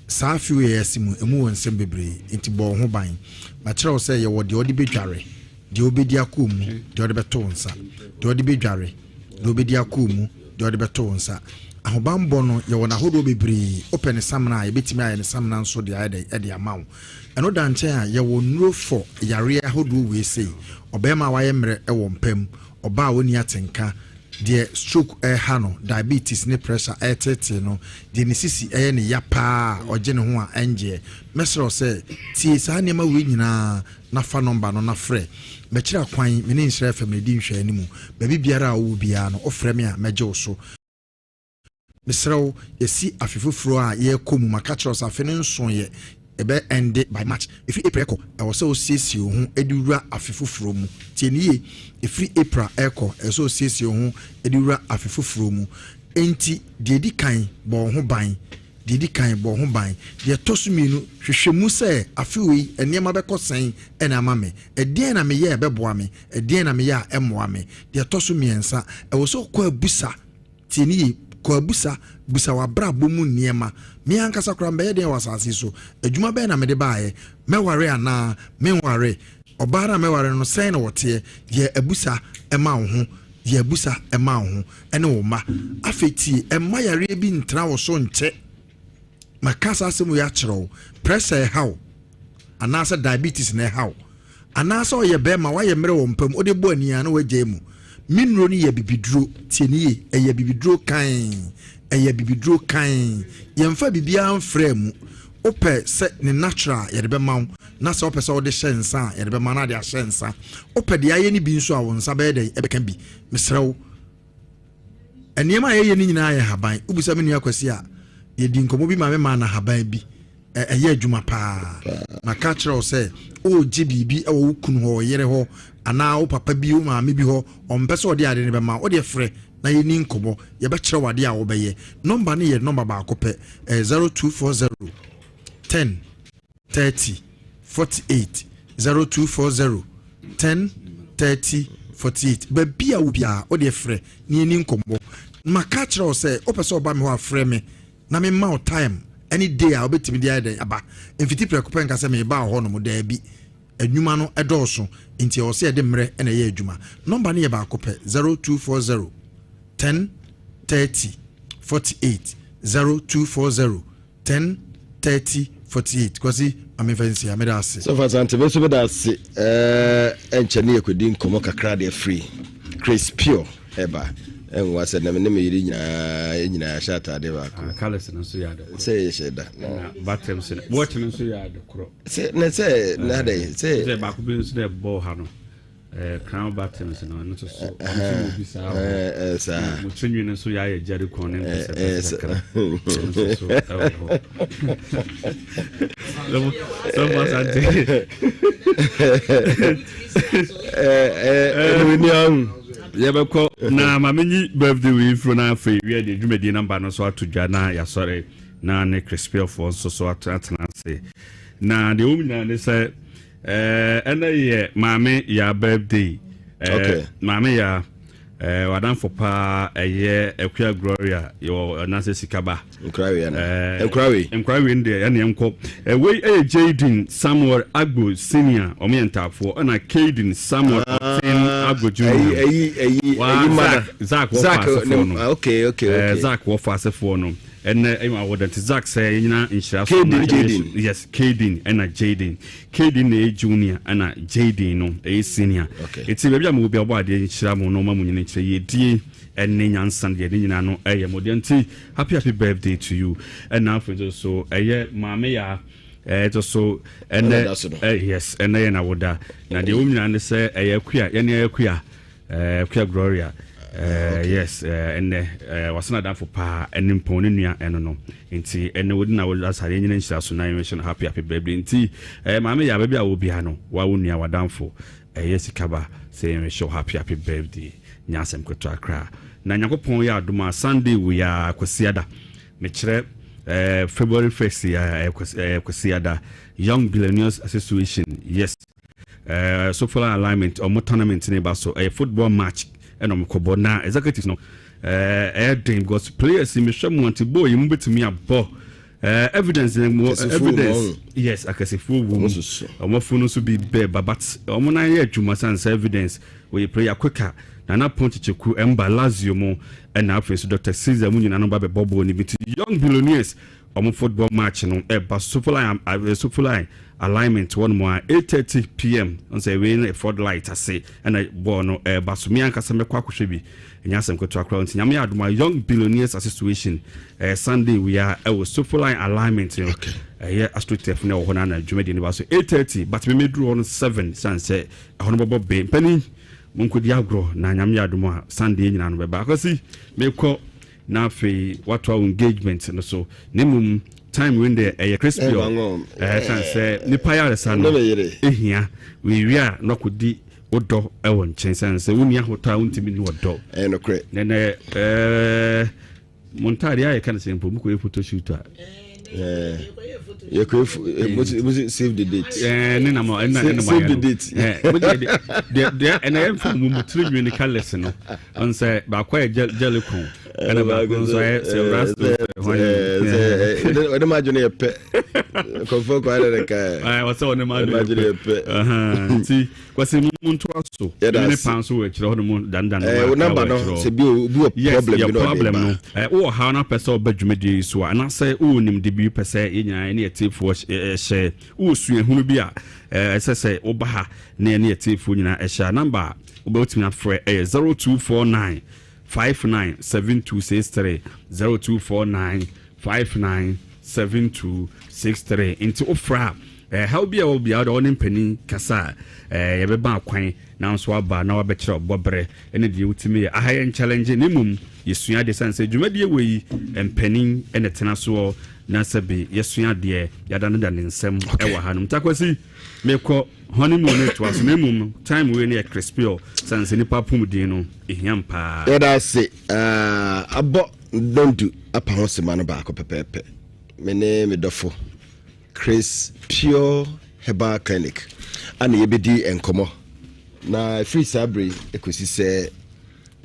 safi we yesimu emu wonsem bebre enti bo ho ban ma kire wo se ye wo de odi bedware de obedi akomu de odi beto nsa de odi bedware de obedi akomu de odi beto nsa ahobambo no ye wo na hodo bebre open samna ye betimi aye ne samna nso de aye de amawo eno da nche a ye wo nuro for yare ahodo we sei obema waye mre e wo mpam oba woni atenka de stroke hano diabetes ne pressure etete no de ne sisi ne yapa oje ne ho a enje mesro se tie sa ne ma we nyina na fa number no na frɛ me kira kwan me ne nsre fam ne di nhwe animu ba bibiara a wo bia no ofrɛ me a meje wo so mesro yesi afefufuro a ye komu maka kira so afe ne nso ye ebe end by March if April eko e wo se o siesie ho edura afefufuro mu tie nie if April eko e so siesie ho edura afefufuro mu enti de di kan bo ho ban de di kan bo ho ban de tosuminu hwehwemu se afewi enema bekosen ena ama me edien na me ye beboa me edien na me ya emoa me de tosumiensa e wo so kwa busa tie nie kwa busa wa bra bomu niema mi ankasa kra mbe den wasase so adwuma be na me de baaye meware ana menware obara meware no sen na wote ye abusa ema wo ho ye abusa ema wo ho ene wo ma afeti ema yare bi ntra wo so nche makasa asemu ya kyerɛw pressure how anasa diabetes na how anasa o ye be ma wa ye mere wo mpam o de bo ania na wagye mu minro ni ye bibiduro tienie eye bibiduro kan yemfa bibia mfrɛ mu opɛ se ne natural ye de be ma na se opɛ se o de hyensa ye de be ma na de hyensa opɛ de aye ni bi nso a won sa be de e be kan bi mesrew eniema ye ni nyina ye haban ubusa me nua Akwasi a ye di nkomo bi ma me ma na haban bi eye adwuma pa maka kyerɛ se o gye bibi e wo kunu ho yere ho ana wo papa bi wo maame bi ho ompese ode ade ne be ma ode frɛ na ye ni nkomo ye be kyerɛ wade a wo be ye number ne ye number ba ko pɛ 0240 10 30 48 0240 10 30 48 ba bia wo bia ode frɛ na ye ni nkomo maka kyerɛ se opese oba me ho afrɛ me na me ma time any day a obetimi dia den aba mfiti prekopen ka se me ba ho no mo da bi adwuma no edoso nti o se de mre na ye adwuma number ne ye ba ko pe 0240 10 30 48 0240 10 30 48 kwasi amefensi ameda ase so for example so beda ase enchene ekodi nkomo kakra de free Chris Pure eba enwa se na me yiri nyina shata de ba ko colors no so yada say sheda na batem se watch no so yada kro say na dey say ba ko bi so de ball ha no crown batem se no so so bi sa sa mo twinwi no so ya jari kon ne se so was ante yebeko na mamenyi birthday we fro na free we dey dwumadi number no so atodwa na ya sorry na ne crispy for so atana say na de omina ne say ena ye mame ya birthday mame ya wadan for pa eye Akwa Gloria yo na say sikaba enkrawe na enkrawe ndie ya ne enko we Jaden Samuel Agbo senior omientafo na Caden Samuel Agbo junior Zach okay Zach wo fasefo no and I would that Zach say nyina inshira yes Caden and Jaden na junior and Jaden no senior it's baby am be obo ade inshira mo no ma mo nyina kire yedie and nyansan de nyina no modernity happy birthday to you and now for so mama ya just so and yes and na woda na de umina ne say Akwa Gloria yes and wasana dan for pa and mpon nua eno no nti ene wodi na woda sare nyina nhyira so na mention happy birthday nti mama ya baby a wo bia no wa wonua wadanfo yes kaba say me show happy birthday nyasem kweto akra na nyakopon ya adoma Sunday we are kwasiada me kire February 1st ya kwasiada Young Billionaires Association yes so for alignment or tournament in baso a football match and omokobo na executives no dream because players in me want to boy you betumi abo evidence evidence yes akasifu wo omofunu so be but omona ye adwuma sans evidence we prayer quicker na ponticheku emba Lazio mo na afeso Dr. Caesar munyina no ba be bobo ni biti Young Billionaires omo football match no eba Sofly alignment one more 8:30 p.m. on say we for light ase na ball no eba so mi anka se mekwa akohwe bi nyasem kweto akra nti nyame adoma Young Billionaires Association Sunday we are Sofly alignment astrotef na ho na dwumedi ni ba so 8:30 but me medru on 7 sanse hono bobo be pani munkodi agro na nyame adoma Sunday nyina no beba akosi mekọ na fe what our engagement no so nemum time when the crispy say ni paya san ehia we are no kodi odo e won chensan say woni ahota untimi ni odo no kre ne montari ay kan say mpo muko photo shoot you could save the date save the date and I am from mutri colors no on say ba kwa jellicon and ba go so rasto what imagine e pe confo kwa le ka what's on imagine e pe see kwase muntu aso ne panso we kire hono dan number no se bi problem no o ha na person badwumedi so ana say o nim de bi pese yenya ne etifo she o suahunu bi a sese obaha ne etifo nyina ehya number obetumi afre 0249 597263 0249 597263 into ofra how be will be out on penny kasa yebeba kwan na nso aba na wabekere obobre ene de utimi a high challenge nimum yesua de sanse dwumade we empenin ene tena so na sabe yesua de yada no da nsem ewa hanum takwasi mekọ honeymoon to aso nimum time we ne crispy sanse ni papum din no ehiampa yada se abo don't do apa ho se mano ba ko pepepe me dofo Chris Pure Herbal Clinic and yebedi enkomo na free sabre ekosi se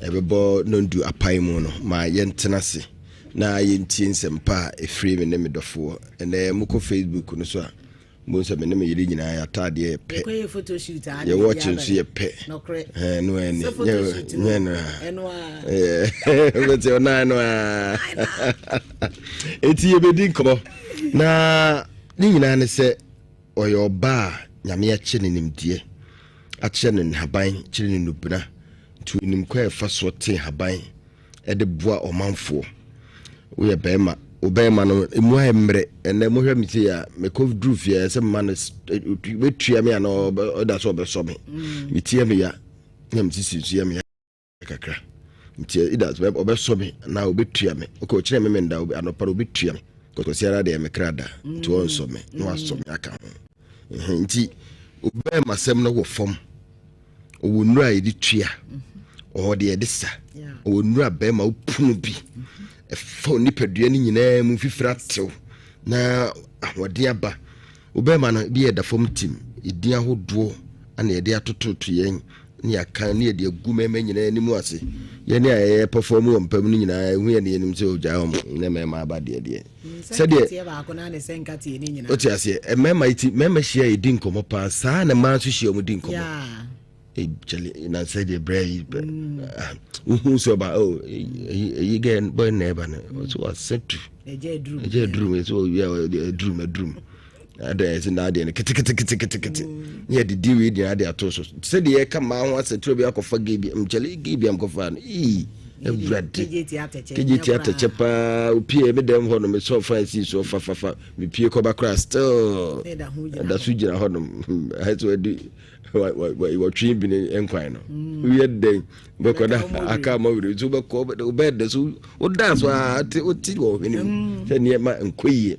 ebebo nondu apai mu no ma yentenase na yentie nsempa efree me ne medofo ene muko Facebook no so a mo se me ne me yiri nyina ya tade ye pe ko photo shoot ye watch nso ye pe no eni no beti ona no eti ye bedi nkomo na ni nyina ne se oyo ba nyame ya che ne nimdie a che ne haban che ne nubuna tu nim kwa fa so te haban e de boa omanfo wo ye bema obema no emu emre ene mo hwa miti ya me covid roof ya se man wetua me ana oda so obeso me miti me ya na miti sisu ya me kakra miti ida so obeso me na obetua me ko kire me nda anopara obetua me ko siara de me krada to onso me no aso me aka ho nti obema sem no wo fom owo nura yedi tua o de edisa owo nura bema opunu bi efo ni pedua ni nyina mu fifira tew na ahode aba obema no bi eda fom tim edin ahodo ana ede atototo yen ni aka ni ede agu mema nyina ni mu ase ye ni aye perform wo mpam ni nyina hu ye ni nim se ogya ho na mema aba de se de ba ko na ne senkati ni nyina oti ase mema iti mema hia edin komo pa sa na man so hia mu din komo jeli na say the brave so ba you get boy neighbor so was set to drum so yeah drum ada is na de kiti yeah the deal with the other to so say the come ma ho set to be akofa gibi jeli gibi am kofa no kejeti ateche pa opie me dem ho no me so fancy so fa me pie ko ba kra still da sujira ho no ha so di what dream been enquire no we had day bekoda aka ma we so beko bed so o dance wa o ti wo hini se ne ma enkoyie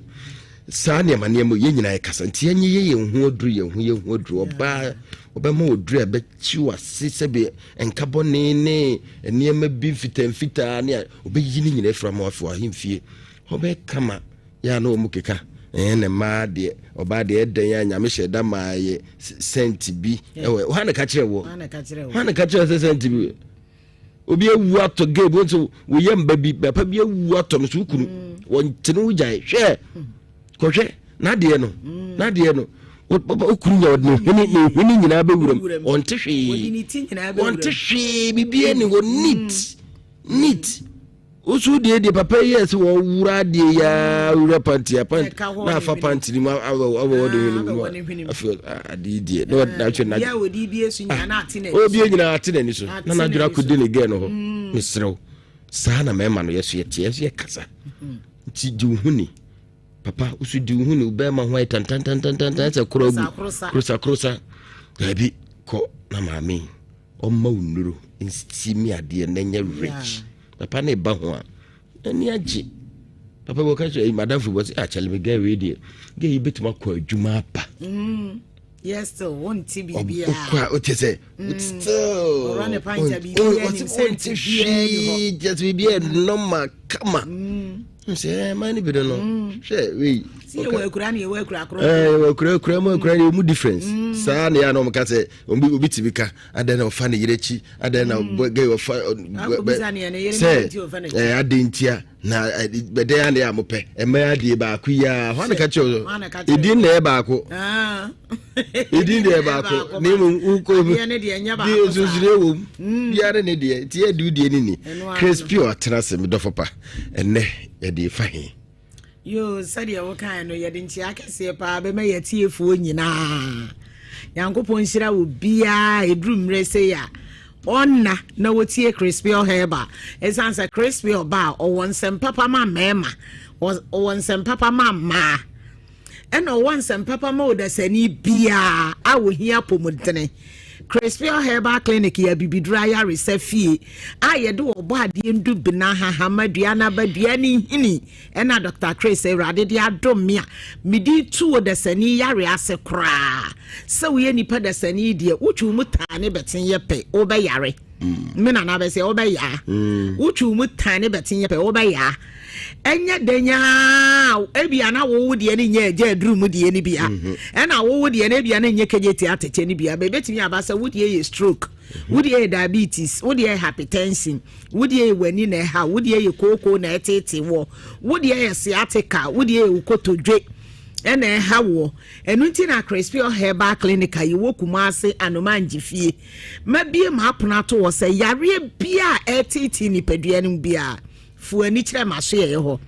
sa ne ma ne mo ye nyina e kasa nti anye ye hu oduru oba ma oduru be chiwa sisebe enkabo ne ma bi fita ne obe yini nyina fra ma afo ahimfie obe kama ya na omu keka ne ma de oba de eden ya nyame hyeda maaye sent bi ewe wo na ka kire sent bi obi ewu ato game so wo yamba bi papa bi ewu ato so kunu won tene wo jai hwe ko hwe na de no okuru nya odno hini nyina be wuram onte hwe bibie ni wo neat osu de papa yes wo wura de ya wura panty na fa panty ni awo de ni afio adi no na twa na ya wodi bi esu nya na atene obi nyina atene ni so na dwura kudi ni ge no ho misrew sa na mema no yesu ye kasa ti di huni papa osu di huni ube ma ho tan se krosa gabi ko na mami o ma unuru instimi ade na nya rich papa ne ba ho ani agi papa bo ka so madam fu bosi actually me get ready get you betima kwa adwuma pa yes still won tibia kwa o tese still run a pint bibia ni sent bibia just bibia normal kama say mani be no she we see we kura mu difference sa na ya no mka say obi tibika ada na ofa na yirechi ada na ge ofa say adentia na bede ya na amope ema ade ba ku ya ho na ka che edin na e ba ko edin de ba ko ni mu ko bi de zuzire wo biare ne de ti e du de ni crispy o trase me do fopa enne e de fahin yo sadia wo kan no ye de nchi akese pa be me ye tiefuo nyina yankopon hira wo bia edurumre se ya onna na wotie crispy o heba esansa crispy o ba o wonsem papa ma mema o wonsem papa ma ena o wonsem papa ma odasani bia a wo hia pomodene crispy herbal clinic ya bibidura ya resafie a ye de obo ade ndu bina ha madua na badua ni hini ena Dr. Chris Erade de adomia midi tu odasani yare ase kra se we nipa dasani de wutu mutane betin ye pe oba yare me na na be se oba ya wutu mutane betin ye pe oba ya enya denya ebia na wo de ni nya eja aduru mu de ni bia ena wo de na bia na nya kejeti atete ni bia be betimi abasa wo de ye stroke wo de diabetes wo de hypertension wo de wani na ha wo de ye koko na etete wo de ye sciatica wo de ukotodwe ene ha wo enu nti na crispy herbal clinic ayi wo Kumasi anomanji fie mabie ma apona to wo se yare bia etiti ni pedua no bia fu ani kire maso ye ho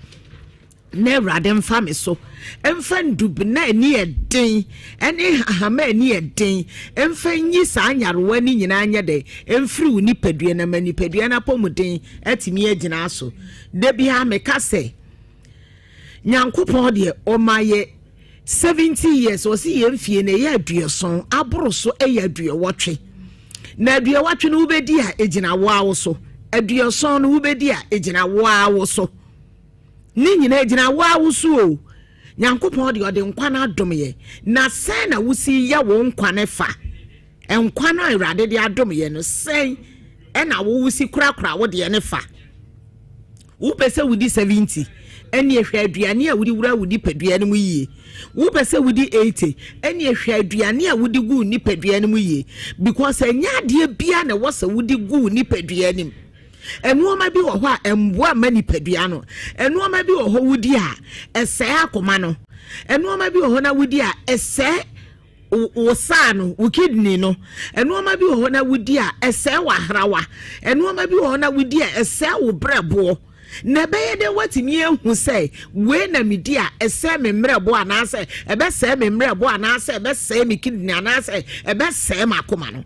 na awurade mfa me so emfa ndub na ani eden ene hahama ani eden emfa nyi sa nyarewa ni nyina anya de emfiri wo ni pedua na mani pedua na pomuden atimi agina so de bia me ka se nyankopon de o maye 70 years o si yemfie na ye aduoson aboro so eya aduowotwe na aduowotwe no ubedi a egina wo awo so aduoson no ubedi a egina wo awo so ni nyina egina wo awo so o nyankopon de ode nkwa na adom ye na sen na wusi ya wo nkwa ne fa enkwa no awurade de adom ye no sen e na wo wusi kura wo de ne fa wo pese wudi 70 eni ehwe aduane a wudi wura wudi paduane mu yie wo pese wudi 80 eni ehwe aduane a wudi gu ni paduane mu yie because enya de bia na wose wudi gu ni paduane mu enuoma bi wo ho a emboa mani padua no enuoma bi wo ho wudi a ese akoma no enuoma bi wo ho na wudi a ese wo sa no wo kidney no enuoma bi wo ho na wudi a ese wa hrawa enuoma bi wo ho na wudi a ese wo brebo na beye de watimi ehu say we na medi a ese me mrebo anase ebe se me mrebo anase ebe se me kidney anase ebe se makoma no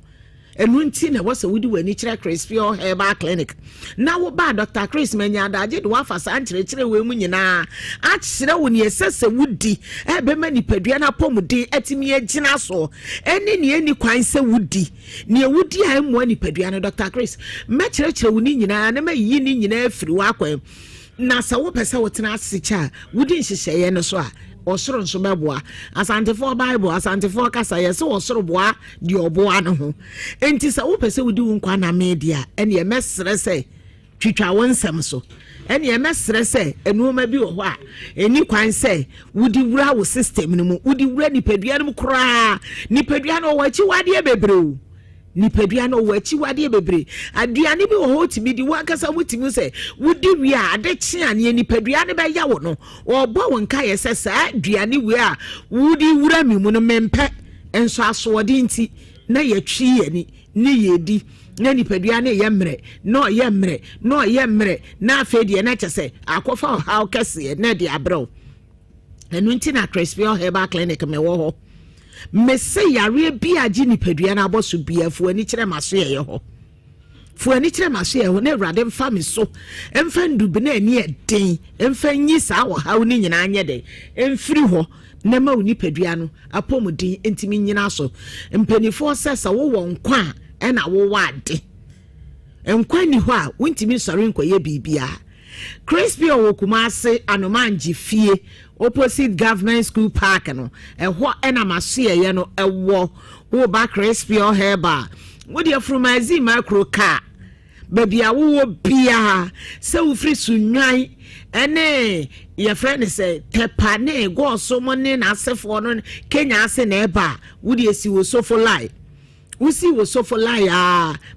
enu nti na wose wudi wani kire crispy herbal clinic na wo ba Dr. Chris Manyadaje de wafa san kire we mu nyina a kire wo ne esese wudi ebe mani padua na pomuden atimi agina so eni ne eni kwan se wudi ne wudi a emu ani padua na Dr. Chris me kire wo ni nyina na mayi ni nyina afiri wa kwan na sa wo pese wo tena asicha wudi nhyehyeye no so a osoro nso beboa asante for bible asante for kasa ye se osoro boa di oboa no ho enti sa wo pese wudi nkwa na media ene emesere se twitwa wonsem so ene emesere se enuoma bi wo ho a eni kwan se wudi wura wo system no mu wudi wura ni padua no kura ni padua no wachi wade bebreu ni padua no wachi wade bebre aduane bi wo ho timi di wakasa mutimi se wudi wi a ade chia ne ni padua ne be ya wo no obo wonka ye se sa aduane wi a wudi wura mi mu no mempe enso asode nti na ye twi ye ni ye di na ni padua ne ye mre no ye mre no ye mre na afedie na chese akofa how kese na di abro enu nti na crispy herbal clinic me wo ho mese yare bia ji ni padua na aboso bia fu ani kire maso ye ho fu ani kire maso ye ho na awurade mfa me so emfa ndube na ani eden emfa nyi sa wo ha ni nyina anye de emfiri ho na ma uni padua no apomudin entimi nyina so mpanifo sesa wo won kwa e na wo wade enkwa ni ho a wontimi sori nkoye bibia crispy o Kumasi anomanji fie opposite government school park no ehwo ena maso ye no ewo wo ba crispy o heba wo de frumazi macro car babia wo bia se wo free sunwan ene ye friend say tepa ne go so mo ne na asefo no Kenya ase na eba wo de esi wo sofo lie usi wo sofo lie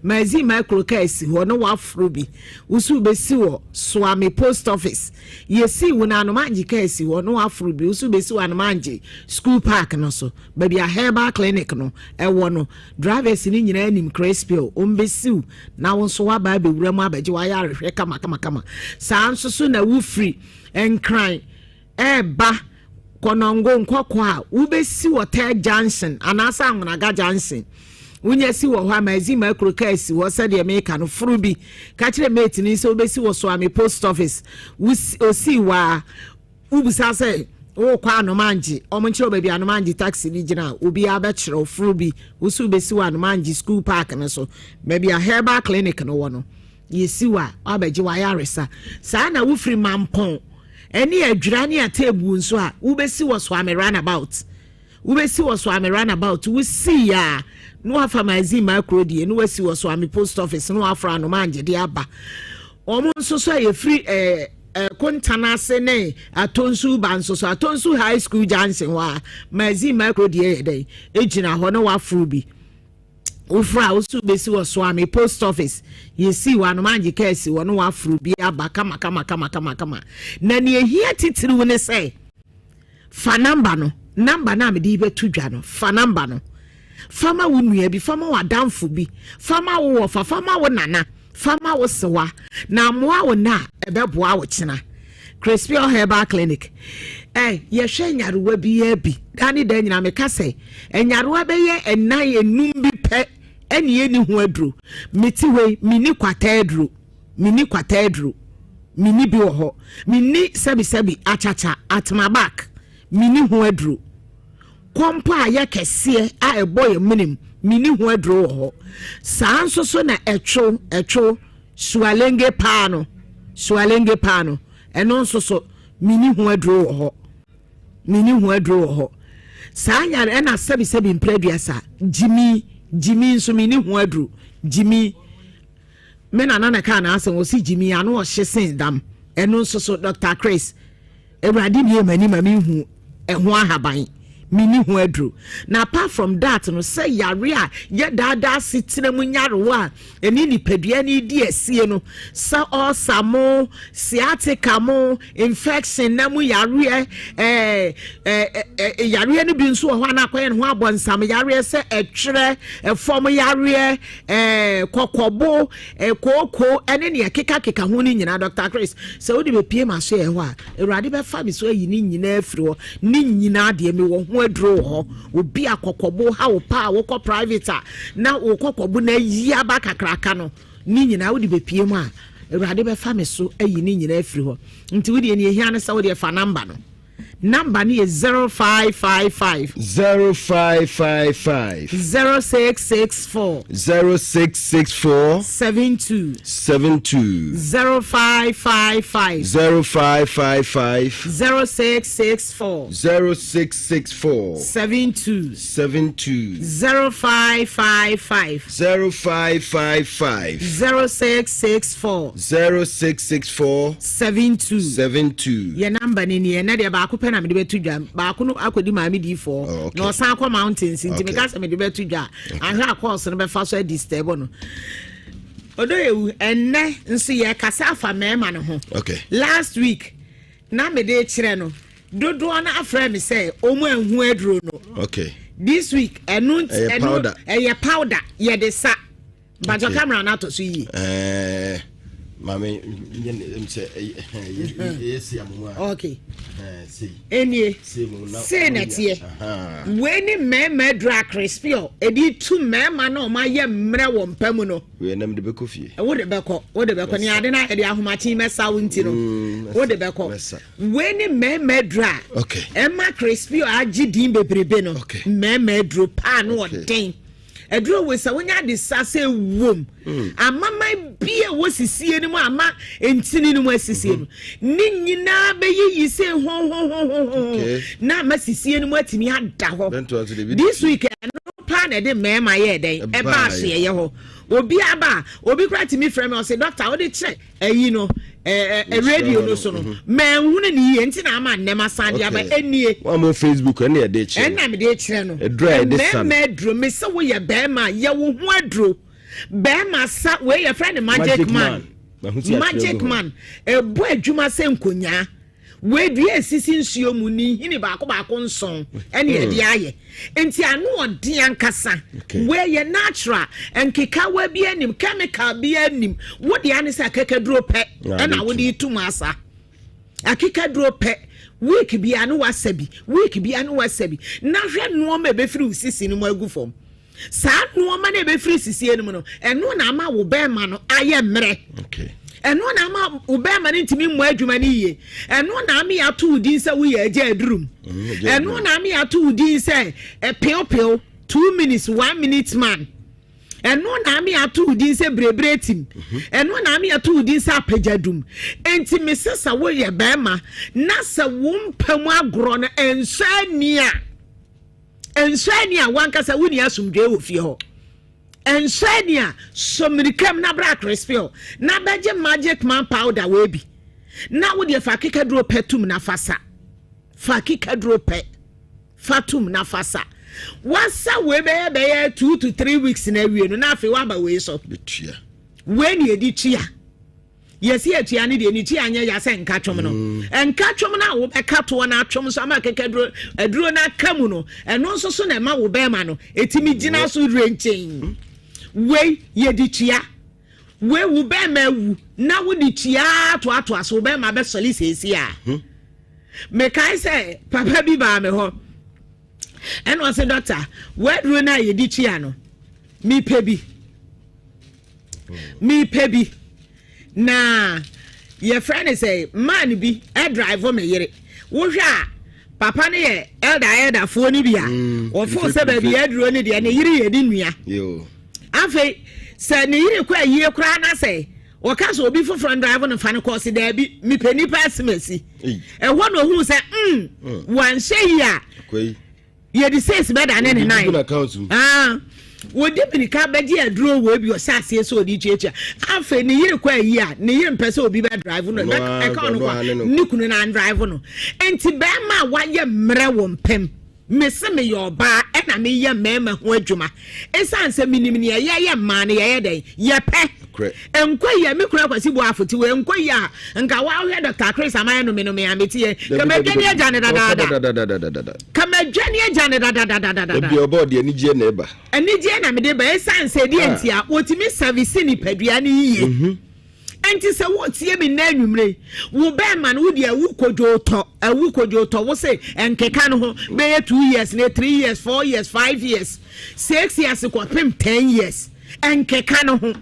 mazi macro car esi ho no wa frobi usu be si wo Swami post office yesi wo na anomanji car esi ho no wa frobi usu be si wo anomanji school park no so baby a herbal clinic no ewo no drivers ni nyina anim crispy o mbesiw na wo so wa ba be wura mu abaje wa ya rehwe kama saa nso so na wo free enkran eba konongo nkokọ a wo be si wo Third Junction anasa anwonaga Junction unya si wo ha mazi macro car si wo se de America no frubi ka kire mate ni se obesi wo Swami post office osi wa ubusa se wo kwa anomanji omonchiro baby anomanji taxi ni gina obi abechiro frubi usu besi wa anomanji school park no so baby a herbal clinic no wono yesi wa abeji wa yaresa sa na wo free mampon eni adwira ni atebu nso a ubesi wo Swami runabout we see ya no afamazi macro die no wasi wo Swami post office no afra anomanji de aba omo nso so ye free kontana se ne atonsu banso so atonsu high school Johnson wa mazi macro die dey ejina ho no wa frubi ufra usu besi wo Swami post office yesi wa anomanji kesi wo no wa frubi aba kama na ne ehia titiri wo ne say fa number no na me di betu dwa no fa number no fama wo nua bi fama wa damfo bi fama wo fa fama wo nana fama wo sewa na moa wo na ebeboa wo kyena Crispy Herbal Clinic ye hwe nyarewa bi ya bi dani da nyina me ka se nyarewa be ye enan enum bi pe eni eni ho aduro meti we mini kwata aduro mini bi wo ho mini sebi achacha at my back mini ho aduro kompa ya kese a eboy minim mini ho aduro wo ho saa nso so na etwo sualenge paano eno nso so mini ho aduro wo ho saa nyare na sebi mpreduasa jimi nso mini ho aduro jimi mena na ka na asen osi jimi anu o hyesen dam eno nso so Dr. Chris ewrade bi emani mami hu eho ahaban mini ho aduro na apart from that no say yare a ye dada sitire mu nyarewa eni nipadua ni di asie no sa osamo sciatica mo infection na mu yare yare no bi nso ho na akoye ho abonsam yare se etwere efom yare kokobo koko ene ne keka ho ni nyina Dr. Chris se odi be pie ma so e ho a ewrade be fa mi so ayi ni nyina afiri ho ni nyina de mi wo adro ho obi akokobo ha wo pa wo ko private na wo kokobo na yi aba kakraka no ni nyina wo de bepie mu a ewrade be fa me so ayi ni nyina afiri ho nti wo de ne ehia ne sa wo de fa number no number ni is 0555 0664 72 0555 0664 72 0555 0664 72 ye number ni na de ba ko na me de betu dwa ba ko no akodi ma me di for no san kwa mountains nti me ka se me de betu dwa ahwa course no be fa so disturb no odoyewu enne nso ye kasa afa mema no ho last week na me de kire no dodo na afra me say omu anhu aduro no this week enu powder ye de sa ba jo camera na to so yi mami say yes amwa enie say netie weni mema dra crispy edi tu mema na o ma ye mre wo mpamu no we nam de beko fie wo de beko ni ade na ede ahomachi mesa wo nti no wo de beko weni mema dra ema crispy agi din bebrebe no mema dro pa no odin edro we sa wonya de sase wom amama bia wo sisie ni mu ama entini ni mu asisie no ni nyina be yi se ho na ma sisie ni mu atimi ada ho this week no plan e de mema ye den e ba so ye ho obi kra timi frame o say doctor wo de che ayi no radio no so no men hunu ni ye nti na ama nema sande aba enie wa mo Facebook ene e de che ena me de che no me dro me se wo ye be ma ye wo hu adro be ma sa we ye friend magic man e bo adwuma se nkonya we dua esisi nsuo mu ni hini ba ko nson ene ye de aye enti anu odi ankasa we ye natural enkeka wa bi anim chemical bi anim wo de ane sa kakaduro pe na wo de itu masa akikaduro pe week bi anu wasabi na hwe no ma be firi usisi ni mu agufom sa no ma na be firi sisi ni mu no eno na ama wo be ma no aye mre eno na ma ubema ni ntimi mmo adwuma ni ye eno na me ato udin se wo ye agya adurum eno na me ato udin se peo 2 minutes 1 minute man eno na me ato udin se brebretim eno na me ato udin se apagadum enti mesesa wo ye bema na se wo mpamu agro na ensania wanka se wo ni asumdwe wo fie ho ensania somrikam na bra crispy na beje magic man powder we bi na wo de fakika dro petum na fasa fatum na fasa wasa we be 2 to 3 weeks na wie no na afi wa ba we so betua we ni edi tua yes ye tua ne de ni tia anya ya se nka twom no enka twom na wo be ka to na twom so ama keke aduro na kamu no eno nso so na ma wo be ma no etimi gina so renchen we ye di tua we wo be ma wu na wo di tua to aso be ma be soli sesi a me kai say papa bi ba me ho eno say doctor we duro na ye di tua no mi pebi na your friend say man bi e drive me yere wo hwa papa ne ye elder fo ni bia wo fo se ba bi aduro ne de ne yere ye di nua yo afi se ne yere kwa yie kra na say wo ka so obi fo friend drive no fa ne course da bi mi pani pass mesi e ho no hu se wan hye ya koi ye di says better than 9 wodi binika beji aduro wo bi osase so odi chicha afa ne yire kwa yi a ne yire mpese obi be drive no be e ka no kwa ni kunu na drive no enti be ma wa ye mre wo mpem mese me yo ba e na me ye mema ho adwuma esanse minim ne ye ma ne ye den ye pe enkwa ye me kura Akwasi Boafo ti we enkwa ya nka wa hwe Dr. Chris Amaya no me ameti ye kama dwani agya ne dada kama dwani agya ne dada obi obo de ani je na eba ani je na me de ba esanse de entia otimi service ni padua ne yiye enti se wo tie me na anwumre wo be ma no wo de awu kojo to wo se enkeka no ho be 2 years ne 3 years 4 years 5 years 6 years ko pem 10 years enkeka no ho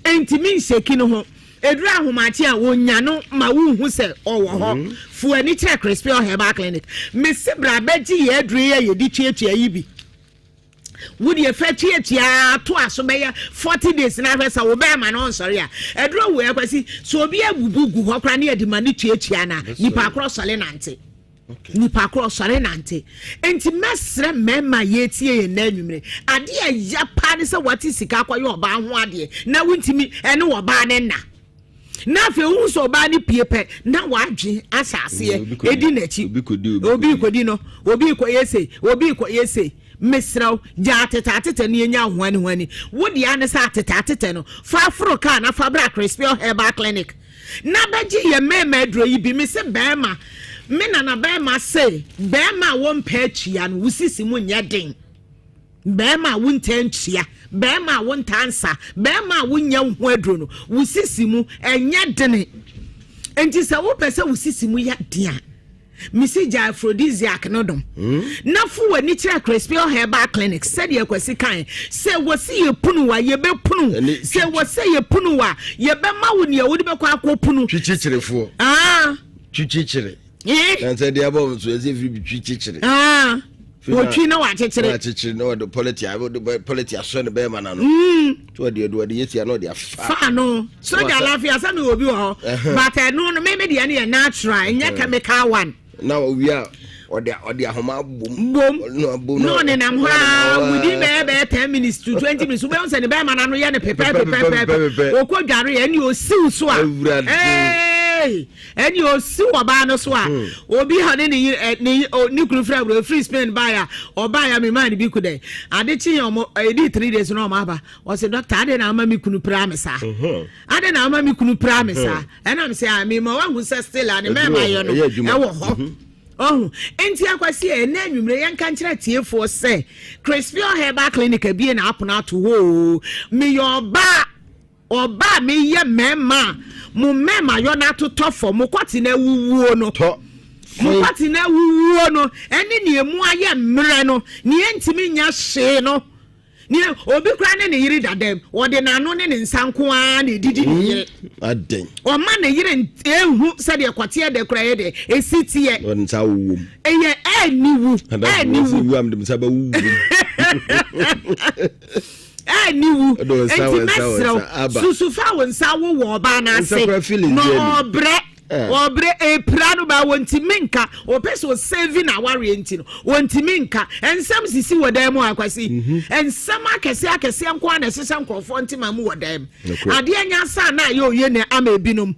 enti min sheki no ho edura ahomachi a wonya no ma wo hu se owo ho fu ani kire crispy herbal clinic me sibra beji ye eduru ye di twetwe yi bi wudi efa twetwa to aso be 40 days na fesa wo be ma no nsori a eduru wo Akwasi so obi abubugu ho kra na ye di ma ni twetwa na nipa akro nante nipa akro nante enti mesre mema ye tie ye na anwumre ade ya pa ne se wati sika akwaye oba ho ade na wuntimi ene wo ba ne na fe hu so ba ni piepe na wadwe asase edi nachi obi ko yese mesraw ja teta ne nya hwani wodi ane sa teta no fa afroka na fa bra crispy herbal clinic na baji ye mema adro yi bi me se bema me na bema se bema wo mpa chia no wusisi mu nya den bema wo ntantia bema wo ntansa bema wo nya ho adro no wusisi mu enya den enti se wo pese wusisi mu ya dia misi ja aphrodisiac no dom na fu wani kira crispy herbal clinic said ye Akwasi kan se wosi ye punu wa ye be punu se wosi ye punu wa ye be ma wo ne wo de be kwa akopunu twichichirefo twichichire and said the above so as if you twichichire wotwi na wa chichire no the polity aso ne be ma na no to de yesi no de fa no so ja lafia sa me obi ho but no me de ne natural nya chemical one now we are ode ahoma bom no ne nam ha within be 10 minutes to 20 minutes we won say ne be ma na no ye ne pepe okodware ye ne o siw so a eni o si oba no so a obi ha ne ni kunu fra bro free Spain buyer oba ya me man bi ku dey ade chi omo edi 3 days no ma ba o se doctor ade na ama mi kunu promise ade na ama mi kunu promise ena me say me ma wa hu se still ade me ma yo no e wo ho enti Akwasi e na anwumre yan kan kire tiefo se crispy herbal clinic bi na apona to wo me yo oba me ye mema mu mema yo na to tofo mu kwati na wuwuo no mu kwati na wuwuo no ene ne emu aye mre no ne entimi nya hye no ne obi kra ne yiri dadam wode na no ne nsanko a ne didi ne yiri aden o ma ne yiri ehu se de kwati de kra ye de esitie won sa wuwum eye eniwu am de sa ba wuwum niwu enti mesrew susufa wonsa wo ba na se no obre prano ba wonti minka o peso saving aware enti no wonti minka ensam sisi wodam Akwasi ensam akese nko na sesa nkrofo enti mamu wodam ade anya sa na ye ne ama ebinom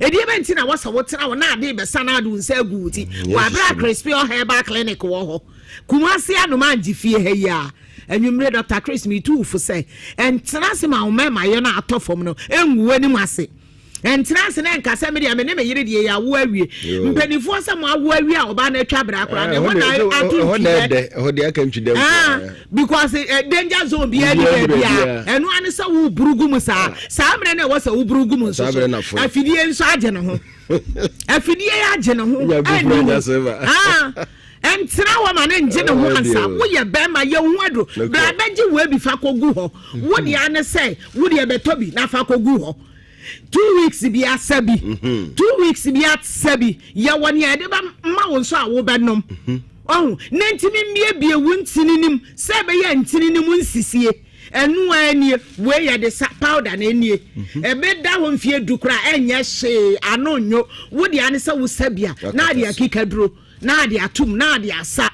edi enti na wasa wotena wo na ade be sana adu nsa aguuti wa bra crispy herbal clinic wo ho Kumasi anoma anjifie he ya enwumre Dr. Chris me too for say entena se ma wo ma ye na atofom no enwu ani mase entrance na nkasa me dia me ne me yire die ya wo awie mpanifo se mo awo awie a oba na atwa bra kora ne ho na atu ho de aka ntwidam because danger zone bi adi bia eno ane se wo burugum sa mre na wo se wo burugum so afidie nso agye ne ho afidie ya agye ne ho entra wa ma ne nje ne ho ansa wo ye be ma ye hu ado bra beji wo bi fa kogu ho wo de ane se wo de be tobi na fa kogu ho 2 weeks bi asabi 2 weeks bi asabi ya woni e de ba ma wo so a wo be nom oh nentimi mie bie wo ntininim se be ya ntininim nsisie enu ani we ya de powder na enie e be da ho mfie dukura enye hye anonyo wo de ane se wo sabia na de akika duro na de atum na de asa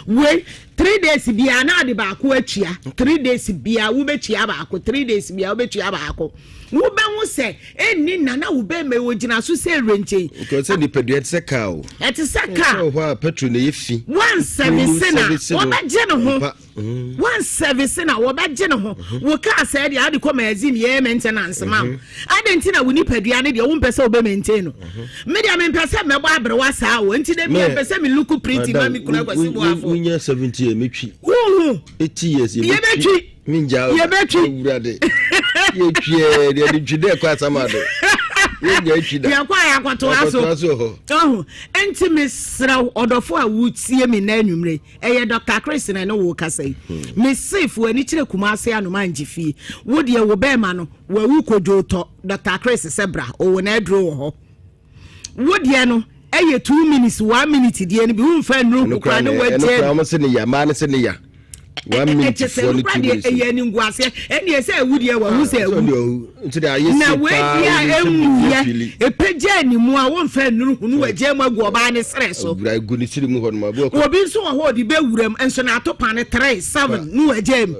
we 3 days bia na de ba ko atua 3 days bia wo be tua ba ko 3 days bia wo be tua ba ko wo be hu se eni na wo be me wo gina so se renche ko se di pedu etse ka o etse saka wo ha petrol na yefi 170 wo ba je no ho 170 na wo ba je no ho wo ka se de ade ko magazine ye maintenance ma ade na wo ni pedua ne de wo mpese wo be maintain no me de me mpese me bo abre wa sa wo nti de me mpese me look pretty ma mi kura Akwasi Boafo unya 70 metwi 80 years ye metwi minja ye metwi urade ye twie de twide kwa samado ye nya twida ya kwa ya kwato aso enti mesra odofo a wutie me na anwumre eye Dr. Chris na no wo kasai me safe ani kire Kumase anoma ngifie wo de wo be ma no wa wu kojoto Dr. Chris sebra o wo na adro wo ho wo de no eye 2 minutes 1 minute de ni bi hu fa nuru kura ne wa je no se ne ya ma ne se ne ya 1 minute for the 2 minutes eye ni nguase eni ese awudie wa hu se awu nti da yesi na we dia emu ye epeje ni mu a won fa nuru hunu wa je magu oba ne sere so bra gu ni siri mu ho no ma bo obi nso wo ho de be wuram enso na atopa ne 37 nu wa jem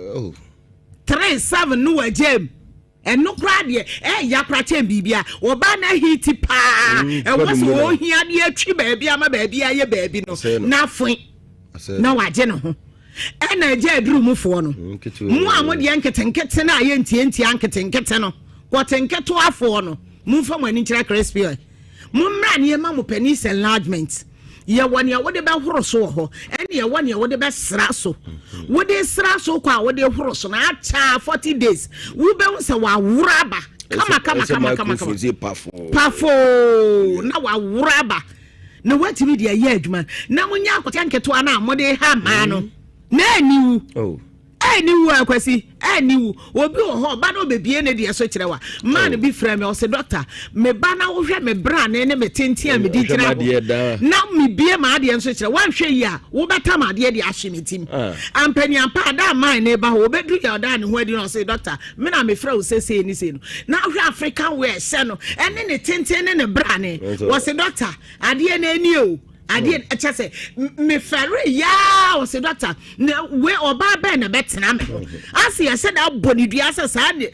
37 nu wa jem eno kra de ya kra chen bibia oba na hiti pa e wo so o hia de atwi ba bia ma ba bia ye ba bi no na fun na wa je no ho ena je aduru mu fo no mu amode yanketenkete na ye ntienti yanketenkete no kwatenketo afo no mu fa mani kira crispy mu mra ne ma mu penis enlargement ye woni a wode be horo so ho ene ye woni a wode be sra so wode sra so kwa wode horo so na acha 40 days wo be hu se wa wuraba kama pafo na wa wuraba na watimi dia ye adwuma na munya akwatenketo ana amode ha ma no na aniwu aniwu Akwasi aniwu obi ho ba no bebie ne de so kirewa man bi frame o se doctor me ba na wo hwe me bra ne me tentia me di kira na me bie ma de so kire wan hwe yi a wo beta ma de de ahye metim ampani ampa da man ne ba ho obedu ya da ne ho adi no se doctor me na me fra wo se ni se no na hwe African wear se no ene ne tenten ne bra ne wo se doctor ade na ani o ade echese me fere ya o se doctor we oba be na betena me asi ya se da boni dua se sa ne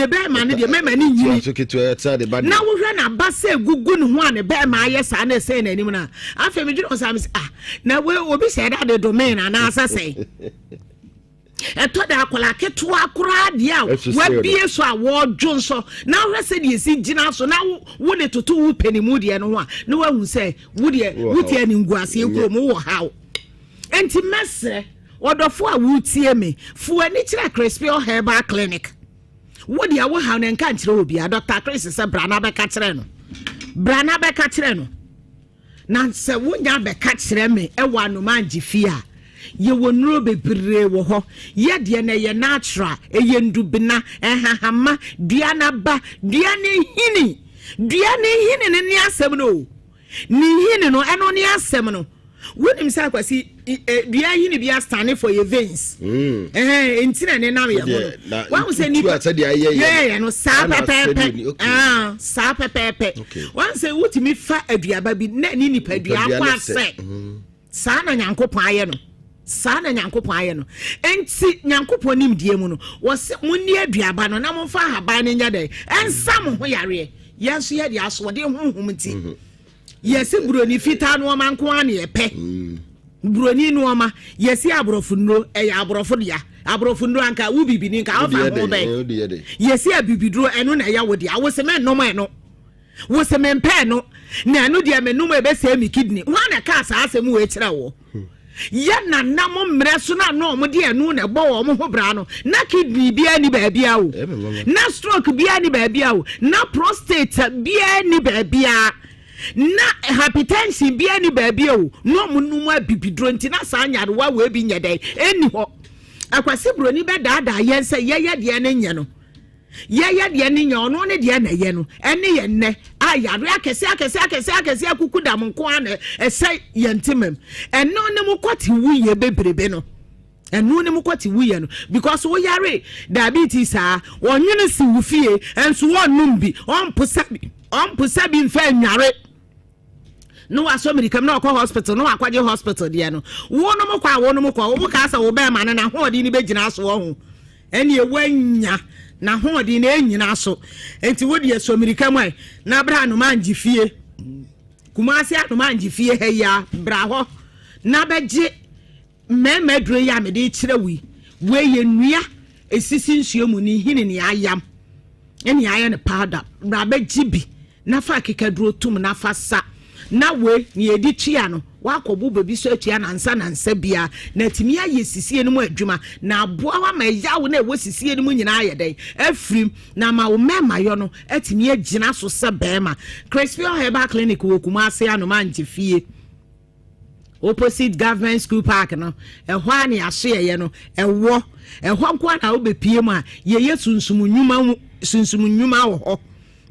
be ma ne de me ma ne yiri na wo hwe na ba se gugu ne ho a ne be ma ye sa na se na anim na afa me dwuro sa me na we obi se da de domain na asase eto da akola keto akora de a wa bie so a wo dwo so na hwe se de si gina so na wo ne toto wo penimu de no ho a na wa hu se wo de wuti ani nguase ekuro mo wo hawo enti mesre odofo a wutie me fu ani kira crispy herbal clinic wo de wo hawo ne nka nkire obi a Dr. Chris se brana be ka kire no na se wo nya be ka kire me e wa no manjifie a ye wonuro bebree wo ho ye de na ye natural ye ndubina ehahama duana ba duane hini ne ni asem no ni hini no eno ni asem no wonim say Akwasi dua hini bia stand for your veins entina ne na ye mo wan say ni ye no sa pepepe sa pepepe wan say wutimi fa aduaba bi na ni nipadua kwa se sa na Nyankopon aye no sana Nyankopon aye no enti Nyankopon nim die mu no wo se munni aduaba no na mo fa haba ne nya dai ensam ho yare yeso ye de aso de honhom ti yesi buroni fita no ma nko ane ye pe buroni no ma yesi abrofo no e ya abrofo dia abrofo ndo anka wo bibini nka afa ho be yesi abibidro eno na ya wodi awose me no me no wo se me mpe no na eno dia me no me be se mi kidney ho na ka sa asem we kira wo ya na namo mre so na no mo dia enu na bo wo mo ho bra no na kidney bia ni ba bia wo na stroke bia ni ba bia wo na prostate bia ni ba bia na hypertension bia ni ba bia wo no mo nu ma bibidro nti na sa anyare wa we bi nyedai eni ho Akwasi broni be daada yense yeye de ne nye no yeye de ne nye ono ne de na ye no ene ye nne ayare akese akukudam nko ana ese yentimem eno ne mu kwati wuye bebrebe no eno ne mu kwati wuye no because wo yare diabetes a wonwene si wufie enso wonnum bi ompusa bi mfa nware no aso medicam na okọ hospital no akwaje hospital dia no wono mo kwa wo ka asa wo be ma na hoodi ni begina aso ho eni ewanya na hoodi na enyina aso enti wodi aso medicam ai na bra no manji fie kumasi anu manji fie he ya bra ho na beje memedro ya me de kire we ye nua esisi nsuo mu ni hini ni ayam eni aye ne powder bra beji bi na fa kekadro tum na fa sa na we ni edi tua no wakobu bebi so atua na nsa bia na timi aye sisie no mu adwuma na aboa wa ma yawo na ewo sisie no mu nyina aye dai afrim na ma wo mema yo no atimi agina so se bema Crispy Herbal Clinic wo Kumasi Anomanji fie opposite government school park no ehwa na ahye ye no ewo kwa na wo bepie mu a ye sunsumunwuma wo ho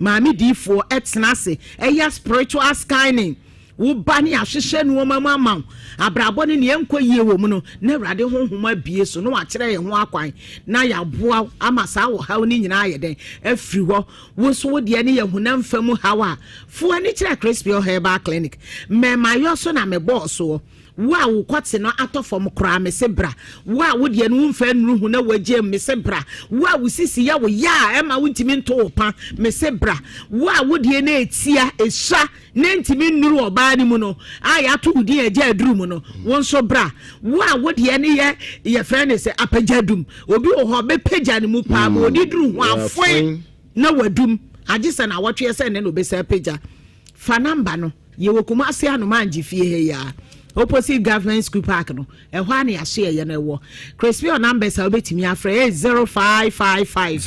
Mami difo etnase eya spiritual scanning wo bani ahwehwe no mama abrabo ne enko yie wo mu no na urade honhoma bie so no wa kire ye ho akwan na ya boa amasa wo hawo ni nyina aye den afiri ho wo so wo de ne ye hunam famu hawa fo ani kire Crispy Herbal Clinic me mayo so na me boss wo wa wo kwate no atofom kra me sebra wa wo de no mfa nuru hu na waje me sebra wa wo sisi ya wo ya ema wo ntimi nto pa me sebra wa wo de na etia esha na ntimi nuru oba ni mu no aya to udi eja aduru mu no won so bra wa wo de ne ye friend se apajadum obi wo ho be pagya ni mu pa ma odi duru ho afoi na wadum agisa na wotwe se ne no be se pagya fa number no ye wo Kumasi Anomanji fie he ya opposite government school park no ehwa na ya share ye na wo Crispy on numbers a obetimi afre 0555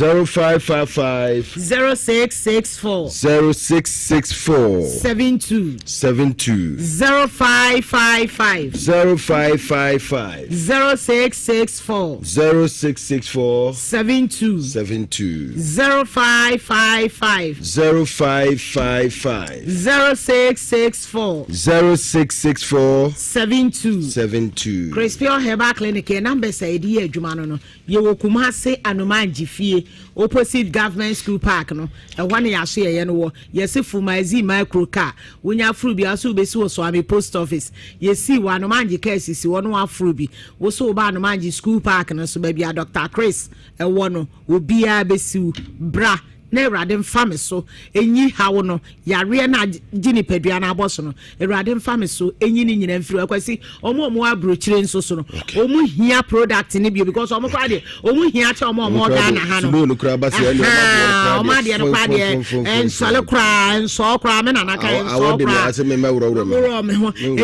0664 72 0555 0664 72 0555 0664 72 Crispy Herbal Clinic number say di adwuma no ye wo Kumasi Anomanji fie opposite government school park no ehwa na ya so ye no wo yesi Fumazi micro car wonya furu bi aso besi wo so ami post office yesi wa Anomanji case si wo no afuru bi wo so ba Anomanji school park no so ba bia Dr. Chris ewo no obi a besi bra na Erade mfame so enyi hawo no yare na gini pedua na aboso no Erade mfame so enyi ni nyina mfiri Akwasi omo abrochire nso so no omo hia product ni bio because omo kwa de omo hia cha omo ga na ha no omo de no kwa de ensole kra enso kra me na naka enso kra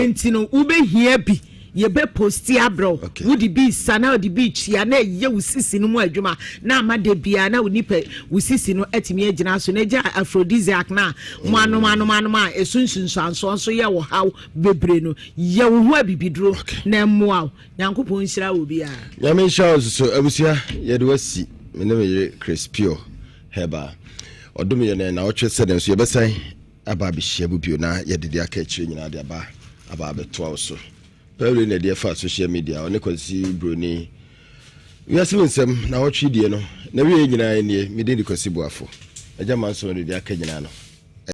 enti no ube hia bi ye be posti abro wudi bi sana wudi bi chia na ye wusisi no mu adwuma na amade bia na wonipa wusisi no atimi agina so na ja aphrodisiac na manu esunsunsu anso ye wo haw bebre no ye wo hu abibidro na mmoa nyankopon nhira wo bia ya me shows so abusia ye de wasi me na me Crispy Herbal odum ye na otwe seden so ye besan aba bi hia bubio na ye de aka akire nyina de aba beto so Pablo na dia fa social media one Kwasi broni wiase nsem na wotwe die no na wie nyina nie me de Akwasi Boafo agya manso no de aka nyina no